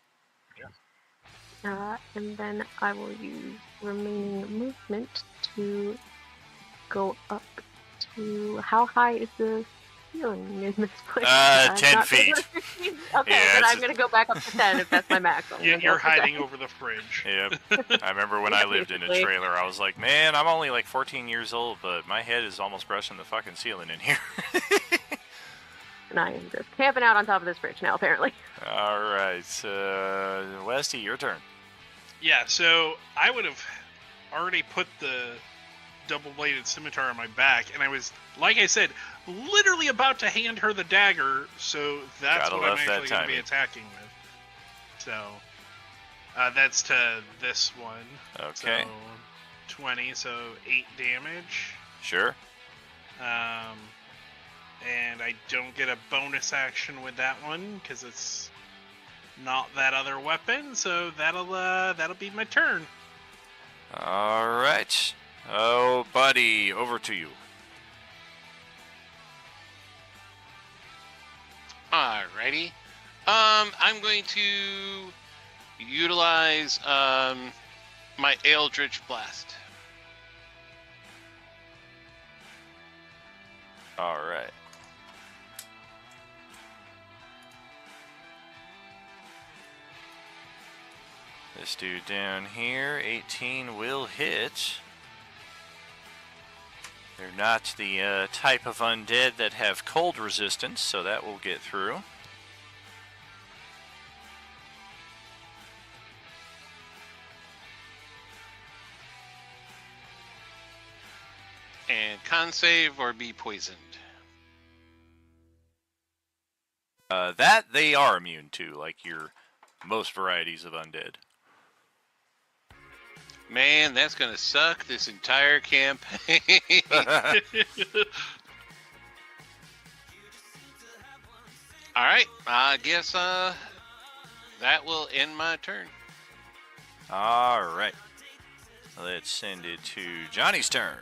And then I will use remaining movement to go up to, how high is the ceiling in this place? 10 not feet. Okay, Yeah, then it's I'm gonna go back up to 10 if that's my max. I'm Yeah, gonna go you're up to hiding 10. over the fridge. Yep. I remember when I lived in a Basically. trailer, I was like, man, I'm only like 14 years old, but my head is almost brushing the fucking ceiling in here. and I am just camping out on top of this bridge now, apparently. All right, Westy, your turn. Yeah, so I would have already put the double-bladed scimitar on my back, and I was, like I said, literally about to hand her the dagger, so that's Gotta what I'm love that actually going to be timing. attacking with. So, that's to this one. Okay. So, 20, so 8 damage. Sure. And I don't get a bonus action with that one, because it's not that other weapon, so that'll be my turn. All right. Oh, buddy, over to you. Alrighty. I'm going to utilize my Eldritch Blast. All right. This dude down here, 18 will hit. They're not the type of undead that have cold resistance, so that will get through. And con save or be poisoned. That they are immune to, like your most varieties of undead. Man, that's gonna suck this entire campaign. Alright, I guess that will end my turn. All right. Let's send it to Johnny's turn.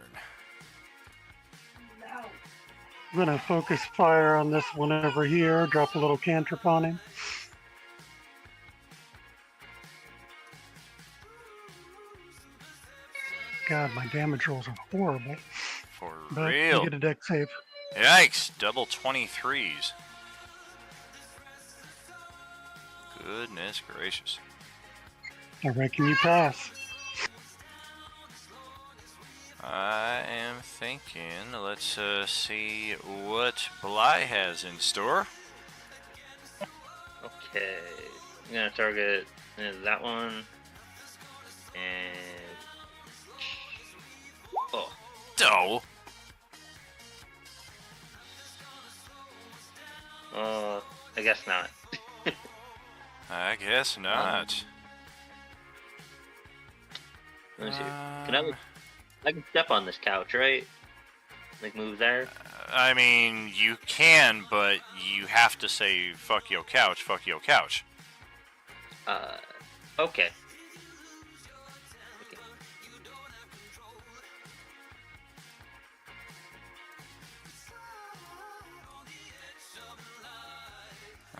I'm gonna focus fire on this one over here. Drop a little cantrip on him. God, my damage rolls are horrible. For But real. I get a deck save. Yikes, double 23s. Goodness gracious. I reckon you pass. I am thinking, let's see what Bly has in store. Okay. I'm gonna target that one. And Oh, I guess not. I guess not. Let me see. I can step on this couch, right? Like move there. I mean, you can, but you have to say, fuck your couch, fuck your couch. Okay.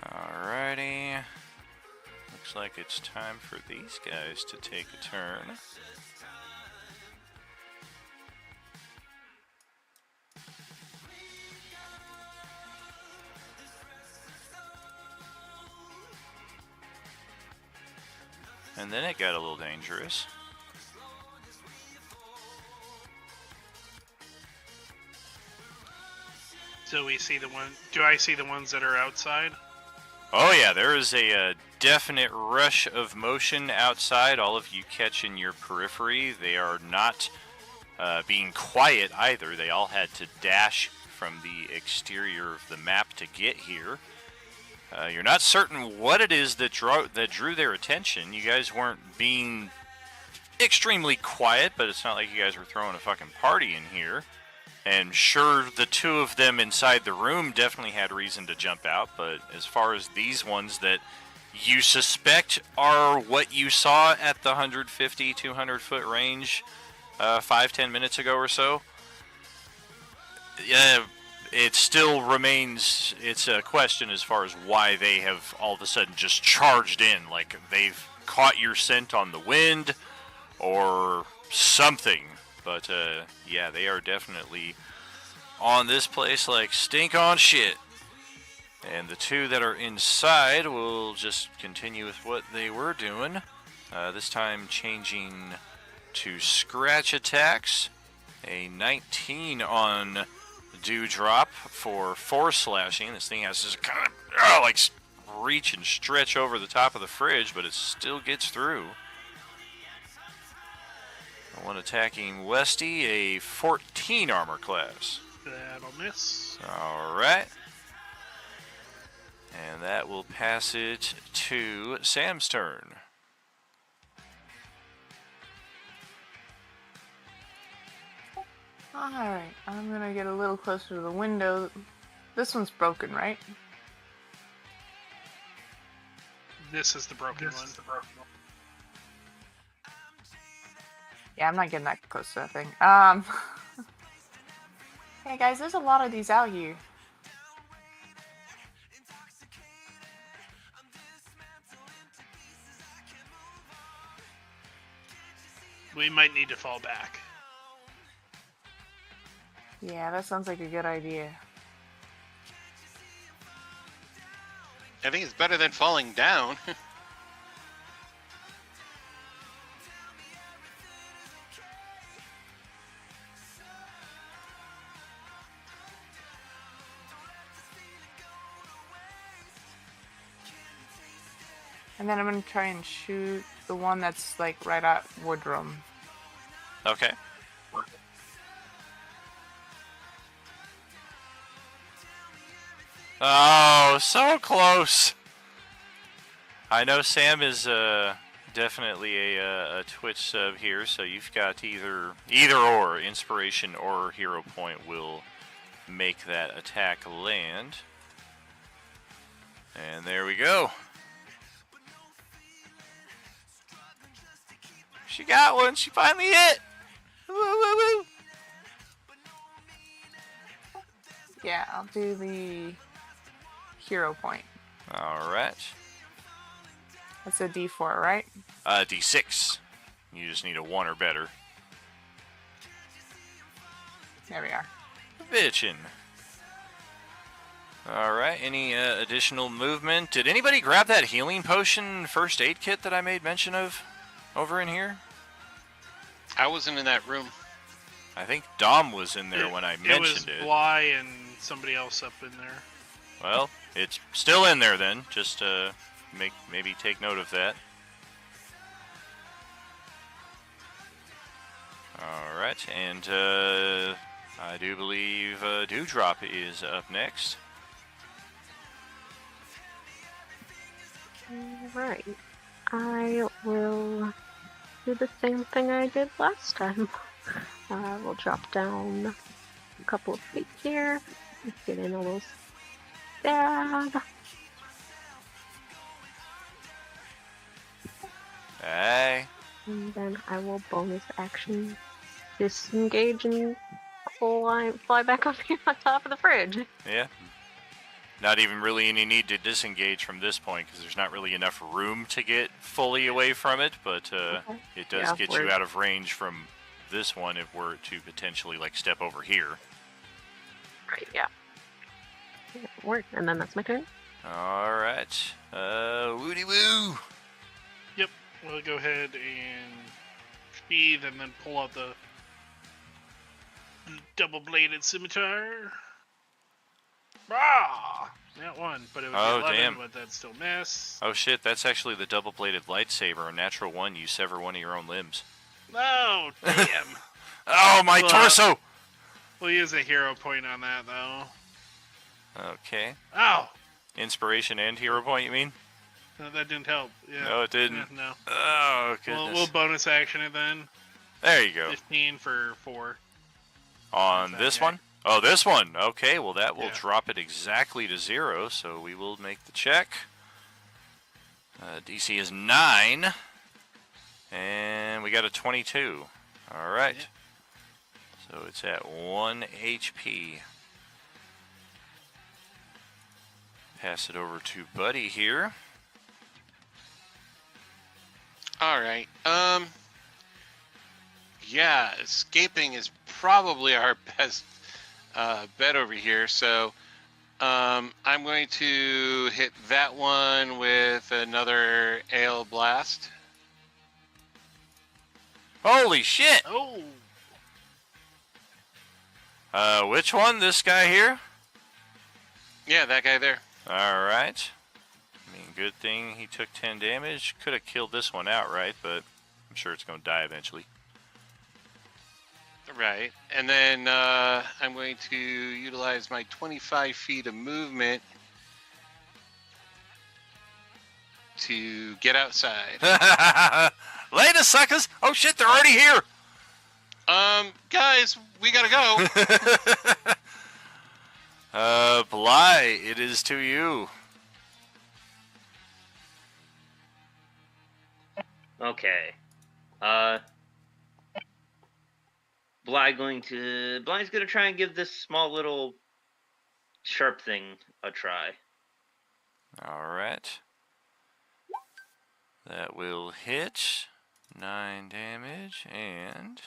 Alrighty. Looks like it's time for these guys to take a turn. And then it got a little dangerous. So we see the one. Do I see the ones that are outside? Oh yeah, there is a definite rush of motion outside. All of you catch in your periphery. They are not being quiet either. They all had to dash from the exterior of the map to get here. You're not certain what it is that drew their attention. You guys weren't being extremely quiet, but it's not like you guys were throwing a fucking party in here. And sure, the two of them inside the room definitely had reason to jump out, but as far as these ones that you suspect are what you saw at the 150, 200 foot range 5-10 minutes ago or so, it still remains, it's a question as far as why they have all of a sudden just charged in, like they've caught your scent on the wind or something. But, yeah, they are definitely on this place like stink on shit. And the two that are inside will just continue with what they were doing. This time changing to scratch attacks. A 19 on Dewdrop for 4 slashing. This thing has to just kind of reach and stretch over the top of the fridge, but it still gets through. One attacking Westy, a 14 armor class. That'll miss. All right. And that will pass it to Sam's turn. Alright, I'm gonna get a little closer to the window. This one's broken, right? This is the broken one. Yeah, I'm not getting that close to that thing. Hey guys, there's a lot of these out here. We might need to fall back. Yeah, that sounds like a good idea. I think it's better than falling down. And then I'm gonna try and shoot the one that's like right at Woodrum. Okay. Oh, so close. I know Sam is definitely a Twitch sub here, so you've got either or inspiration or hero point will make that attack land. And there we go. She got one. She finally hit. Woo, woo, woo. Yeah, I'll do the hero point. All right. That's a D4, right? D6. You just need a 1 or better. There we are. Bitchin'. All right. Any additional movement? Did anybody grab that healing potion first aid kit that I made mention of over in here? I wasn't in that room. I think Dom was in there when I mentioned It it. was Bly and somebody else up in there. Well, it's still in there then. Just maybe take note of that. All right, and I do believe Dewdrop is up next. Right. I will do the same thing I did last time. I will drop down a couple of feet here. Get in a little stab. Hey. And then I will bonus action disengage and fly back up here on top of the fridge. Yeah. Not even really any need to disengage from this point because there's not really enough room to get fully away from it, but it does Yeah, get we're- you out of range from this one if we're to potentially like step over here. Right, yeah. Work, and then that's my turn. All right. Woody woo. Yep. We'll go ahead and sheathe and then pull out the double-bladed scimitar. Ah! That one, but it was Oh, 11, damn. but that still miss. Oh shit, that's actually the double-bladed lightsaber. A natural one, you sever one of your own limbs. No, damn. Oh, my Well, torso! We'll use a hero point on that, though. Okay. Oh! Inspiration and hero point, you mean? No, that didn't help. Yeah. No, it didn't. No. Oh, goodness. We'll bonus action it then. There you go. 15 for 4. On that this guy. one? Oh, this one. Okay, well, that will Yeah. drop it exactly to 0, so we will make the check. DC is 9. And we got a 22. All right. Yeah. So it's at 1 HP. Pass it over to Buddy here. All right. Yeah, escaping is probably our best bet over here. So I'm going to hit that one with another Ale Blast. Holy shit! Oh! Which one? This guy here? Yeah, that guy there. All right. I mean, good thing he took 10 damage. Could have killed this one outright, but I'm sure it's going to die eventually. Right. And then I'm going to utilize my 25 feet of movement to get outside. Later, suckers! Oh shit, they're already here! Guys, we gotta go. Bly, it is to you. Okay. Bligh's gonna try and give this small little sharp thing a try. Alright. That will hit. 9 damage, and...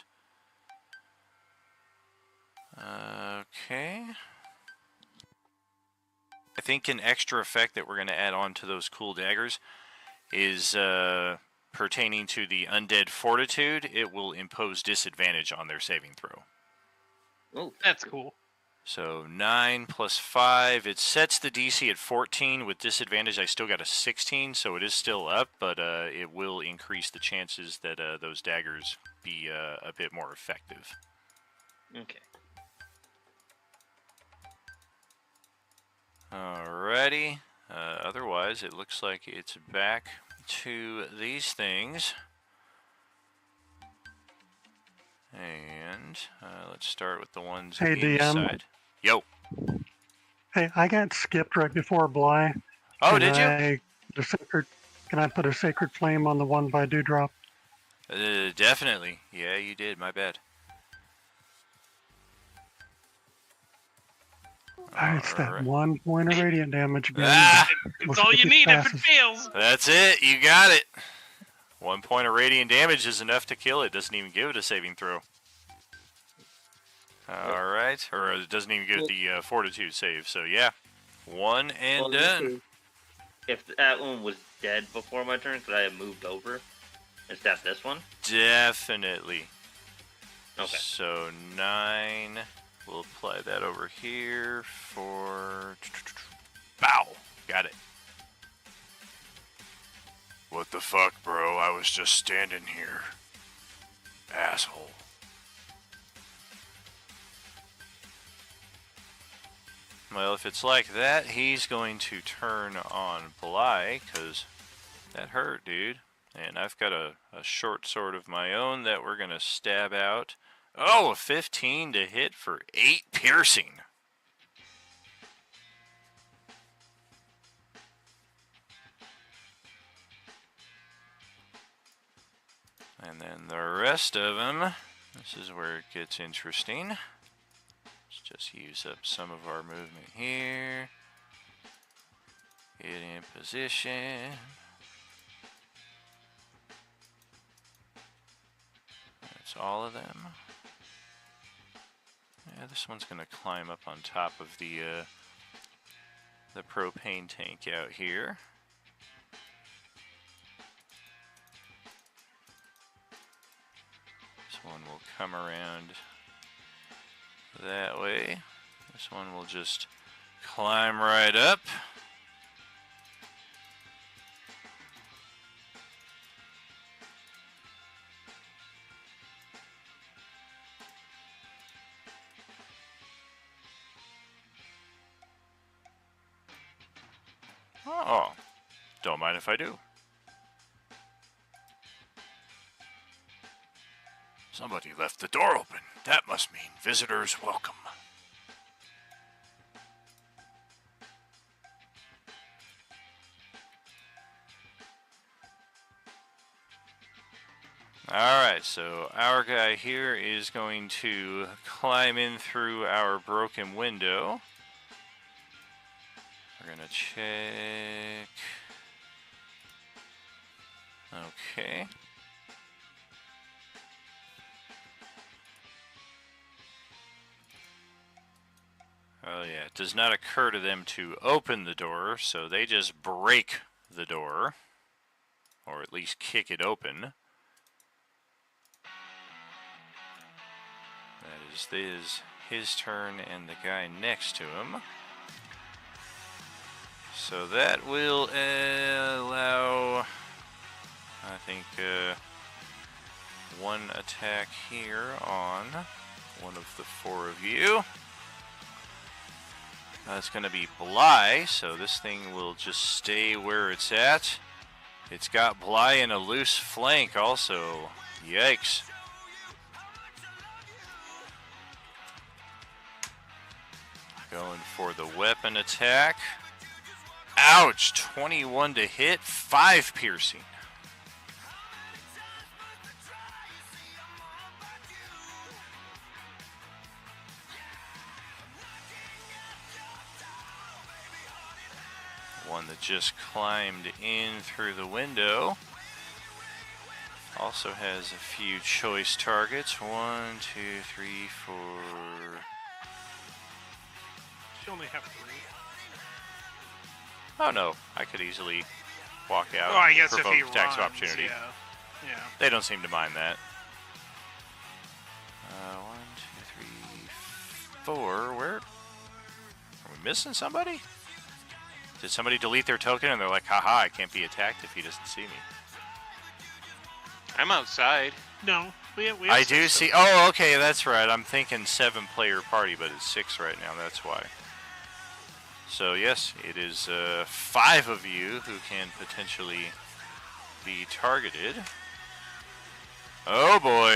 Okay. I think an extra effect that we're going to add on to those cool daggers is pertaining to the Undead Fortitude. It will impose disadvantage on their saving throw. Oh, That's cool. So 9 plus 5, it sets the DC at 14. With disadvantage, I still got a 16, so it is still up, but it will increase the chances that those daggers be a bit more effective. okay. Alrighty. Otherwise, it looks like it's back to these things. And let's start with the ones Hey, DM. inside. Yo. Hey, I got skipped right before Bly. Oh, did you? Can I put a sacred flame on the one by Dewdrop? Definitely. Yeah, you did. My bad. It's that Alright. 1 point of radiant damage again. Ah, It's Looks all like you it need if it passes. fails. that's it. You got it. 1 point of radiant damage is enough to kill it. Doesn't even give it a saving throw. Alright. Or it doesn't even give it the fortitude save. So, yeah. 1 and Well, done. If that one was dead before my turn, could I have moved over and stabbed this one? Definitely. Okay. So 9. We'll apply that over here for... Bow! Got it. What the fuck, bro? I was just standing here. Asshole. Well, if it's like that, he's going to turn on Bly, because that hurt, dude. And I've got a short sword of my own that we're going to stab out. Oh, a 15 to hit for 8 piercing. And then the rest of them, this is where it gets interesting. Let's just use up some of our movement here. Get in position. That's all of them. Yeah, this one's gonna climb up on top of the propane tank out here. This one will come around that way. This one will just climb right up. Oh, don't mind if I do. Somebody left the door open. That must mean visitors welcome. Alright, so our guy here is going to climb in through our broken window. We're gonna check. Okay. Oh yeah, it does not occur to them to open the door, so they just break the door. Or at least kick it open. That because this is his turn and the guy next to him. So that will allow, I think, one attack here on one of the four of you. That's going to be Bly, so this thing will just stay where it's at. It's got Bly in a loose flank also. Yikes. Going for the weapon attack. Ouch! 21 to hit, 5 piercing. One that just climbed in through the window. Also has a few choice targets. 1, 2, 3, 4. You only have 3. Oh no, I could easily walk out. Oh, I guess and if he provoke attacks of runs, opportunity. yeah. They don't seem to mind that. 1, 2, 3, 4. Where? Are we missing somebody? Did somebody delete their token and they're like, haha, I can't be attacked if he doesn't see me? I'm outside. No, we have I 6 do see. tokens. Oh, okay, that's right. I'm thinking 7-player party, but it's 6 right now. That's why. So yes, it is 5 of you who can potentially be targeted. Oh boy.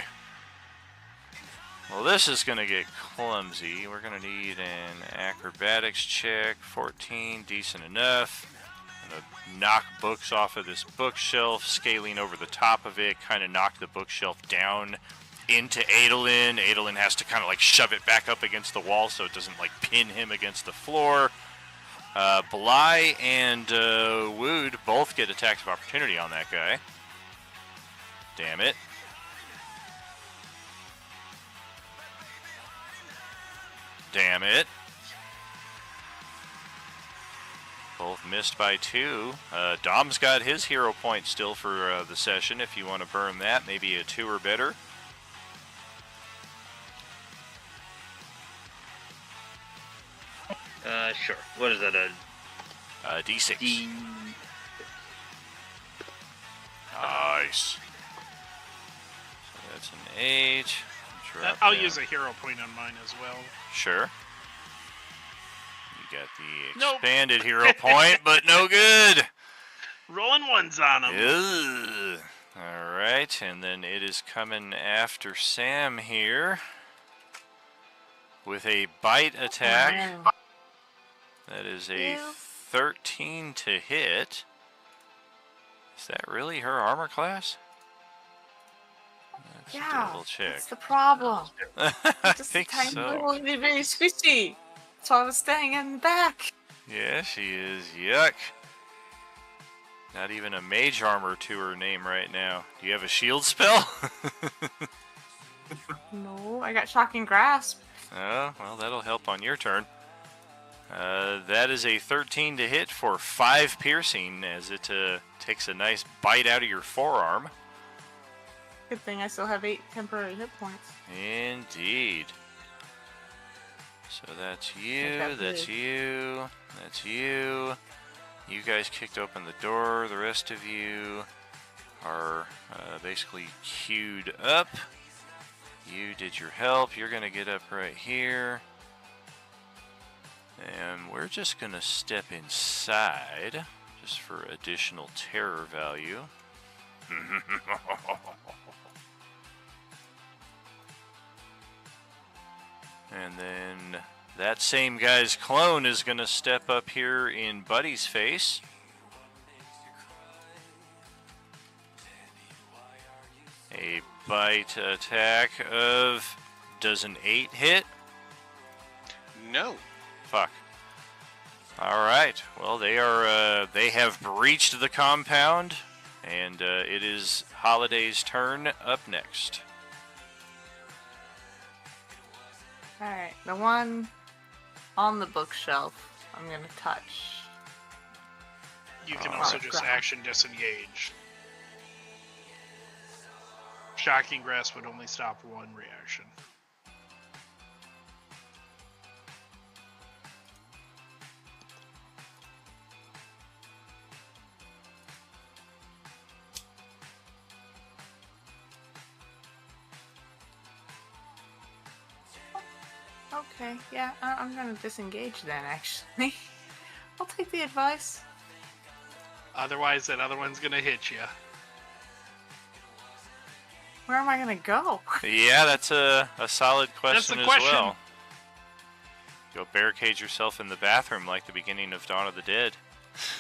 Well, this is going to get clumsy. We're going to need an acrobatics check. 14, decent enough. I'm going to knock books off of this bookshelf, scaling over the top of it, kind of knock the bookshelf down into Adolin. Adolin has to kind of like shove it back up against the wall so it doesn't like pin him against the floor. Bly and Wood both get attacks of opportunity on that guy. Damn it. Damn it. Both missed by 2. Dom's got his hero point still for the session if you want to burn that. Maybe a 2 or better. Sure. What is that? D6. D. Nice. So that's an 8. Drop I'll down. use a hero point on mine as well. Sure. You got the Nope. expanded hero point, but no good. Rolling ones on him. Ugh. All right, and then it is coming after Sam here with a bite attack. Wow. That is a Ew. 13 to hit. Is that really her armor class? Let's Yeah, double check. that's the problem. I Just think a tiny so. little, very squishy. So I was staying in the back. Yeah, she is. Yuck. Not even a mage armor to her name right now. Do you have a shield spell? No, I got shocking grasp. Oh, well, that'll help on your turn. That is a 13 to hit for 5 piercing as it takes a nice bite out of your forearm. Good thing I still have 8 temporary hit points. Indeed. So that's you, that that's big. you, that's you. You guys kicked open the door. The rest of you are basically queued up. You did your help. You're going to get up right here. And we're just going to step inside just for additional terror value. And then that same guy's clone is going to step up here in Buddy's face. A bite attack of... Does an 8 hit? No. Fuck. Alright, well they have breached the compound, and it is Holiday's turn up next. Alright, the one on the bookshelf I'm gonna touch. You can Oh, also right. just action disengage. Shocking Grasp would only stop one reaction. Okay, yeah, I'm gonna disengage then, actually. I'll take the advice. Otherwise, that other one's gonna hit you. Where am I gonna go? Yeah, that's a solid question the as question. well. Go barricade yourself in the bathroom like the beginning of Dawn of the Dead.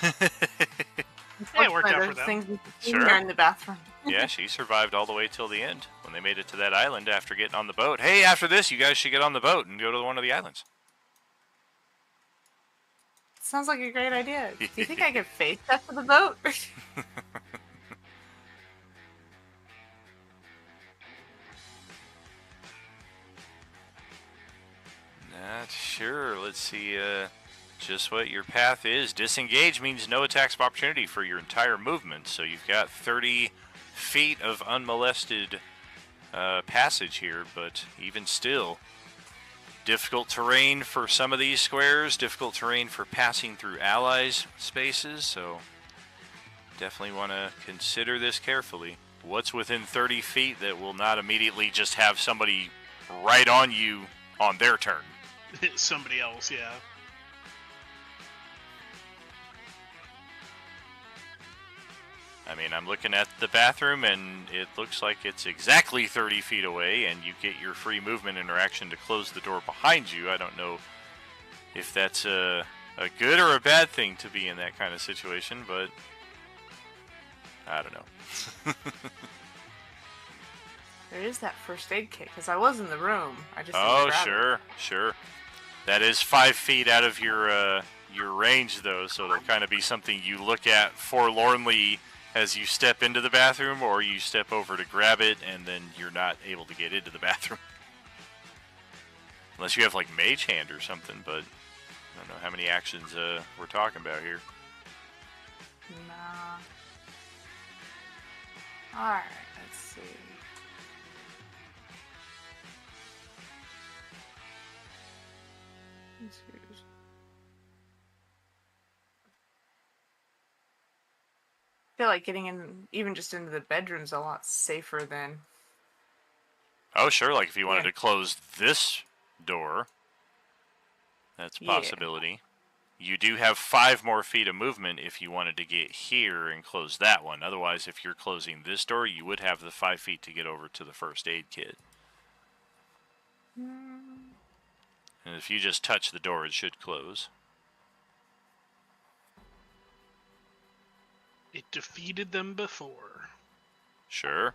Hey, it worked out for There's them. things you can see Sure. here in the bathroom. Yeah, she survived all the way till the end when they made it to that island after getting on the boat. Hey, after this, you guys should get on the boat and go to one of the islands. Sounds like a great idea. Do you think I could face that for the boat? Not sure. Let's see just what your path is. Disengage means no attacks of opportunity for your entire movement. So you've got 30 feet of unmolested passage here, but even still, difficult terrain for some of these squares, difficult terrain for passing through allies' spaces, so definitely want to consider this carefully. What's within 30 feet that will not immediately just have somebody right on you on their turn? Somebody else, yeah. I mean, I'm looking at the bathroom, and it looks like it's exactly 30 feet away, and you get your free movement interaction to close the door behind you. I don't know if that's a good or a bad thing to be in that kind of situation, but I don't know. There is that first aid kit, because I was in the room. I just didn't Oh, grab it. sure. That is 5 feet out of your range, though, so it'll kind of be something you look at forlornly as you step into the bathroom, or you step over to grab it, and then you're not able to get into the bathroom. Unless you have, like, Mage Hand or something, but I don't know how many actions we're talking about here. Nah. Alright, let's see. I feel like getting in, even just into the bedroom's a lot safer than. Oh, sure, like if you wanted Yeah. to close this door, that's a Yeah. possibility. You do have 5 more feet of movement if you wanted to get here and close that one. Otherwise, if you're closing this door, you would have the 5 feet to get over to the first aid kit. And if you just touch the door, it should close. It defeated them before. Sure.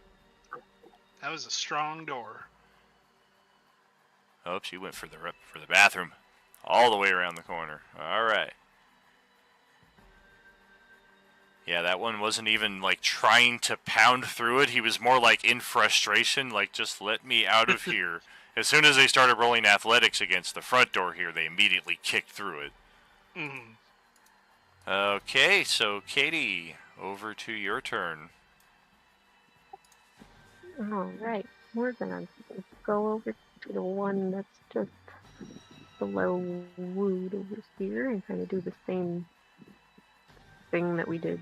That was a strong door. Oh, she went for the bathroom. All the way around the corner. All right. Yeah, that one wasn't even, like, trying to pound through it. He was more, like, in frustration, like, just let me out of here. As soon as they started rolling athletics against the front door here, they immediately kicked through it. Mm-hmm. Okay, so, Katie, over to your turn. Alright, we're gonna go over to the one that's just below Wood over here and kind of do the same thing that we did.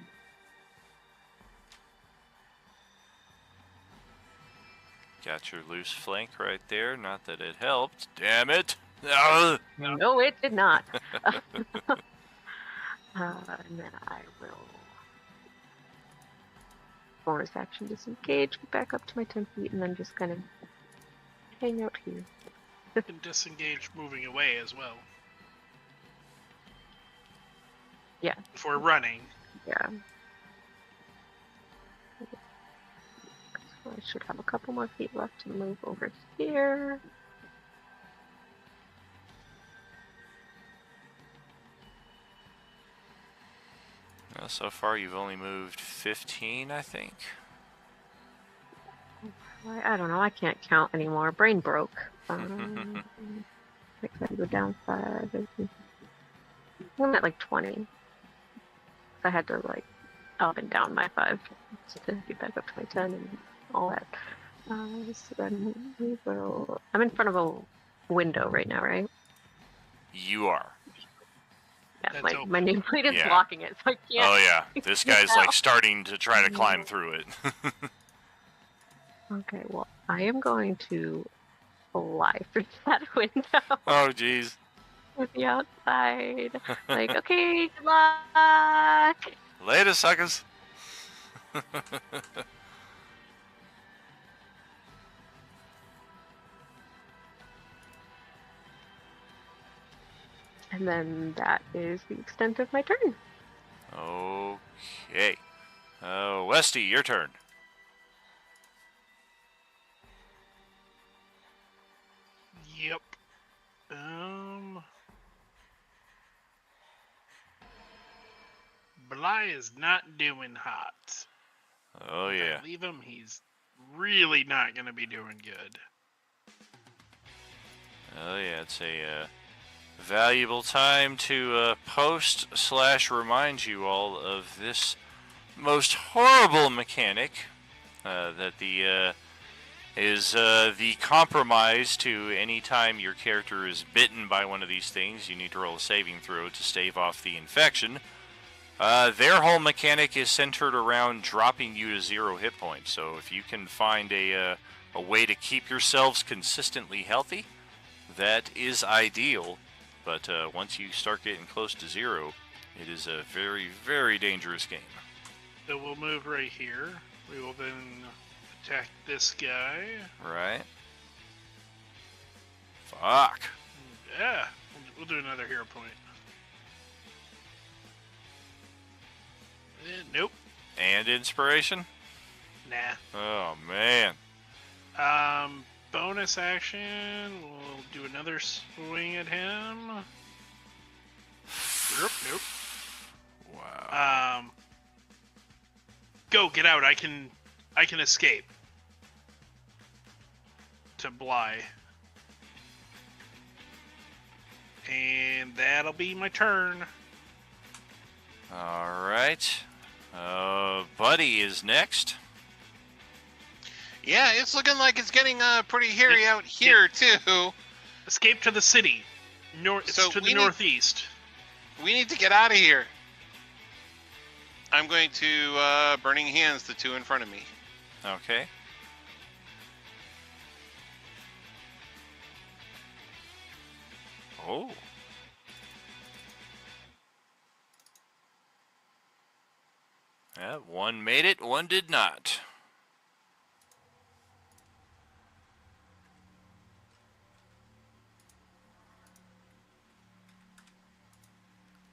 Got your loose flank right there. Not that it helped. Damn it! Ugh. No, it did not. And then I will bonus action disengage, get back up to my 10 feet, and then just kind of hang out here. You can disengage moving away as well. Yeah. If we're running. Yeah. So I should have a couple more feet left to move over here. Well, so far you've only moved 15, I think. I don't know. I can't count anymore. Brain broke. I gotta go down 5. I'm at like 20. I had to like up and down my 5 to get back up to my 10 and all that. So then we will. I'm in front of a window right now, right? You are. Yeah, That's my open. nameplate is Yeah. blocking it, so I can't. Oh yeah, this guy's Yeah. like starting to try to climb through it. Okay, well, I am going to fly through that window Oh, jeez. to the outside. Like, okay, good luck. Later, suckers. And then that is the extent of my turn. Okay. Westy, your turn. Yep. Bly is not doing hot. Oh, If yeah. I leave him, he's really not going to be doing good. Oh, yeah. It's a valuable time to post/remind you all of this most horrible mechanic that is the compromise to any time your character is bitten by one of these things. You need to roll a saving throw to stave off the infection. Their whole mechanic is centered around dropping you to 0 hit points. So if you can find a way to keep yourselves consistently healthy, that is ideal. But once you start getting close to 0, it is a very, very dangerous game. So we'll move right here. We will then attack this guy. Right? Fuck. Yeah, we'll do another hero point. Nope. And inspiration? Nah. Oh, man. Bonus action. We'll do another swing at him. Nope. Wow. Go, get out. I can escape. To Bly. And that'll be my turn. All right. Buddy is next. Yeah, it's looking like it's getting pretty hairy out here too. Escape to the city. So To we the need- northeast. We need to get out of here. I'm going to Burning Hands the two in front of me. Okay. Oh. Yeah, one made it, one did not.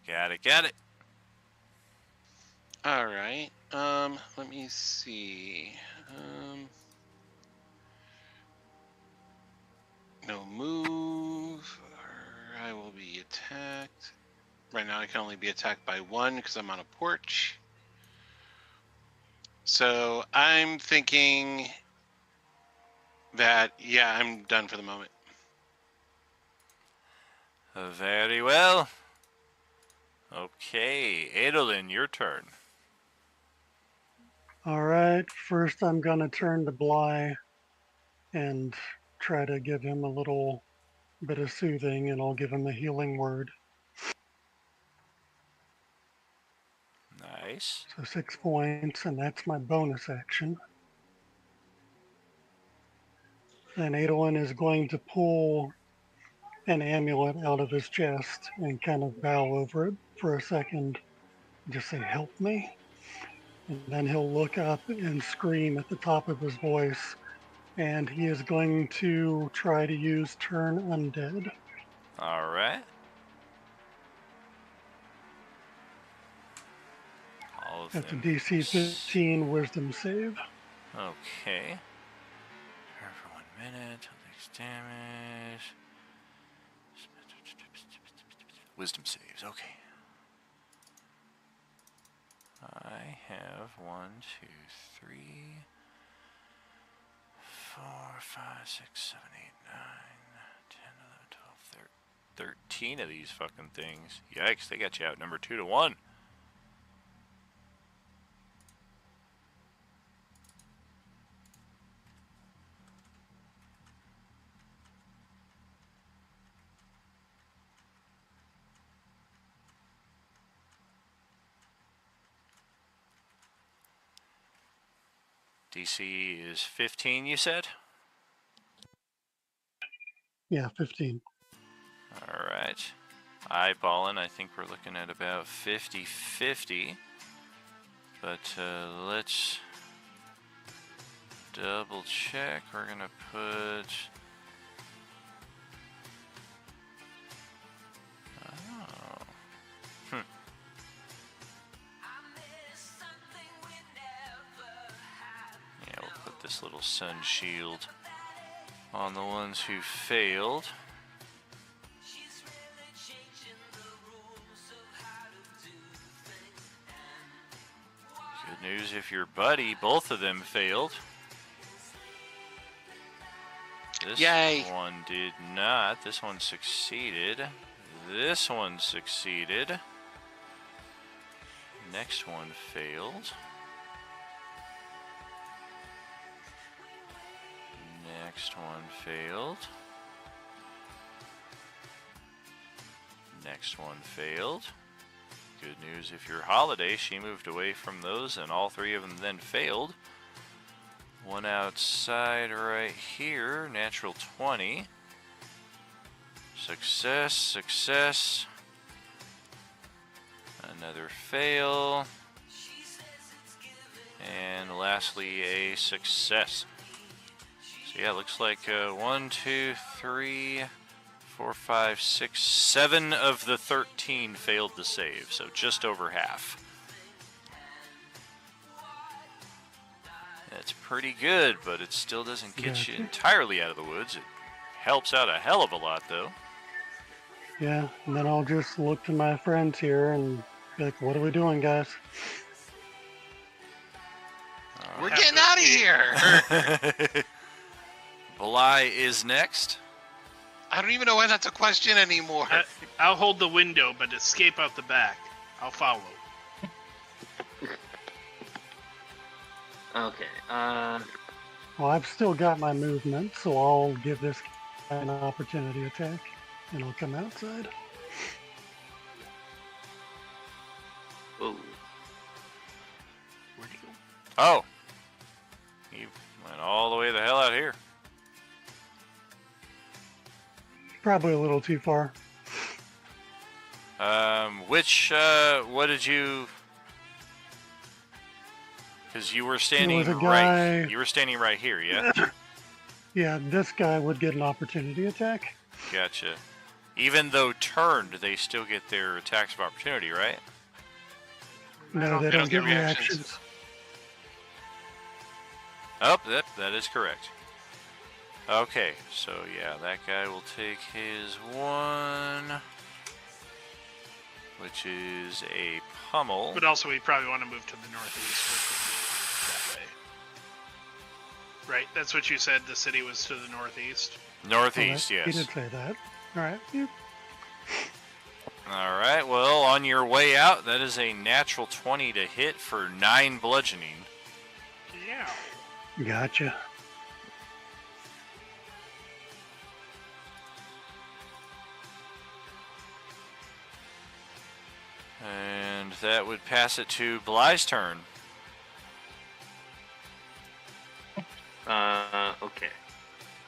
Got it. All right. Let me see. No move, or I will be attacked. Right now, I can only be attacked by one because I'm on a porch. So I'm thinking that, yeah, I'm done for the moment. Very well. Okay, Adolin, your turn. All right, first I'm going to turn to Bly and try to give him a little bit of soothing, and I'll give him a healing word. Nice. So 6 points, and that's my bonus action. Then Adolin is going to pull an amulet out of his chest and kind of bow over it for a second, just say, "Help me." And then he'll look up and scream at the top of his voice, and he is going to try to use Turn Undead. All right. All of That's a them. DC 15 Wisdom save. Okay. Her for 1 minute. Takes damage. Wisdom saves. Okay. I have 1, 2, 3, 4, 5, 6, 7, 8, 9, 10, 11, 12, 13 of these fucking things. Yikes, they got you out number 2 to 1. DC is 15, you said? Yeah, 15. All right. Eyeballing, I think we're looking at about 50-50. But let's double check. We're going to put... Oh. Yeah, we'll put this little sun shield on the ones who failed. Good news if your buddy, both of them failed. This Yay. one did not. This one succeeded. This one succeeded. Next one failed. Next one failed. Next one failed. Good news if you're Holiday, she moved away from those and all three of them then failed. One outside right here, natural 20. Success, success. Another fail. And lastly, a success. So yeah, looks like 1, 2, 3, 4, 5, 6, 7 of the 13 failed to save, so just over half. That's pretty good, but it still doesn't get you Gotcha. entirely out of the woods. It helps out a hell of a lot, though. Yeah, and then I'll just look to my friends here and be like, what are we doing, guys? We're Have getting to out of see. here. Bly is next. I don't even know why that's a question anymore. I'll hold the window, but escape out the back. I'll follow. Okay. Well, I've still got my movement, so I'll give this guy an opportunity attack, and I'll come outside. Whoa. Where'd you go? Oh. He went all the way the hell out here. Probably a little too far. What did you... Because you were standing was a right... guy- You were standing right here, yeah? Yeah, this guy would get an opportunity attack. Gotcha. Even though turned, they still get their attacks of opportunity, right? No, they don't get reactions. reactions. Oh, that is correct. Okay, so yeah, that guy will take his one, which is a pummel. But also, we probably want to move to the northeast that way. Right? That's what you said. The city was to the northeast. Northeast, He yes. did say that. All right. Yep. All right, well, on your way out, that is a natural 20 to hit for 9 bludgeoning. Yeah. Gotcha. And that would pass it to Bly's turn. Okay.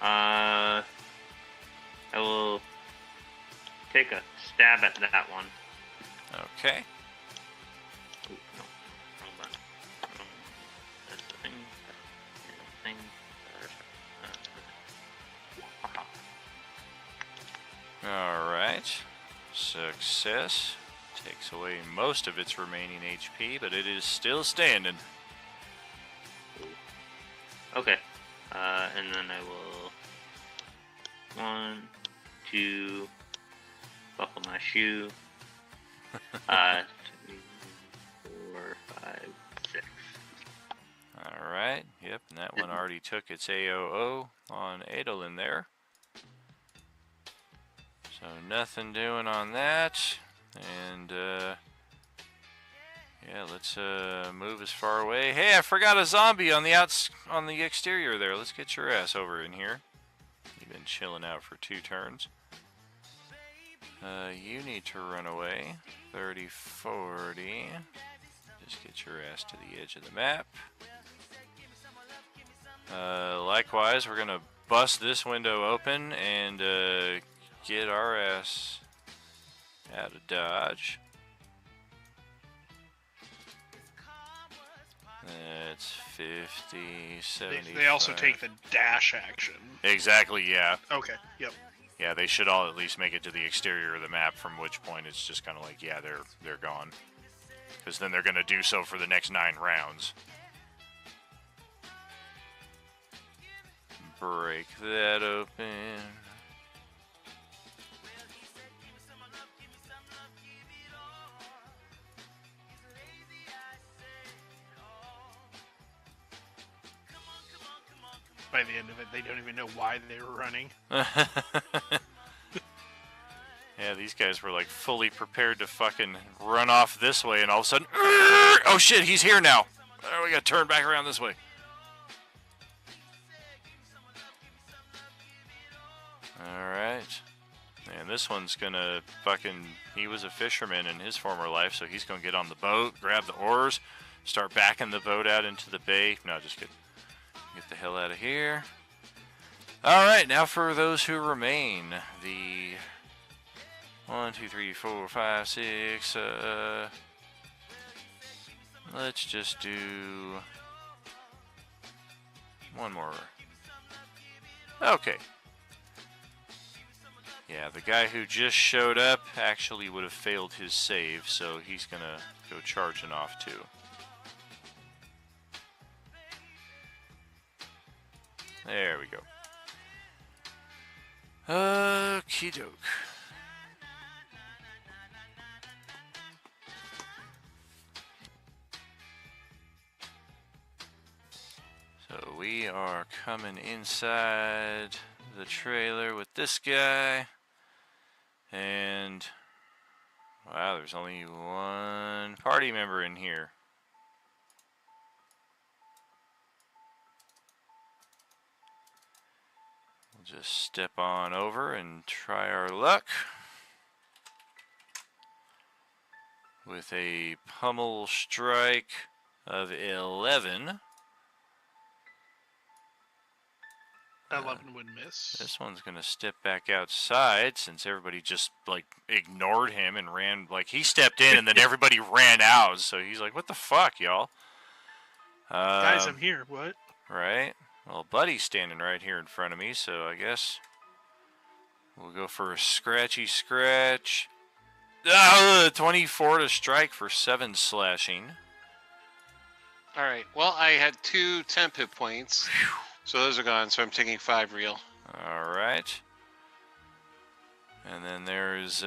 I will take a stab at that one. Okay. Ooh, no. Wrong button. That's the thing. Thing. All right. Success. Takes away most of its remaining HP, but it is still standing. Okay. And then I will 1, 2, buckle my shoe. 3, 4, 5, 6. All right. Yep, and that one already took its AOO on Adolin there. So nothing doing on that. And yeah, let's move as far away. Hey, I forgot a zombie on the exterior there. Let's get your ass over in here. You've been chilling out for 2 turns. You need to run away. 30, 40. Just get your ass to the edge of the map. Likewise, we're gonna bust this window open and get our ass out of Dodge. That's 50, 70. They also take the dash action. Exactly, yeah. Okay. Yep. Yeah, they should all at least make it to the exterior of the map, from which point it's just kind of like, yeah, they're gone. Because then they're going to do so for the next 9 rounds. Break that open. By the end of it, they don't even know why they were running. Yeah, these guys were like fully prepared to fucking run off this way, and all of a sudden, oh shit, he's here now. Oh, we gotta turn back around this way. Alright. And this one's gonna fucking, he was a fisherman in his former life, so he's gonna get on the boat, grab the oars, start backing the boat out into the bay. No, just kidding. Get the hell out of here. Alright, now for those who remain. The 1, 2, 3, 4, 5, 6. Let's just do one more. Okay. Yeah, the guy who just showed up actually would have failed his save, so he's gonna go charging off too. There we go. Okie doke. So we are coming inside the trailer with this guy. And wow, there's only one party member in here. We'll just step on over and try our luck with a pummel strike of 11. 11 would miss. This one's gonna step back outside since everybody just like ignored him and ran. Like he stepped in and then everybody ran out. So he's like, "What the fuck, y'all?" Guys, I'm here. What? Right. Well, Buddy's standing right here in front of me, so I guess we'll go for a scratchy scratch. 24 to strike for 7 slashing. All right. Well, I had 2 temp hit points, so those are gone. So I'm taking 5 real. All right. And then there's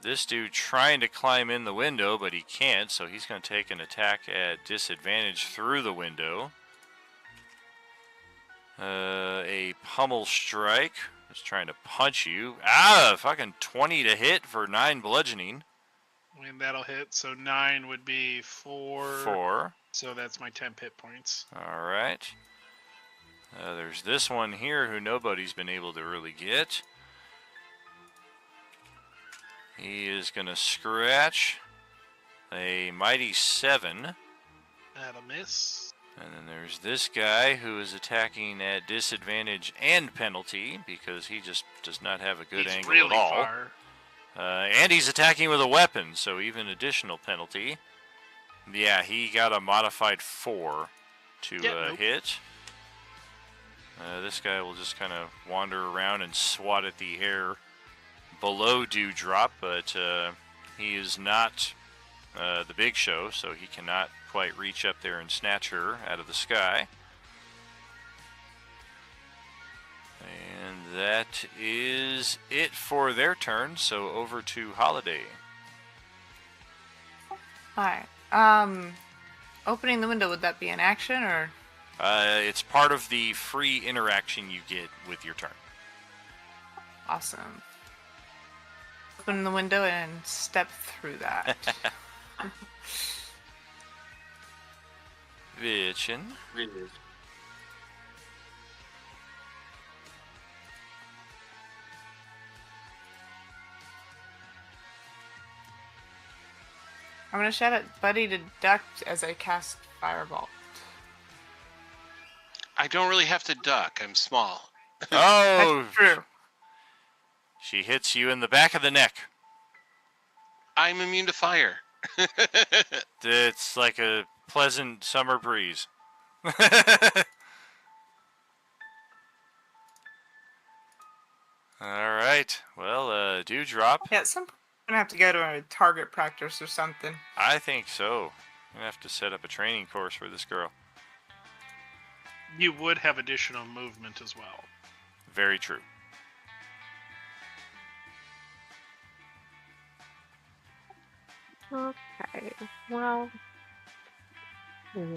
this dude trying to climb in the window, but he can't, so he's going to take an attack at disadvantage through the window. A pummel strike. Just trying to punch you. Fucking 20 to hit for 9 bludgeoning. And that'll hit. So 9 would be 4. 4. So that's my 10 hit points. All right. There's this one here who nobody's been able to really get. He is going to scratch a mighty 7. That'll miss. And then there's this guy who is attacking at disadvantage and penalty because he just does not have a good He's angle really at all. far. And he's attacking with a weapon, so even additional penalty. Yeah, he got a modified 4 to Nope. hit. This guy will just kind of wander around and swat at the air below Dewdrop, but he is not the Big Show, so he cannot quite reach up there and snatch her out of the sky. And that is it for their turn, so over to Holiday. Alright. Opening the window, would that be an action or? It's part of the free interaction you get with your turn. Awesome. Open the window and step through that. Bitchin'. I'm gonna shout at Buddy to duck as I cast Firebolt. I don't really have to duck. I'm small. Oh, That's true. she hits you in the back of the neck. I'm immune to fire. It's like a pleasant summer breeze. All right. Well, Dewdrop. Yeah, at some point I'm gonna have to go to a target practice or something. I think so. I'm gonna have to set up a training course for this girl. You would have additional movement as well. Very true. Okay. Well,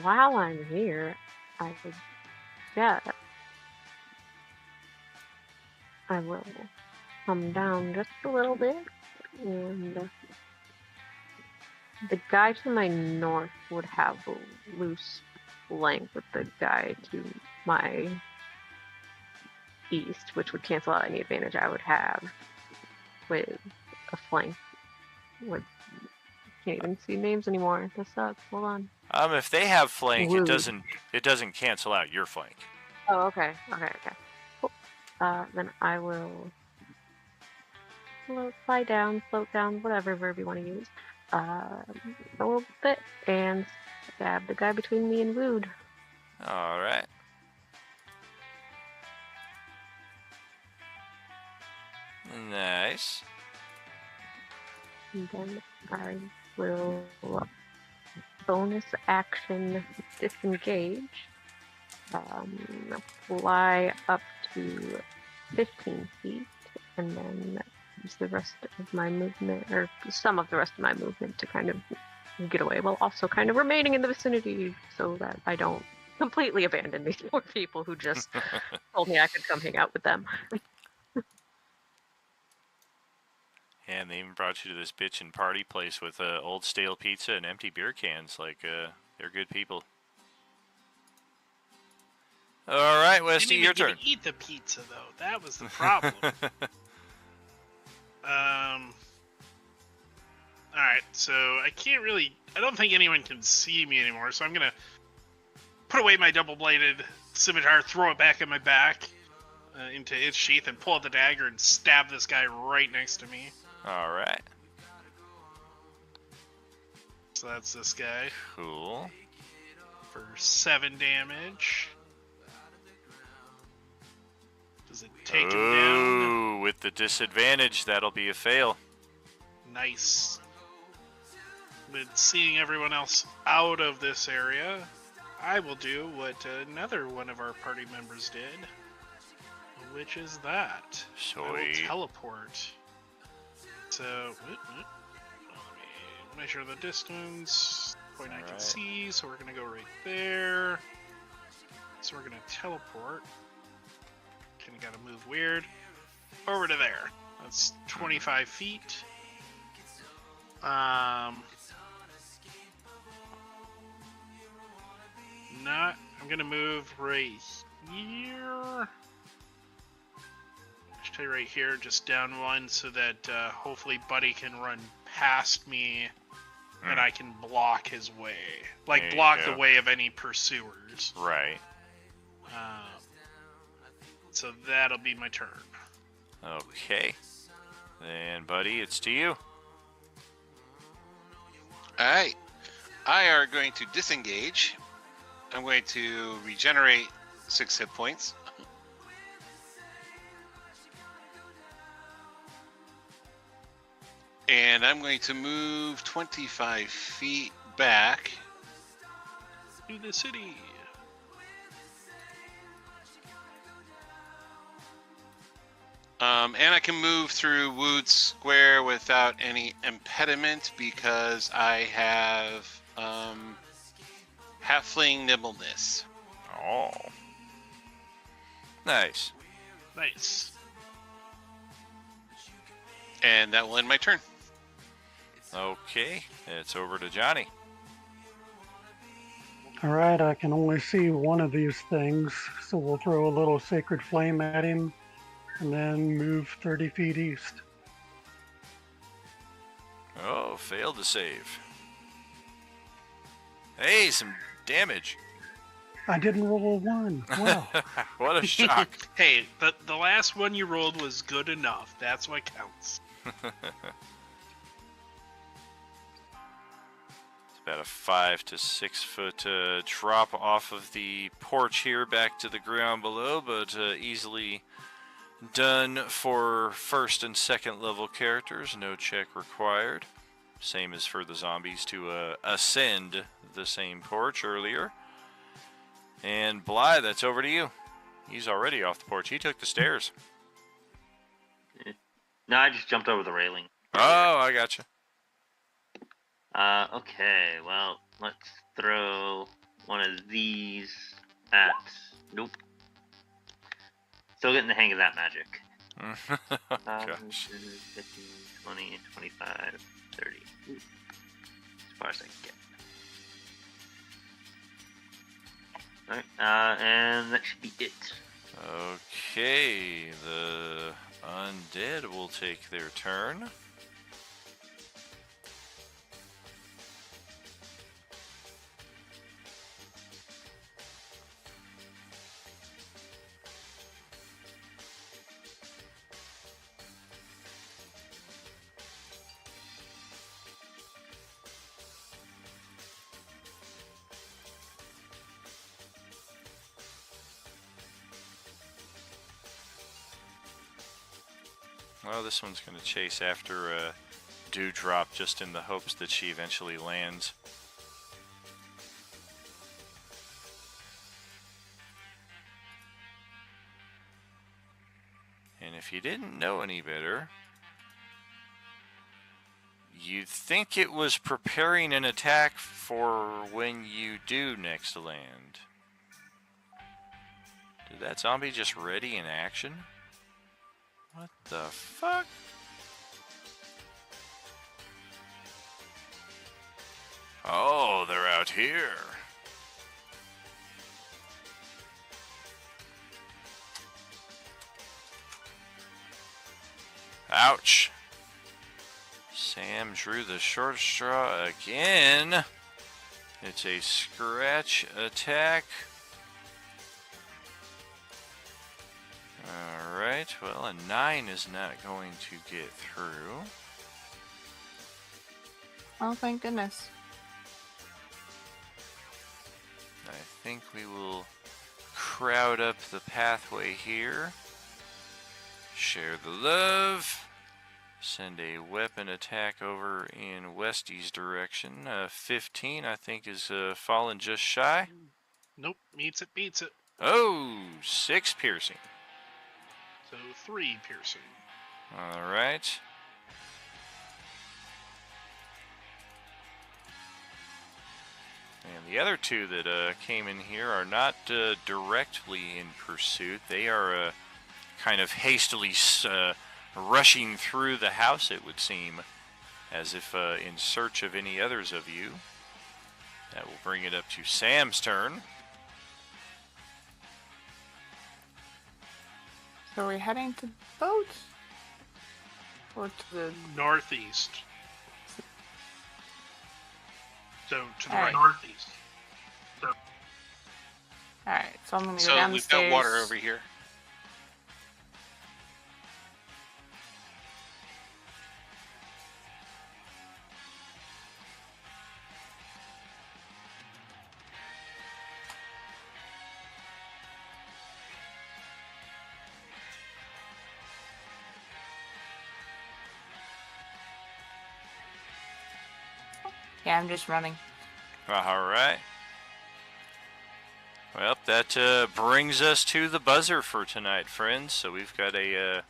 while I'm here, I guess I will come down just a little bit, and the guy to my north would have a loose flank with the guy to my east, which would cancel out any advantage I would have with a flank. What? Can't even see names anymore. This sucks. Hold on. If they have flank, Woo. it doesn't cancel out your flank. Oh, okay. Okay. Cool. Then I will float down, whatever verb you want to use. A little bit and stab the guy between me and Wood. All right. Nice. And then I will bonus action disengage. Fly up to 15 feet, and then use the rest of my movement, or some of the rest of my movement, to kind of get away, while also kind of remaining in the vicinity so that I don't completely abandon these poor people who just told me I could come hang out with them. And they even brought you to this bitchin' party place with old stale pizza and empty beer cans. Like, they're good people. All right, Westy, Didn't your even get turn. to eat the pizza though. That was the problem. Alright, so I can't really... I don't think anyone can see me anymore, so I'm gonna put away my double-bladed scimitar, throw it back in my back into its sheath, and pull out the dagger and stab this guy right next to me. All right. So that's this guy Cool. for 7 damage. Does it take him down? Ooh, with the disadvantage, that'll be a fail. Nice. With seeing everyone else out of this area, I will do what another one of our party members did, which is that. I will Sweet. teleport. So, let me measure the distance. Point I can Alright. see, so we're gonna go right there. So we're gonna teleport. Kinda gotta move weird. Over to there. That's 25 feet. I'm gonna move right here. Just tell you right here, just down one, so that hopefully Buddy can run past me, and I can block his way, like There you block the go. way of any pursuers. Right. So that'll be my turn. Okay. Then, buddy, it's to you. Alright. I are going to disengage. I'm going to regenerate 6 hit points. And I'm going to move 25 feet back. To the city. And I can move through Wood Square without any impediment because I have Halfling Nimbleness. Oh. Nice. Nice. And that will end my turn. Okay, it's over to Johnny. All right, I can only see one of these things, so we'll throw a little sacred flame at him and then move 30 feet east. Oh, failed to save. Hey, some damage. I didn't roll a 1. Wow. What a shock. Hey, the last one you rolled was good enough. That's what counts. It's about a 5 to 6 foot drop off of the porch here back to the ground below, but easily done for first and second level characters. No check required. Same as for the zombies to ascend the same porch earlier. And Bly, that's over to you. He's already off the porch. He took the stairs. No, I just jumped over the railing. Oh, I gotcha. Okay, well, let's throw one of these at... Nope. Still getting the hang of that magic. Gosh. 15, 20, 25, 30. Ooh. As far as I can get. Alright, and that should be it. Okay, the undead will take their turn. Well, this one's going to chase after Dewdrop just in the hopes that she eventually lands. And if you didn't know any better, you'd think it was preparing an attack for when you do next land. Did that zombie just ready in action? What the fuck? Oh, they're out here. Ouch. Sam drew the short straw again. It's a scratch attack. Alright, well, a 9 is not going to get through. Oh, thank goodness. I think we will crowd up the pathway here. Share the love. Send a weapon attack over in Westy's direction. 15, I think, is fallen just shy. Nope, meets it, beats it. Oh, 6 piercing. So 3 piercing. Alright. And the other two that came in here are not directly in pursuit. They are kind of hastily rushing through the house, it would seem, as if in search of any others of you. That will bring it up to Sam's turn. So we're heading to the boat? Or to the... Northeast. So to the Alright. right. Northeast. Alright, so I'm gonna go So down the we've stairs. got water over here. Yeah, I'm just running. Alright. Well, that brings us to the buzzer for tonight, friends. So we've got an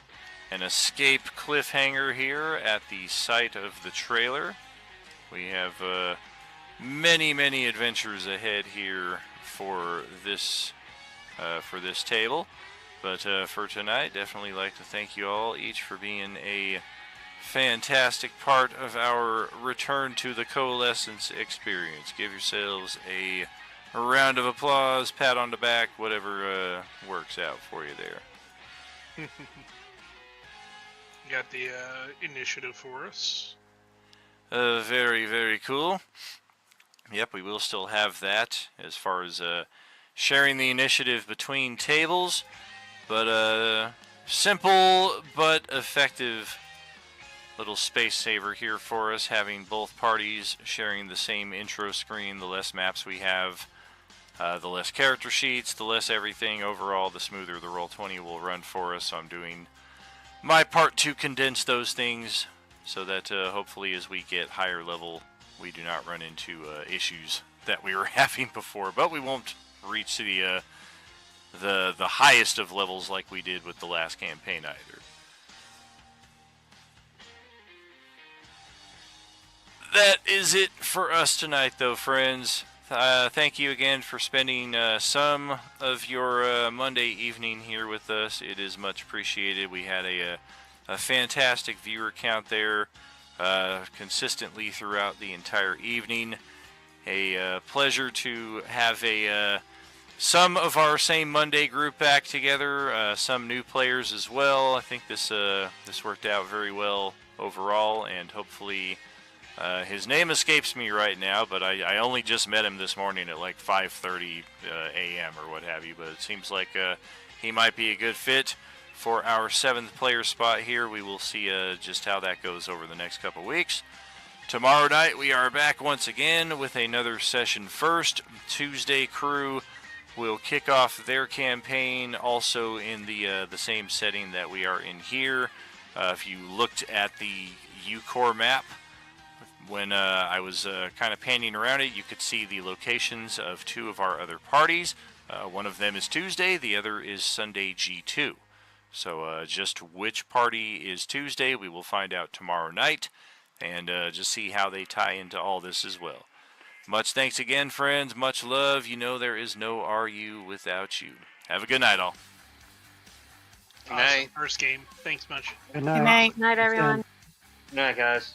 escape cliffhanger here at the site of the trailer. We have many, many adventures ahead here for this table. But for tonight, definitely like to thank you all each for being a fantastic part of our return to the Coalescence experience. Give yourselves a round of applause, pat on the back, whatever works out for you there. Got the initiative for us. Very, very cool. Yep, we will still have that as far as sharing the initiative between tables, but simple but effective little space saver here for us, having both parties sharing the same intro screen. The less maps we have, the less character sheets, the less everything overall, the smoother the Roll20 will run for us. So I'm doing my part to condense those things so that hopefully as we get higher level, we do not run into issues that we were having before. But we won't reach the highest of levels like we did with the last campaign either. That is it for us tonight, though, friends. Thank you again for spending some of your Monday evening here with us. It is much appreciated. We had a fantastic viewer count there consistently throughout the entire evening. A pleasure to have some of our same Monday group back together, some new players as well. I think this worked out very well overall, and hopefully his name escapes me right now, but I only just met him this morning at like 5:30 a.m. or what have you, but it seems like he might be a good fit for our 7th player spot here. We will see just how that goes over the next couple weeks. Tomorrow night we are back once again with another session first. Tuesday crew will kick off their campaign also in the same setting that we are in here. If you looked at the UCore map, when I was kind of panning around it, you could see the locations of 2 of our other parties. One of them is Tuesday, the other is Sunday G2. So just which party is Tuesday, we will find out tomorrow night, and just see how they tie into all this as well. Much thanks again, friends. Much love. You know there is no RU without you. Have a good night, all. Awesome. First game. Thanks much. Good Good night. night. Night, everyone. Good night, guys.